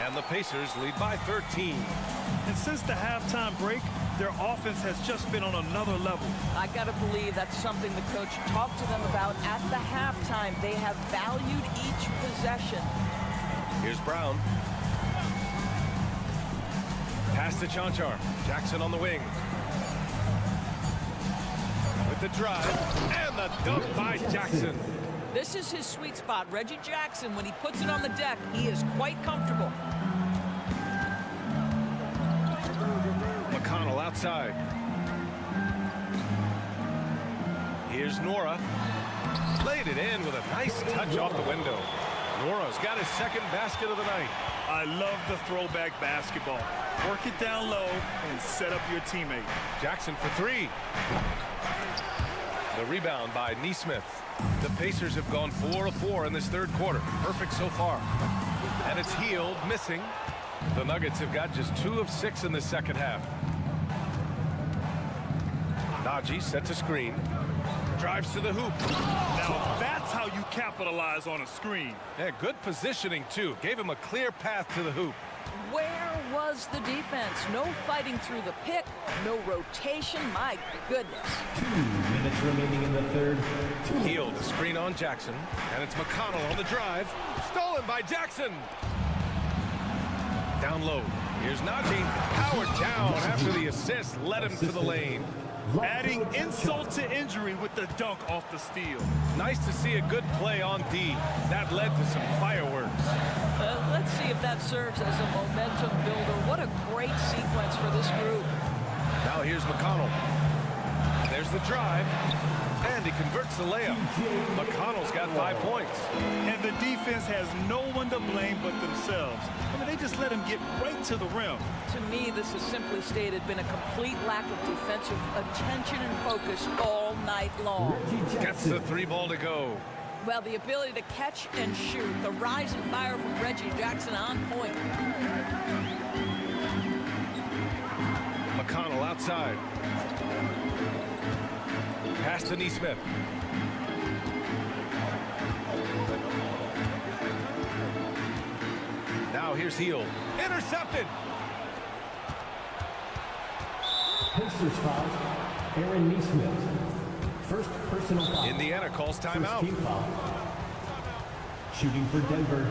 And the Pacers lead by 13. And since the halftime break, their offense has just been on another level. I got to believe that's something the coach talked to them about at the halftime. They have valued each possession. Here's Brown. Pass to Chanchar. Jackson on the wing. With the drive. And the dunk by Jackson. This is his sweet spot. Reggie Jackson, when he puts it on the deck, he is quite comfortable. McConnell outside. Here's Nora. Laid it in with a nice touch off the window. Nora's got his second basket of the night. I love the throwback basketball. Work it down low and set up your teammate. Jackson for 3. The rebound by Nesmith. The Pacers have gone 4 of 4 in this third quarter. Perfect so far. And it's Hield missing. The Nuggets have got just 2 of 6 in the second half. Najee sets a screen. Drives to the hoop. Now that's how you capitalize on a screen. Yeah, good positioning too. Gave him a clear path to the hoop. Where was the defense? No fighting through the pick, no rotation. My goodness. 2 minutes remaining in the third. Hield, the screen on Jackson. And it's McConnell on the drive. Stolen by Jackson. Down low. Here's Najee. Powered down after the assist led him to the lane. Adding insult to injury with the dunk off the steal. Nice to see a good play on D. That led to some fireworks. Let's see if that serves as a momentum builder. What a great sequence for this group. Now here's McConnell. There's the drive. And he converts the layup. McConnell's got 5 points. And the defense has no one to blame but themselves. I mean, they just let him get right to the rim. To me, this has simply stated been a complete lack of defensive attention and focus all night long. Gets the 3 ball to go. Well, the ability to catch and shoot. The rise and fire from Reggie Jackson on point. McConnell outside. Pass to Nesmith. Now here's Hield. Intercepted. Pacers foul. Aaron Nesmith. First personal foul. Indiana calls timeout. First team foul. Shooting for Denver.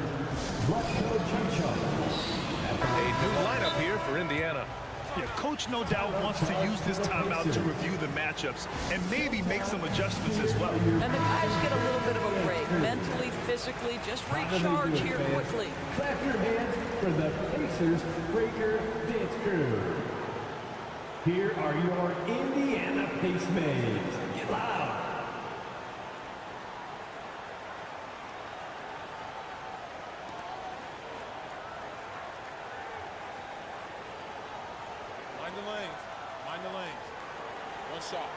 A new lineup here for Indiana. Yeah, coach no doubt wants to use this timeout to review the matchups and maybe make some adjustments as well. And the guys get a little bit of a break, mentally, physically, just recharge here quickly. Clap your hands for the Pacers Breaker Dance Crew. Here are your Indiana Pacemates. Get loud. Mind the lanes. Mind the lanes. One shot.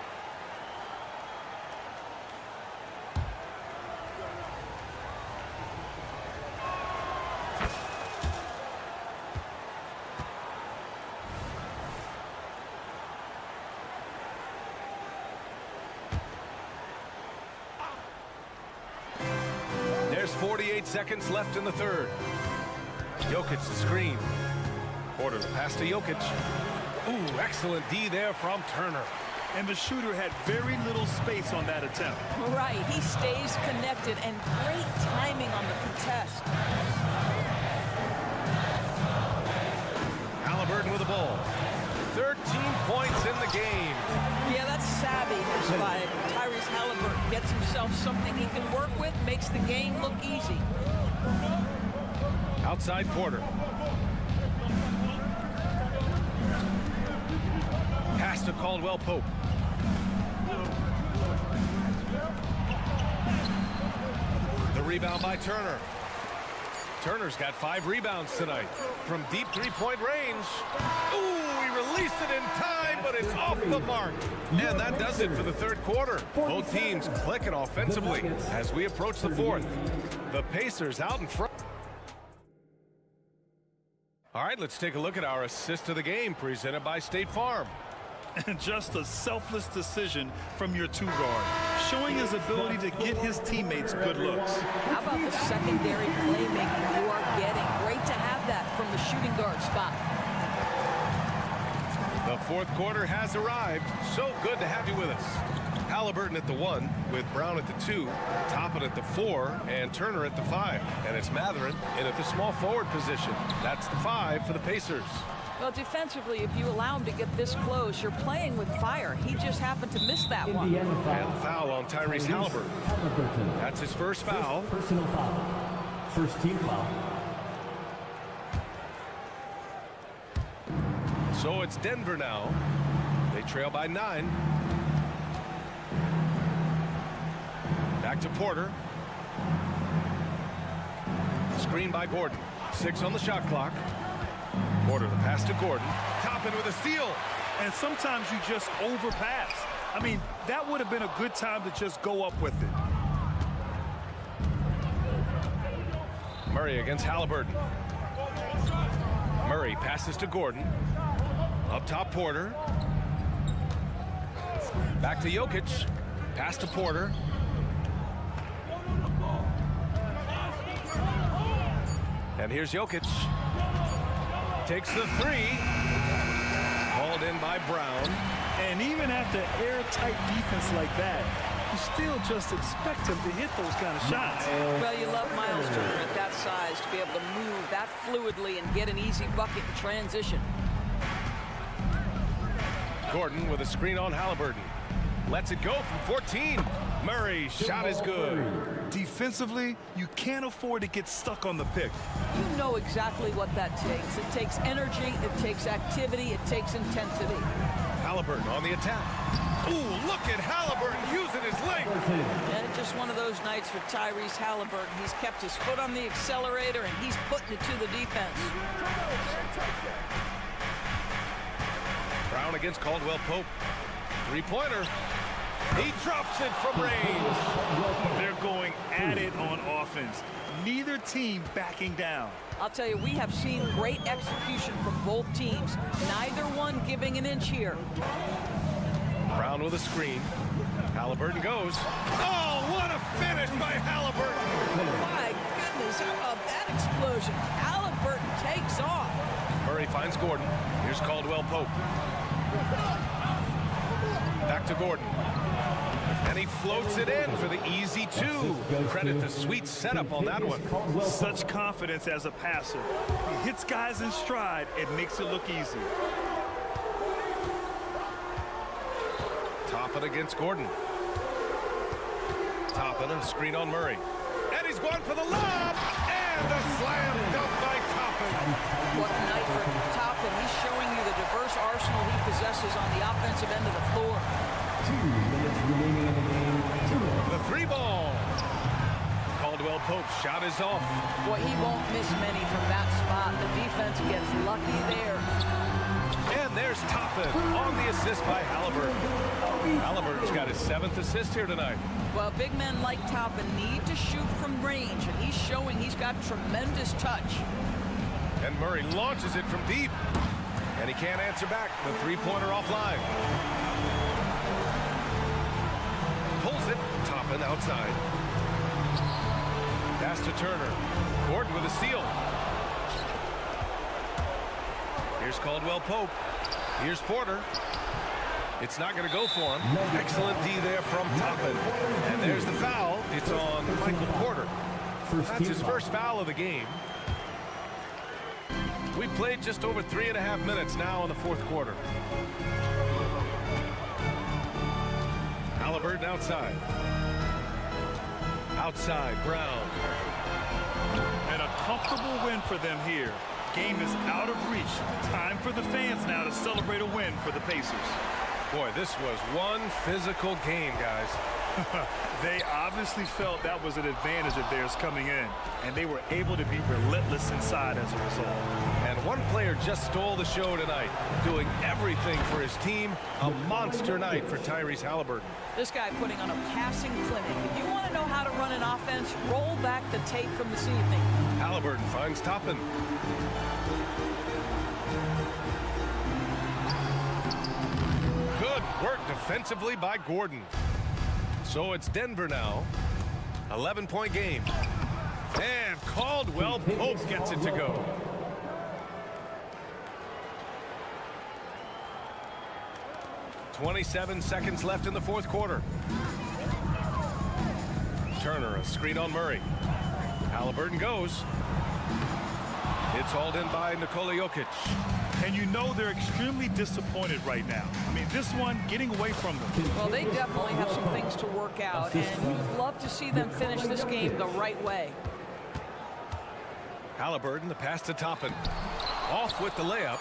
There's 48 seconds left in the third. Jokic the screen. Porter the pass to Jokic. Ooh, excellent D there from Turner. And the shooter had very little space on that attempt. Right, he stays connected and great timing on the contest. Halliburton with the ball. 13 points in the game. Yeah, that's savvy by Tyrese Halliburton. Gets himself something he can work with, makes the game look easy. Outside Porter. Pass to Caldwell Pope. The rebound by Turner. Turner's got 5 rebounds tonight from deep three-point range. Ooh, he released it in time, but it's off the mark. And that does it for the third quarter. Both teams clicking offensively as we approach the fourth. The Pacers out in front. All right, let's take a look at our assist of the game presented by State Farm. And just a selfless decision from your 2-guard, showing his ability to get his teammates good looks. How about the secondary playmaking you are getting? Great to have that from the shooting guard spot. The fourth quarter has arrived. So good to have you with us. Halliburton at the 1, with Brown at the 2, Toppin at the 4, and Turner at the 5. And it's Matherin in at the small forward position. That's the 5 for the Pacers. Well, defensively, if you allow him to get this close, you're playing with fire. He just happened to miss that one. And foul on Tyrese Halliburton. That's his first foul. Personal foul. First team foul. So it's Denver now. They trail by 9. Back to Porter. Screen by Gordon. 6 on the shot clock. Porter, the pass to Gordon. Toppin with a steal. And sometimes you just overpass. I mean, that would have been a good time to just go up with it. Murray against Halliburton. Murray passes to Gordon. Up top, Porter. Back to Jokic. Pass to Porter. And here's Jokic. Takes the 3. Hauled in by Brown. And even after airtight defense like that, you still just expect him to hit those kind of shots. Well, you love Miles Turner at that size to be able to move that fluidly and get an easy bucket in transition. Gordon with a screen on Halliburton. Lets it go from 14. Murray, shot is good. Defensively, you can't afford to get stuck on the pick. You know exactly what that takes. It takes energy, it takes activity, it takes intensity. Halliburton on the attack. Ooh, look at Halliburton using his length. And just one of those nights for Tyrese Halliburton. He's kept his foot on the accelerator and he's putting it to the defense. Brown against Caldwell Pope. 3-pointer. He drops it from range. They're going at it on offense. Neither team backing down. I'll tell you, we have seen great execution from both teams. Neither one giving an inch here. Brown with a screen. Halliburton goes. Oh, what a finish by Halliburton. My goodness, how about that explosion? Halliburton takes off. Murray finds Gordon. Here's Caldwell Pope. Back to Gordon. And he floats it in for the easy 2. Credit the sweet setup on that one. Such confidence as a passer. He hits guys in stride. It makes it look easy. Toppin against Gordon. Toppin, a screen on Murray. And he's going for the lob. And the slam dunk by Toppin. What a night for Toppin. He's showing you the diverse arsenal he possesses on the offensive end of the floor. 2 minutes remaining in the game. The 3-ball. Caldwell Pope's shot is off. Boy, he won't miss many from that spot. The defense gets lucky there. And there's Toppin on the assist by Halliburton. Halliburton's got his 7th assist here tonight. Well, big men like Toppin need to shoot from range, and he's showing he's got tremendous touch. And Murray launches it from deep. And he can't answer back. The 3-pointer offline. Pulls it. Toppin outside. Pass to Turner. Gordon with a steal. Here's Caldwell Pope. Here's Porter. It's not going to go for him. Excellent D there from Toppin. And there's the foul. It's on Michael Porter. That's his first foul of the game. We've played just over 3.5 minutes now in the fourth quarter. Halliburton outside. Outside, Brown. And a comfortable win for them here. Game is out of reach. Time for the fans now to celebrate a win for the Pacers. Boy, this was one physical game, guys. They obviously felt that was an advantage of theirs coming in, and they were able to be relentless inside as a result. And one player just stole the show tonight, doing everything for his team. A monster night for Tyrese Halliburton. This guy putting on a passing clinic. If you want to know how to run an offense, roll back the tape from this evening. Halliburton finds Toppin. Good work defensively by Gordon. So it's Denver now. 11-point game. And Caldwell Pope gets it to go. .27 seconds left in the fourth quarter. Turner, a screen on Murray. Halliburton goes. It's hauled in by Nikola Jokic. And you know they're extremely disappointed right now. I mean, this one getting away from them. Well, they definitely have some things to work out, and you'd love to see them finish this game the right way. Halliburton, the pass to Toppin. Off with the layup.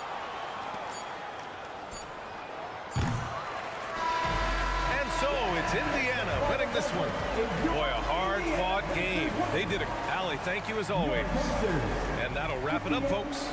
And so it's Indiana winning this one. Boy, a hard-fought game. They did it. Allie, thank you as always. And that'll wrap it up, folks.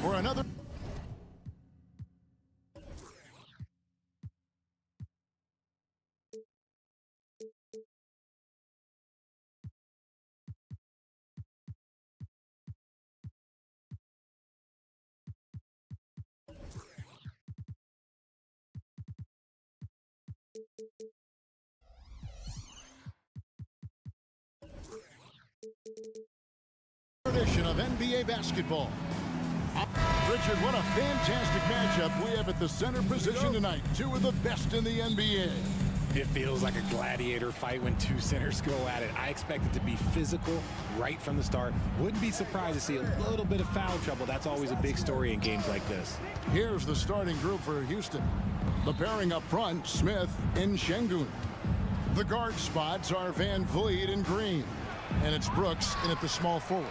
for another. Edition of NBA basketball. Richard, what a fantastic matchup we have at the center position tonight. Two of the best in the NBA. It feels like a gladiator fight when two centers go at it. I expect it to be physical right from the start. Wouldn't be surprised to see a little bit of foul trouble. That's always a big story in games like this. Here's the starting group for Houston. The pairing up front, Smith and Şengün. The guard spots are Van Vliet and Green. And it's Brooks in at the small forward.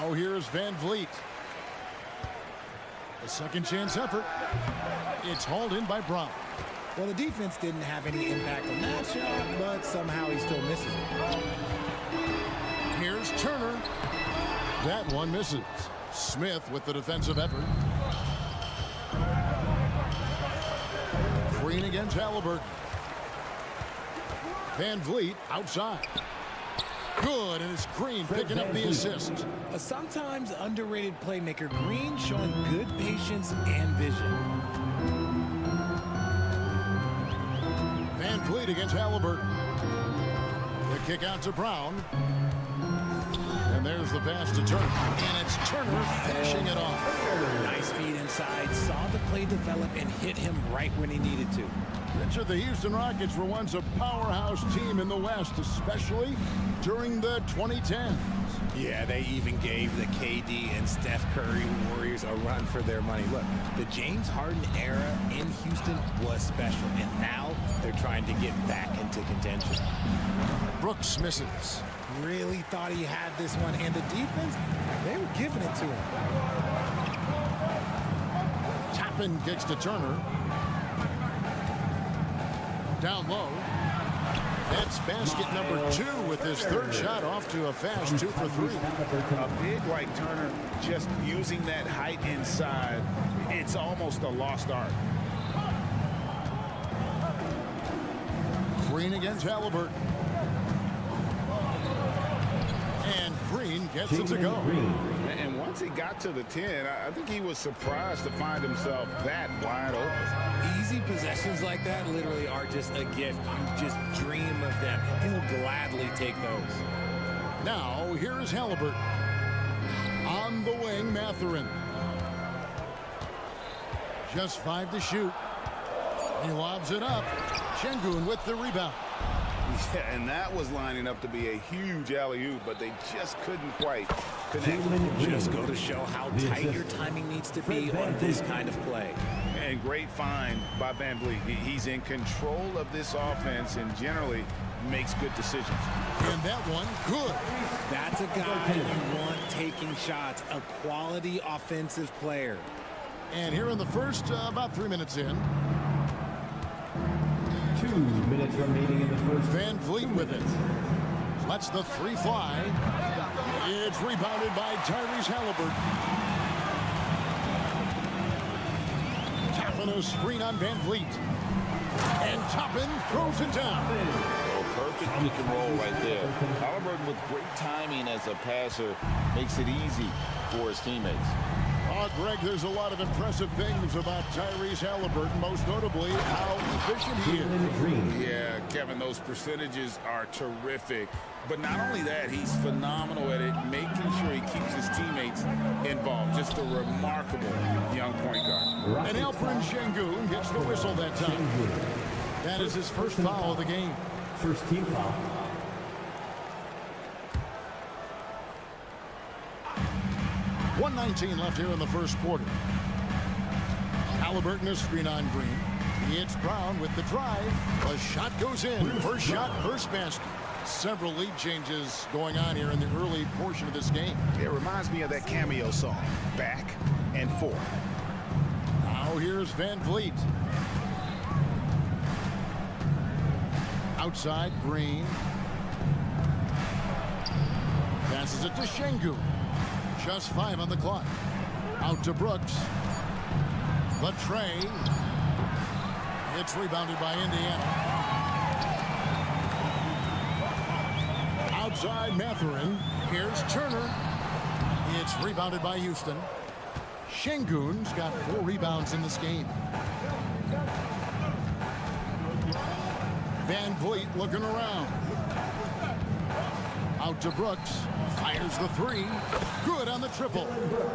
Now here's Van Vliet. A second chance effort. It's hauled in by Brown. Well, the defense didn't have any impact on that shot, but somehow he still misses it. Here's Turner. That one misses. Smith with the defensive effort. Green against Halliburton. Van Vliet outside. Good, and it's Green picking up the assist. A sometimes underrated playmaker, Green showing good patience and vision. Van Vliet against Halliburton. The kick out to Brown. And there's the pass to Turner. And it's Turner finishing it off. Nice feed inside, saw the play develop and hit him right when he needed to. Richard, the Houston Rockets were once a powerhouse team in the West, especially during the 2010s. Yeah, they even gave the KD and Steph Curry Warriors a run for their money. Look, the James Harden era in Houston was special, and now they're trying to get back into contention. Brooks misses. Really thought he had this one, and the defense, they were giving it to him. Chapin kicks to Turner. Down low. That's basket number 2 with his third shot off to a fast 2 for 3. A big like Turner just using that height inside, it's almost a lost art. Green against Halliburton. And Green gets it to go. And once he got to the 10, I think he was surprised to find himself that wide open. Easy possessions like that literally are just a gift. You just dream of them. He'll gladly take those. Now, here's Halliburton. On the wing, Mathurin. Just 5 to shoot. He lobs it up. Şengün with the rebound. Yeah, and that was lining up to be a huge alley-oop, but they just couldn't quite connect. Just go to show how tight your timing needs to be on this kind of play. And great find by Van Vliet. He's in control of this offense and generally makes good decisions. And that one, good. That's a guy you want taking shots, a quality offensive player. And here in the first, about 3 minutes in. 2 minutes remaining in the first. Van Vliet with it. Lets the 3 fly. It's rebounded by Tyrese Halliburton. Tapping a screen on Van Vliet. And Toppin throws it down. Perfect pick and roll right there. Halliburton with great timing as a passer makes it easy for his teammates. Oh, Greg, there's a lot of impressive things about Tyrese Halliburton, most notably how efficient he is. Yeah, Kevin, those percentages are terrific. But not only that, he's phenomenal at it, making sure he keeps his teammates involved. Just a remarkable young point guard. And Alperen Şengün gets the whistle that time. That is his first foul of the game. First team foul. .119 left here in the first quarter. Halliburton is screen on Green. It's Brown with the drive. A shot goes in. First shot, first basket. Several lead changes going on here in the early portion of this game. It reminds me of that cameo song, Back and Forth. Now here's Van Vliet. Outside, Green. Passes it to Şengün. Just 5 on the clock. Out to Brooks. The tray. It's rebounded by Indiana. Outside Mathurin. Here's Turner. It's rebounded by Houston. Şengün's got 4 rebounds in this game. Van Vliet looking around. Out to Brooks. Fires the 3. Good on the triple.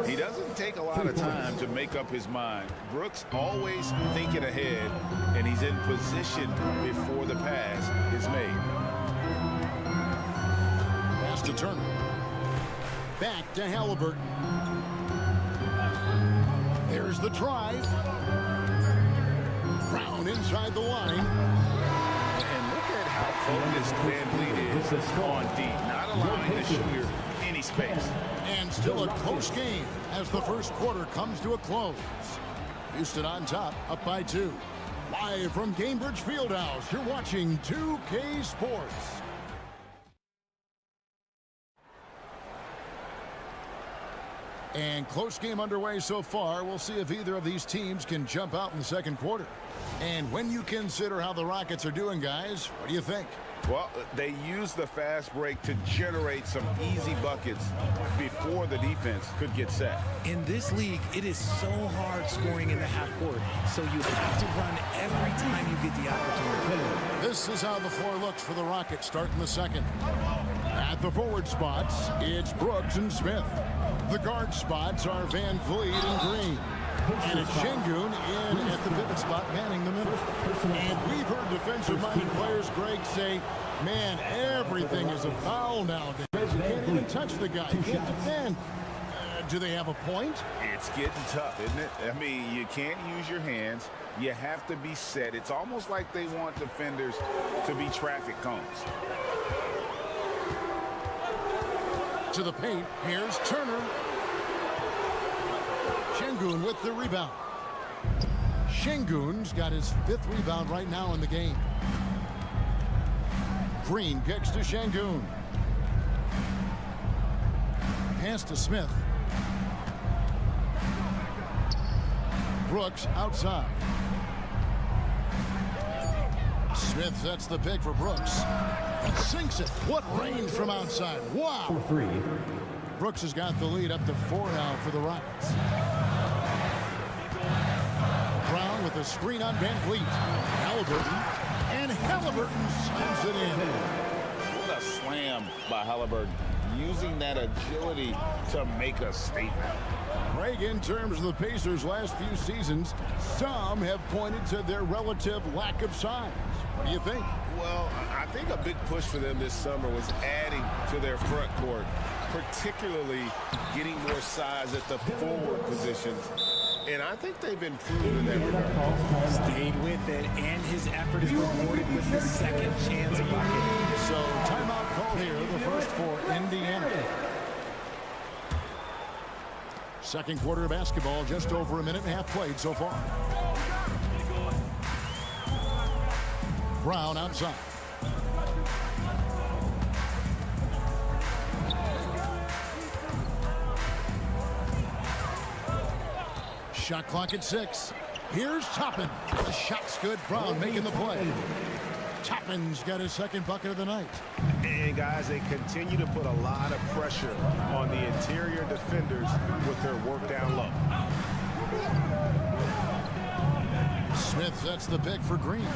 He doesn't take a lot of time to make up his mind. Brooks always thinking ahead, and he's in position before the pass is made. Pass to Turner. Back to Halliburton. There's the drive. Brown inside the line. And look at how focused Van Vliet is on D, not allowing the shooter any space. And still a close game as the first quarter comes to a close. Houston on top, up by 2. Live from Gainbridge Fieldhouse, you're watching 2K Sports. And close game underway so far. We'll see if either of these teams can jump out in the second quarter. And when you consider how the Rockets are doing, guys, what do you think? Well, they use the fast break to generate some easy buckets before the defense could get set. In this league, it is so hard scoring in the half court, so you have to run every time you get the opportunity. This is how the floor looks for the Rockets starting the second. At the forward spots, it's Brooks and Smith. The guard spots are Van Vliet and Green. And it's Şengün in at the pivot spot, manning the middle. And we've heard defensive-minded players, Greg, say, man, everything is a foul nowadays. You can't even touch the guy. You can't defend. Do they have a point? It's getting tough, isn't it? I mean, you can't use your hands. You have to be set. It's almost like they want defenders to be traffic cones. To the paint, here's Turner. Şengün with the rebound. Şengün's got his 5th rebound right now in the game. Green kicks to Şengün. Pass to Smith. Brooks outside. Smith sets the pick for Brooks. Sinks it. What range from outside. Wow. For 3. Brooks has got the lead up to 4 now for the Rockets. Brown with a screen on Van Vliet. Halliburton. And Halliburton slams it in. What a slam by Halliburton. Using that agility to make a statement. Greg, in terms of the Pacers' last few seasons, some have pointed to their relative lack of size. What do you think? Well, I think a big push for them this summer was adding to their front court, particularly getting more size at the forward positions. And I think they've improved in that regard. Stayed with it, and his effort is rewarded with the second chance bucket. So timeout called here, the first for Indiana. Second quarter of basketball, just over a minute and a half played so far. Brown outside. Shot clock at 6. Here's Toppin. The shot's good. Brown making the play. Toppin's got his second bucket of the night. And guys, they continue to put a lot of pressure on the interior defenders with their work down low. Smith sets the pick for Green.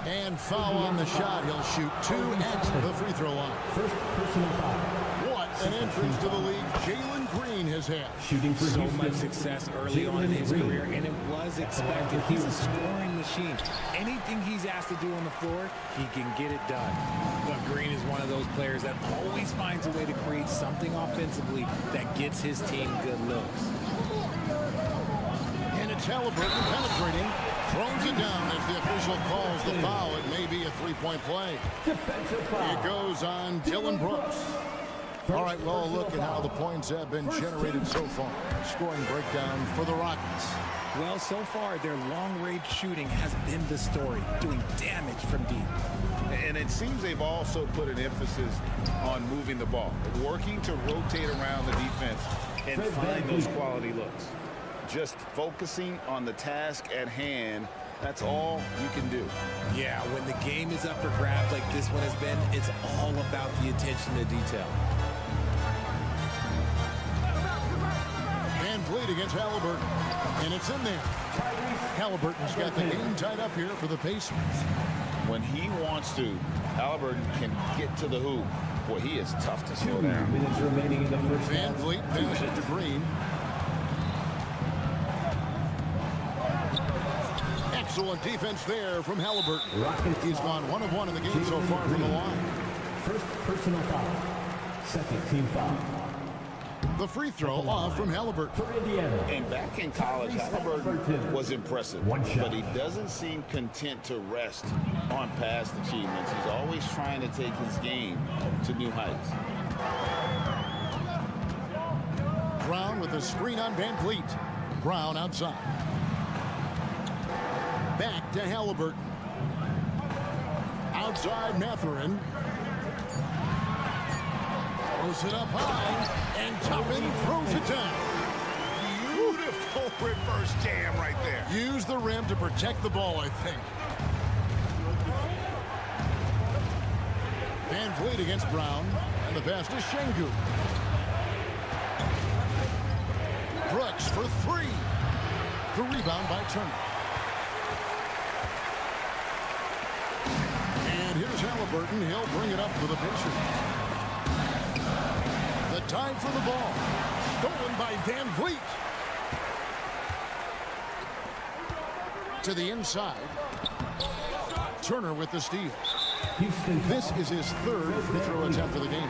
And foul on the shot. He'll shoot 2 at the free throw line. First personal foul. What an entrance to the league Jalen Green has had. Shooting for So Houston. much success early on in his career, and it was expected. He's a scoring machine. Anything he's asked to do on the floor, he can get it done. But Green is one of those players that always finds a way to create something offensively that gets his team good looks. And it's Halliburton penetrating. Throws it down as the official calls the foul. It may be a three-point play. Defensive foul. It goes on Dylan Brooks. All right, well, look at how the points have been generated so far. Scoring breakdown for the Rockets. Well, so far, their long-range shooting has been the story, doing damage from deep. And it seems they've also put an emphasis on moving the ball, working to rotate around the defense and find those quality looks. Just focusing on the task at hand, that's all you can do. Yeah, when the game is up for grabs like this one has been, it's all about the attention to detail. Van Vliet against Halliburton, and it's in there. Halliburton's got the game tied up here for the Pacers. When he wants to, Halliburton can get to the hoop. Boy, he is tough to slow down. Minutes remaining in the first Van half. Vliet passes to Green. Excellent defense there from Halliburton. He's gone 1 of 1 in the game so far from the line. First personal foul. Second team foul. The free throw off from Halliburton. For Indiana. And back in college, Halliburton was impressive, One shot. but he doesn't seem content to rest on past achievements. He's always trying to take his game to new heights. Brown with a screen on Van Vliet. Brown outside. Back to Halliburton. Outside Mathurin. Throws it up high, and Toppin throws it down. Beautiful reverse jam right there. Use the rim to protect the ball, I think. Van Vliet against Brown, and the pass to Şengün. Brooks for 3. The rebound by Turner. And here's Halliburton. He'll bring it up for the Pacers. The time for the ball. Stolen by Van Vliet. To the inside. Turner with the steal. This is his 3rd free throw attempt of the game.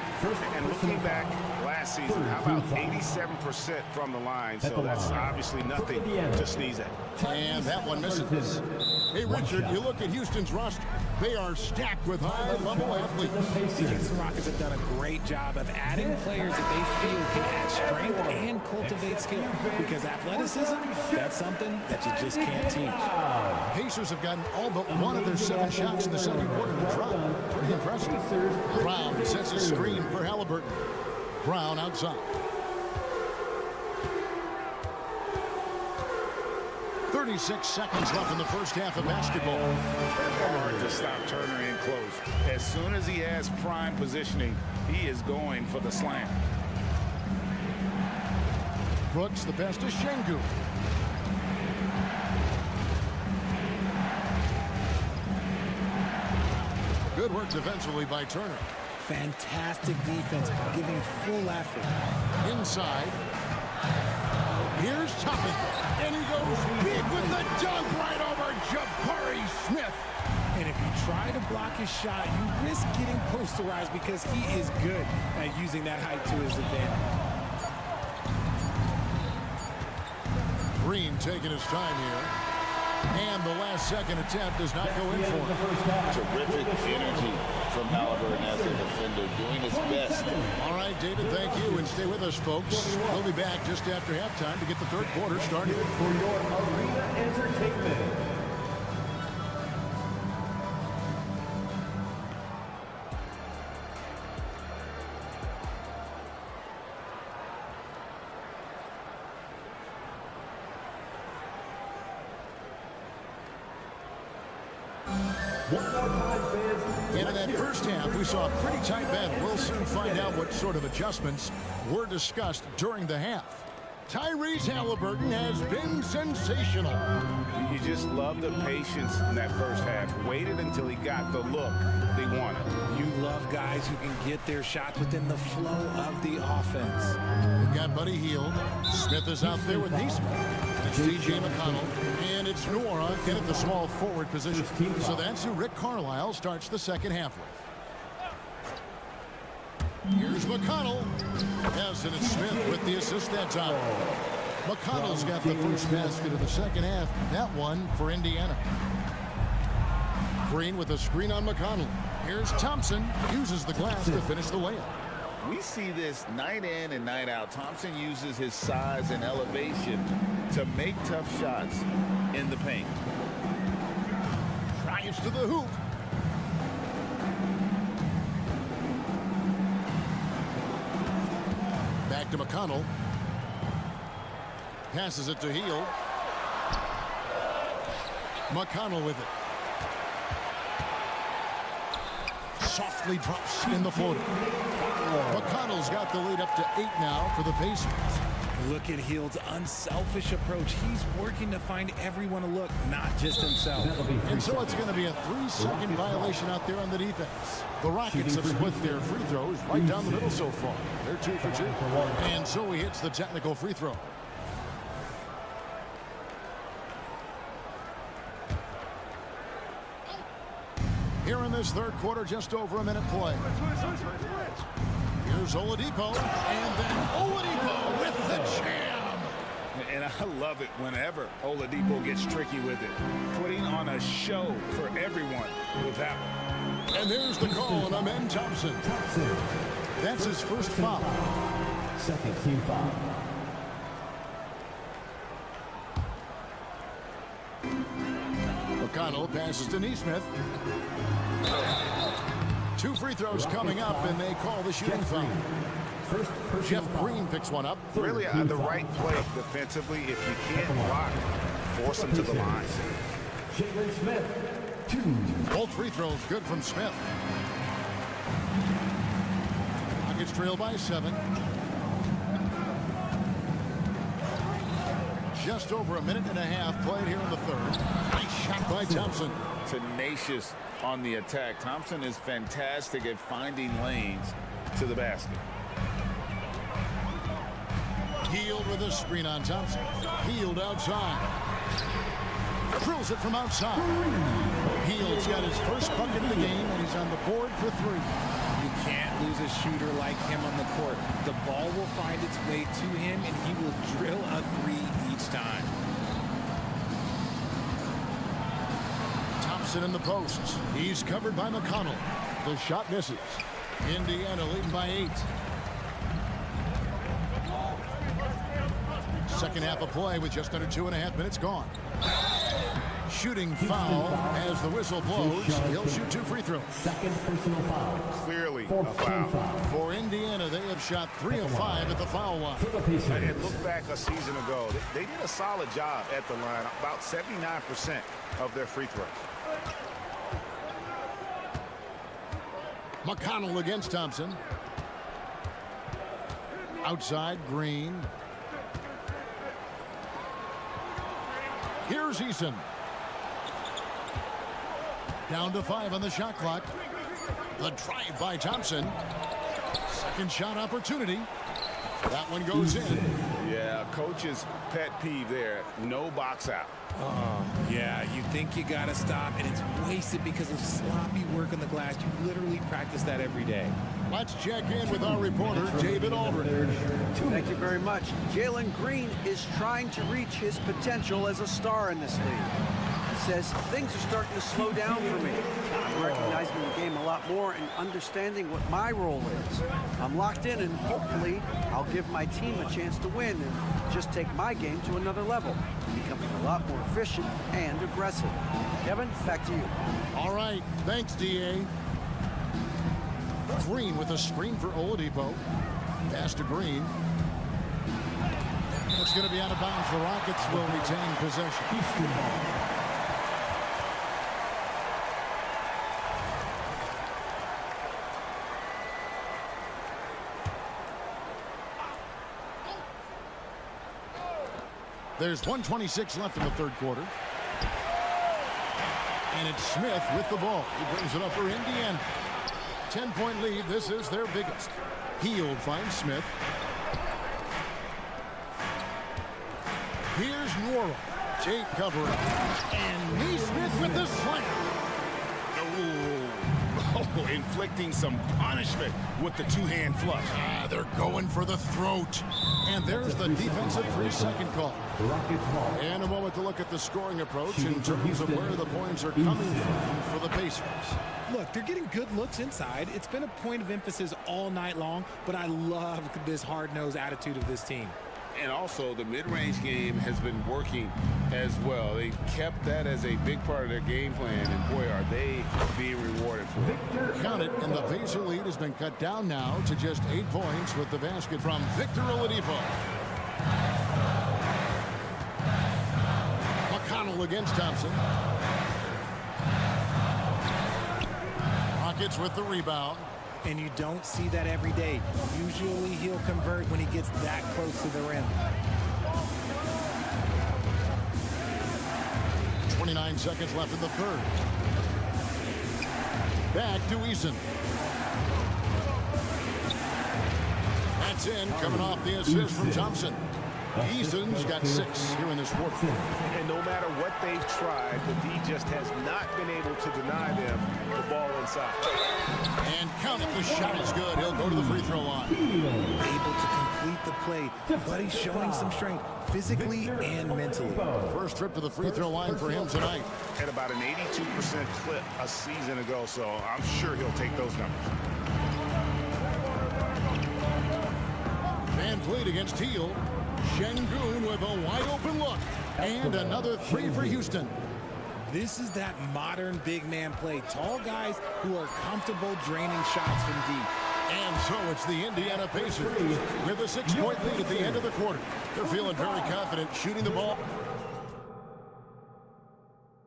And looking back last season, how about 87% from the line? So that's obviously nothing to sneeze at. And that one misses. Hey, Richard, you look at Houston's roster. They are stacked with high-level athletes. The Houston Rockets have done a great job of adding players that they feel can add strength and cultivate skill. Because athleticism, that's something that you just can't teach. Pacers have gotten all but one of their 7 shots in the second quarter to drop. Pretty impressive. Brown sets a screen for Halliburton. Brown outside. 36 seconds left in the first half of basketball. Hard to stop Turner in close. As soon as he has prime positioning, he is going for the slam. Brooks, the pass to Şengün. Good work defensively by Turner. Fantastic defense, giving full effort. Inside. Here's Toppin. And he goes big with the dunk right over Jabari Smith. And if you try to block his shot, you risk getting posterized because he is good at using that height to his advantage. Green taking his time here. And the last second attempt does not go in for him. Terrific energy from Halliburton as a defender, doing his best. All right, David, thank you. And stay with us, folks. We'll be back just after halftime to get the third quarter started. For your arena entertainment. One more time, fans. And in that first half, we saw a pretty tight battle. We'll soon find out what sort of adjustments were discussed during the half. Tyrese Halliburton has been sensational. You just love the patience in that first half. Waited until he got the look they wanted. You love guys who can get their shots within the flow of the offense. We've got Buddy Hield. Smith is out there with Neesmith. It's C.J. McConnell. And it's Nora in at the small forward position. So that's who Rick Carlisle starts the second half with. Here's McConnell. Yes, and it's Smith with the assist that time. McConnell's got the first basket of the second half. That one for Indiana. Green with a screen on McConnell. Here's Thompson. Uses the glass to finish the layup. We see this night in and night out. Thompson uses his size and elevation to make tough shots in the paint. Drives to the hoop. Back to McConnell. Passes it to Hield. McConnell with it. Softly drops in the floater. McConnell's got the lead up to 8 now for the Pacers. Look at Hield's unselfish approach. He's working to find everyone to look, not just himself. And so it's going to be a 3-second violation out there on the defense. The Rockets have split their free throws right down the middle so far. They're 2 for 2. And so he hits the technical free throw. Here in this third quarter, just over a minute play. Here's Oladipo, and then Oladipo with the jam. And I love it whenever Oladipo gets tricky with it, putting on a show for everyone with that one. And there's the call on Amen Thompson. That's his first foul. Second team foul. McConnell passes to Neesmith. 2 free throws coming up, and they call the shooting foul. Jeff Green picks one up. Really the right play defensively. If you can't block, force him to the line. Jalen Smith, 2. Both free throws good from Smith. Nuggets trail by 7. Just over a minute and a half played here in the third. Nice shot by Thompson. Tenacious on the attack. Thompson is fantastic at finding lanes to the basket. Hield with a screen on Thompson. Hield outside. Drills it from outside. Hield's got his first bucket of the game, and he's on the board for 3. You can't lose a shooter like him on the court. The ball will find its way to him, and he will drill a 3 each time. Thompson in the post. He's covered by McConnell. The shot misses. Indiana leading by 8. Second half of play with just under 2.5 minutes gone. Shooting foul as the whistle blows. He'll shoot 2 free throws. Second personal foul. Clearly a foul. For Indiana, they have shot 3 of 5 at the foul line. And look back a season ago. They did a solid job at the line. About 79% of their free throws. McConnell against Thompson. Outside, Green. Here's Eason. Down to 5 on the shot clock. The drive by Thompson. Second shot opportunity. That one goes in. Yeah, coach's pet peeve there. No box out. Yeah, you think you got to stop, and it's wasted because of sloppy work on the glass. You literally practice that every day. Let's check in with our reporter, David Aldridge. Thank you very much. Jalen Green is trying to reach his potential as a star in this league. He says things are starting to slow down for me. I'm recognizing the game a lot more and understanding what my role is. I'm locked in, and hopefully I'll give my team a chance to win and just take my game to another level, becoming a lot more efficient and aggressive. Kevin, back to you. All right, thanks, D.A. Green with a screen for Oladipo. Pass to Green. It's going to be out of bounds. The Rockets will retain possession. There's 1:26 left in the third quarter. And it's Smith with the ball. He brings it up for Indiana. 10-point lead. This is their biggest. Hield finds Smith. Here's Nwora. Tate cover up. And Neesmith with the slam. Oh, inflicting some punishment with the 2-hand flush. They're going for the throat. And there's the defensive 3-second call. And a moment to look at the scoring approach in terms of where the points are coming from for the Pacers. Look, they're getting good looks inside. It's been a point of emphasis all night long, but I love this hard-nosed attitude of this team. And also, the mid-range game has been working as well. They kept that as a big part of their game plan, and boy, are they being rewarded for it. Count it, and the Pacer lead has been cut down now to just 8 points with the basket from Victor Oladipo. against Thompson. Rockets with the rebound. And you don't see that every day. Usually he'll convert when he gets that close to the rim. 29 seconds left in the third. Back to Eason. That's in, coming off the assist from Thompson. Eason's got 6 here in this fourth. And no matter what they've tried, the D just has not been able to deny them the ball inside. And count it, the shot is good. He'll go to the free throw line. Able to complete the play, but he's showing some strength physically and mentally. First trip to the free throw line for him tonight. At about an 82% clip a season ago, so I'm sure he'll take those numbers. Van Vliet against Teal. Şengün with a wide open look. And another 3 for Houston. This is that modern big man play. Tall guys who are comfortable draining shots from deep. And so it's the Indiana Pacers with a 6-point lead at the end of the quarter. They're feeling very confident shooting the ball.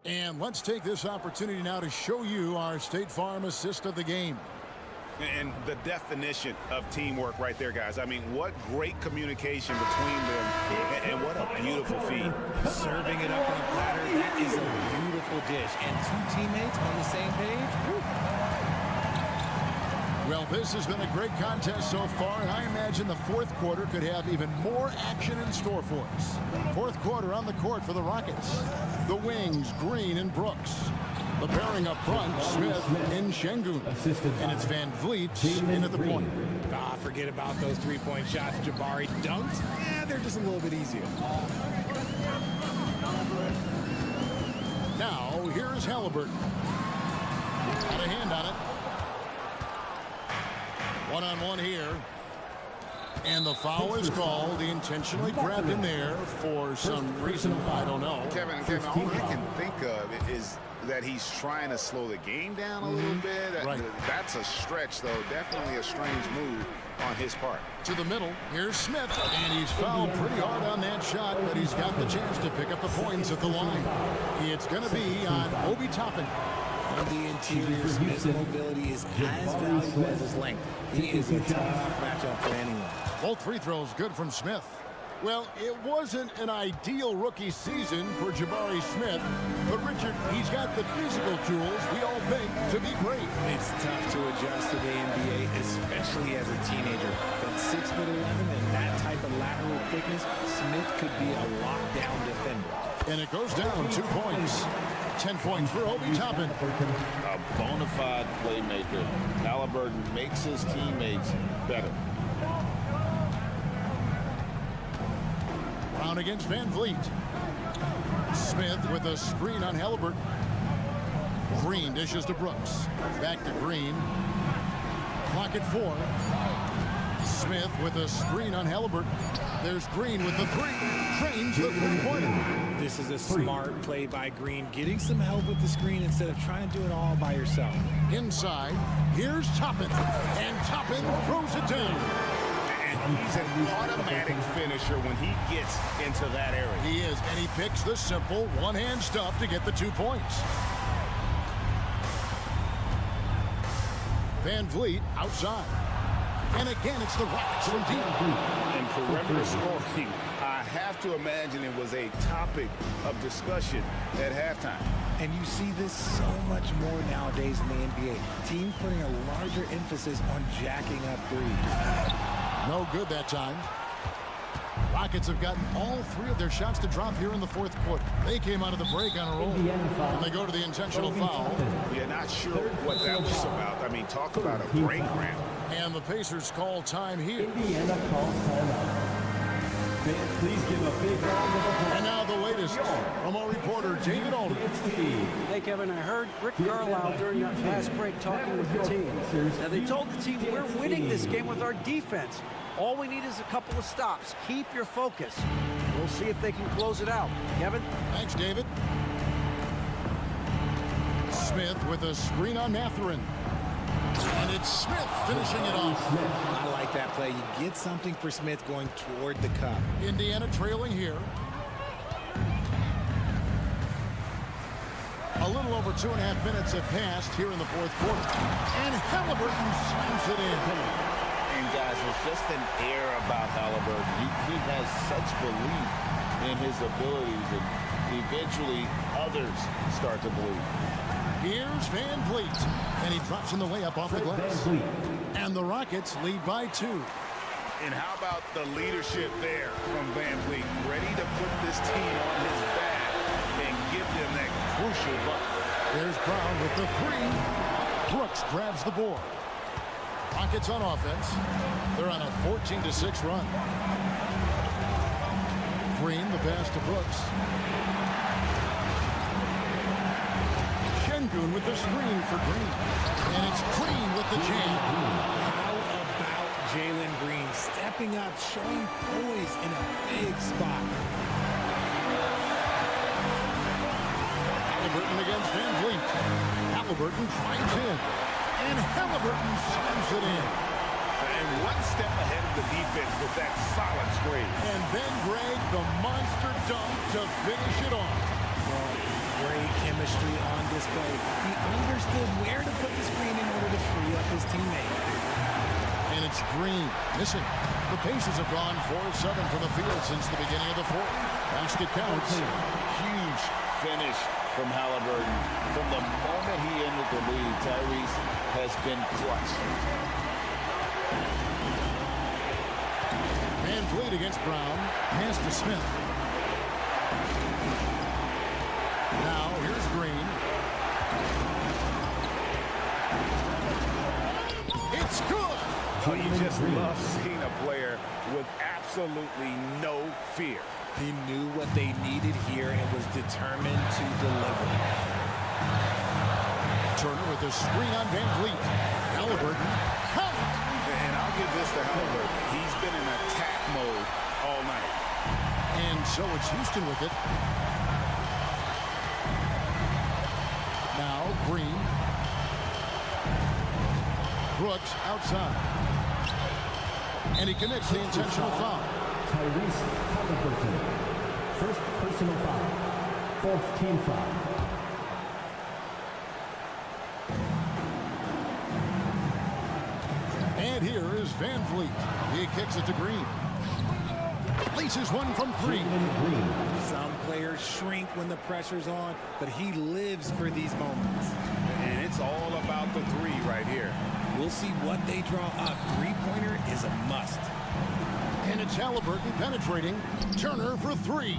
And let's take this opportunity now to show you our State Farm assist of the game. And the definition of teamwork right there, guys. I mean, what great communication between them, and what a beautiful feed. Serving it up on a platter, that is a beautiful dish. And 2 teammates on the same page. Woo. Well, this has been a great contest so far, and I imagine the fourth quarter could have even more action in store for us. Fourth quarter on the court for the Rockets. The wings, Green and Brooks. The pairing up front, Smith and Şengün. And it's Van Vliet in at the point. Ah, forget about those 3-point shots. Jabari dunked. Yeah, they're just a little bit easier. Now, here's Halliburton. Got a hand on it. One-on-one here. And the foul is called. He intentionally grabbed him there for some reason. I don't know. Kevin, all I can think of is that he's trying to slow the game down a little bit. Right. That's a stretch, though. Definitely a strange move on his part. To the middle, here's Smith, and he's fouled pretty hard on that shot, but he's got the chance to pick up the points at the line. It's going to be on Obi Toppin. On the interior, Smith's mobility is as valuable as his length. He is a tough matchup for anyone. Both free throws good from Smith. Well, it wasn't an ideal rookie season for Jabari Smith, but Richard, he's got the physical tools we all think to be great. It's tough to adjust to the NBA, especially as a teenager. At 6'11" and that type of lateral thickness, Smith could be a lockdown defender. And it goes down 2 points. 10 points for Obi Toppin. A bona fide playmaker. Halliburton makes his teammates better. Brown against Van Vliet. Smith with a screen on Halliburton. Green dishes to Brooks. Back to Green. Clock at 4. Smith with a screen on Halliburton. There's Green with the 3. Trains the 3-pointer. This is a smart play by Green, getting some help with the screen instead of trying to do it all by yourself. Inside, here's Toppin. And Toppin throws it down. And he's an automatic finisher when he gets into that area. He is, and he picks the simple one-hand stuff to get the 2 points. Van Vliet outside. And again, it's the Rockets from deep. And perimeter scoring, I have to imagine it was a topic of discussion at halftime. And you see this so much more nowadays in the NBA. Teams putting a larger emphasis on jacking up threes. No good that time. Rockets have gotten all 3 of their shots to drop here in the fourth quarter. They came out of the break on a roll. And they go to the intentional foul. We're not sure what that was about. I mean, talk about a brain cramp. And the Pacers call time here. Indiana calls timeout. Fans, please give a big round of applause. And now the latest from our reporter, David Aldridge. Hey, Kevin, I heard Rick Carlisle during that last break talking with the team. Now, they told the team, we're winning this game with our defense. All we need is a couple of stops. Keep your focus. We'll see if they can close it out. Kevin? Thanks, David. Smith with a screen on Mathurin. And it's Smith finishing it off. I like that play. You get something for Smith going toward the cup. Indiana trailing here. A little over 2.5 minutes have passed here in the fourth quarter. And Halliburton slams it in. And guys, there's just an air about Halliburton. He has such belief in his abilities, and eventually others start to believe. Here's Van Vliet, and he drops in the layup off the glass. And the Rockets lead by 2. And how about the leadership there from Van Vliet, ready to put this team on his back and give them that crucial bucket. There's Brown with the 3. Brooks grabs the board. Rockets on offense. They're on a 14-6 run. Green, the pass to Brooks. Şengün with the screen for Green. And it's Green with the jam. How about Jalen Green stepping up, showing poise in a big spot? Halliburton against Van Vliet. Halliburton drives in. And Halliburton slams it in. And one step ahead of the defense with that solid screen. And then Greg, the monster dunk to finish it off. Well, great chemistry on display. He understood where to put the screen in order to free up his teammate. And it's Green missing. The Pacers have gone 4-7 from the field since the beginning of the fourth. Basket counts. Huge finish from Halliburton. From the moment he entered the league, Tyrese has been clutch. Van Vliet against Brown. Pass to Smith. Now here's Green. It's good. Oh, you just love seeing a player with absolutely no fear. He knew what they needed here and was determined to deliver. Turner with the screen on Van Vliet. Halliburton. And I'll give this to Halliburton. He's been in attack mode all night. And so it's Houston with it. Now Green. Brooks outside. And he commits the intentional foul. Tyrese Halliburton. First personal foul. Fourth team foul. And here is Van Vliet. He kicks it to Green. Laces one from 3. Some players shrink when the pressure's on, but he lives for these moments. And it's all about the 3 right here. We'll see what they draw up. Three-pointer is a must. And it's Halliburton penetrating. Turner for 3.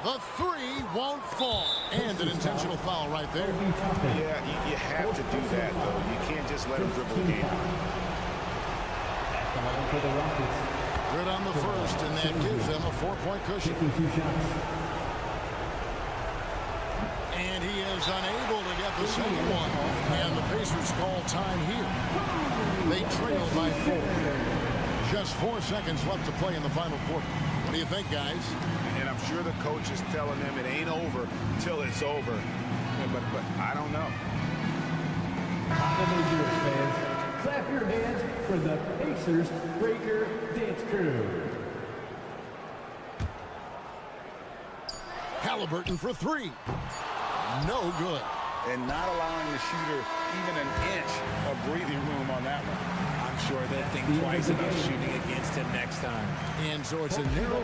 The 3 won't fall. And an intentional foul right there. Yeah, you have to do that, though. You can't just let him dribble the game. For the Rockets. Good on the first, and that gives them a 4-point cushion. Taking 2 shots. And he is unable to get the second one. And the Pacers call time here. They trail by 4. Just 4 seconds left to play in the final quarter. What do you think, guys? And I'm sure the coach is telling them it ain't over till it's over. Yeah, but I don't know. Hallelujah, fans. Clap your hands for the Pacers Breaker Dance Crew. Halliburton for 3. No good. And not allowing the shooter even an inch of breathing room on that one. I'm sure they'll think twice about shooting against him next time. And so it's a narrow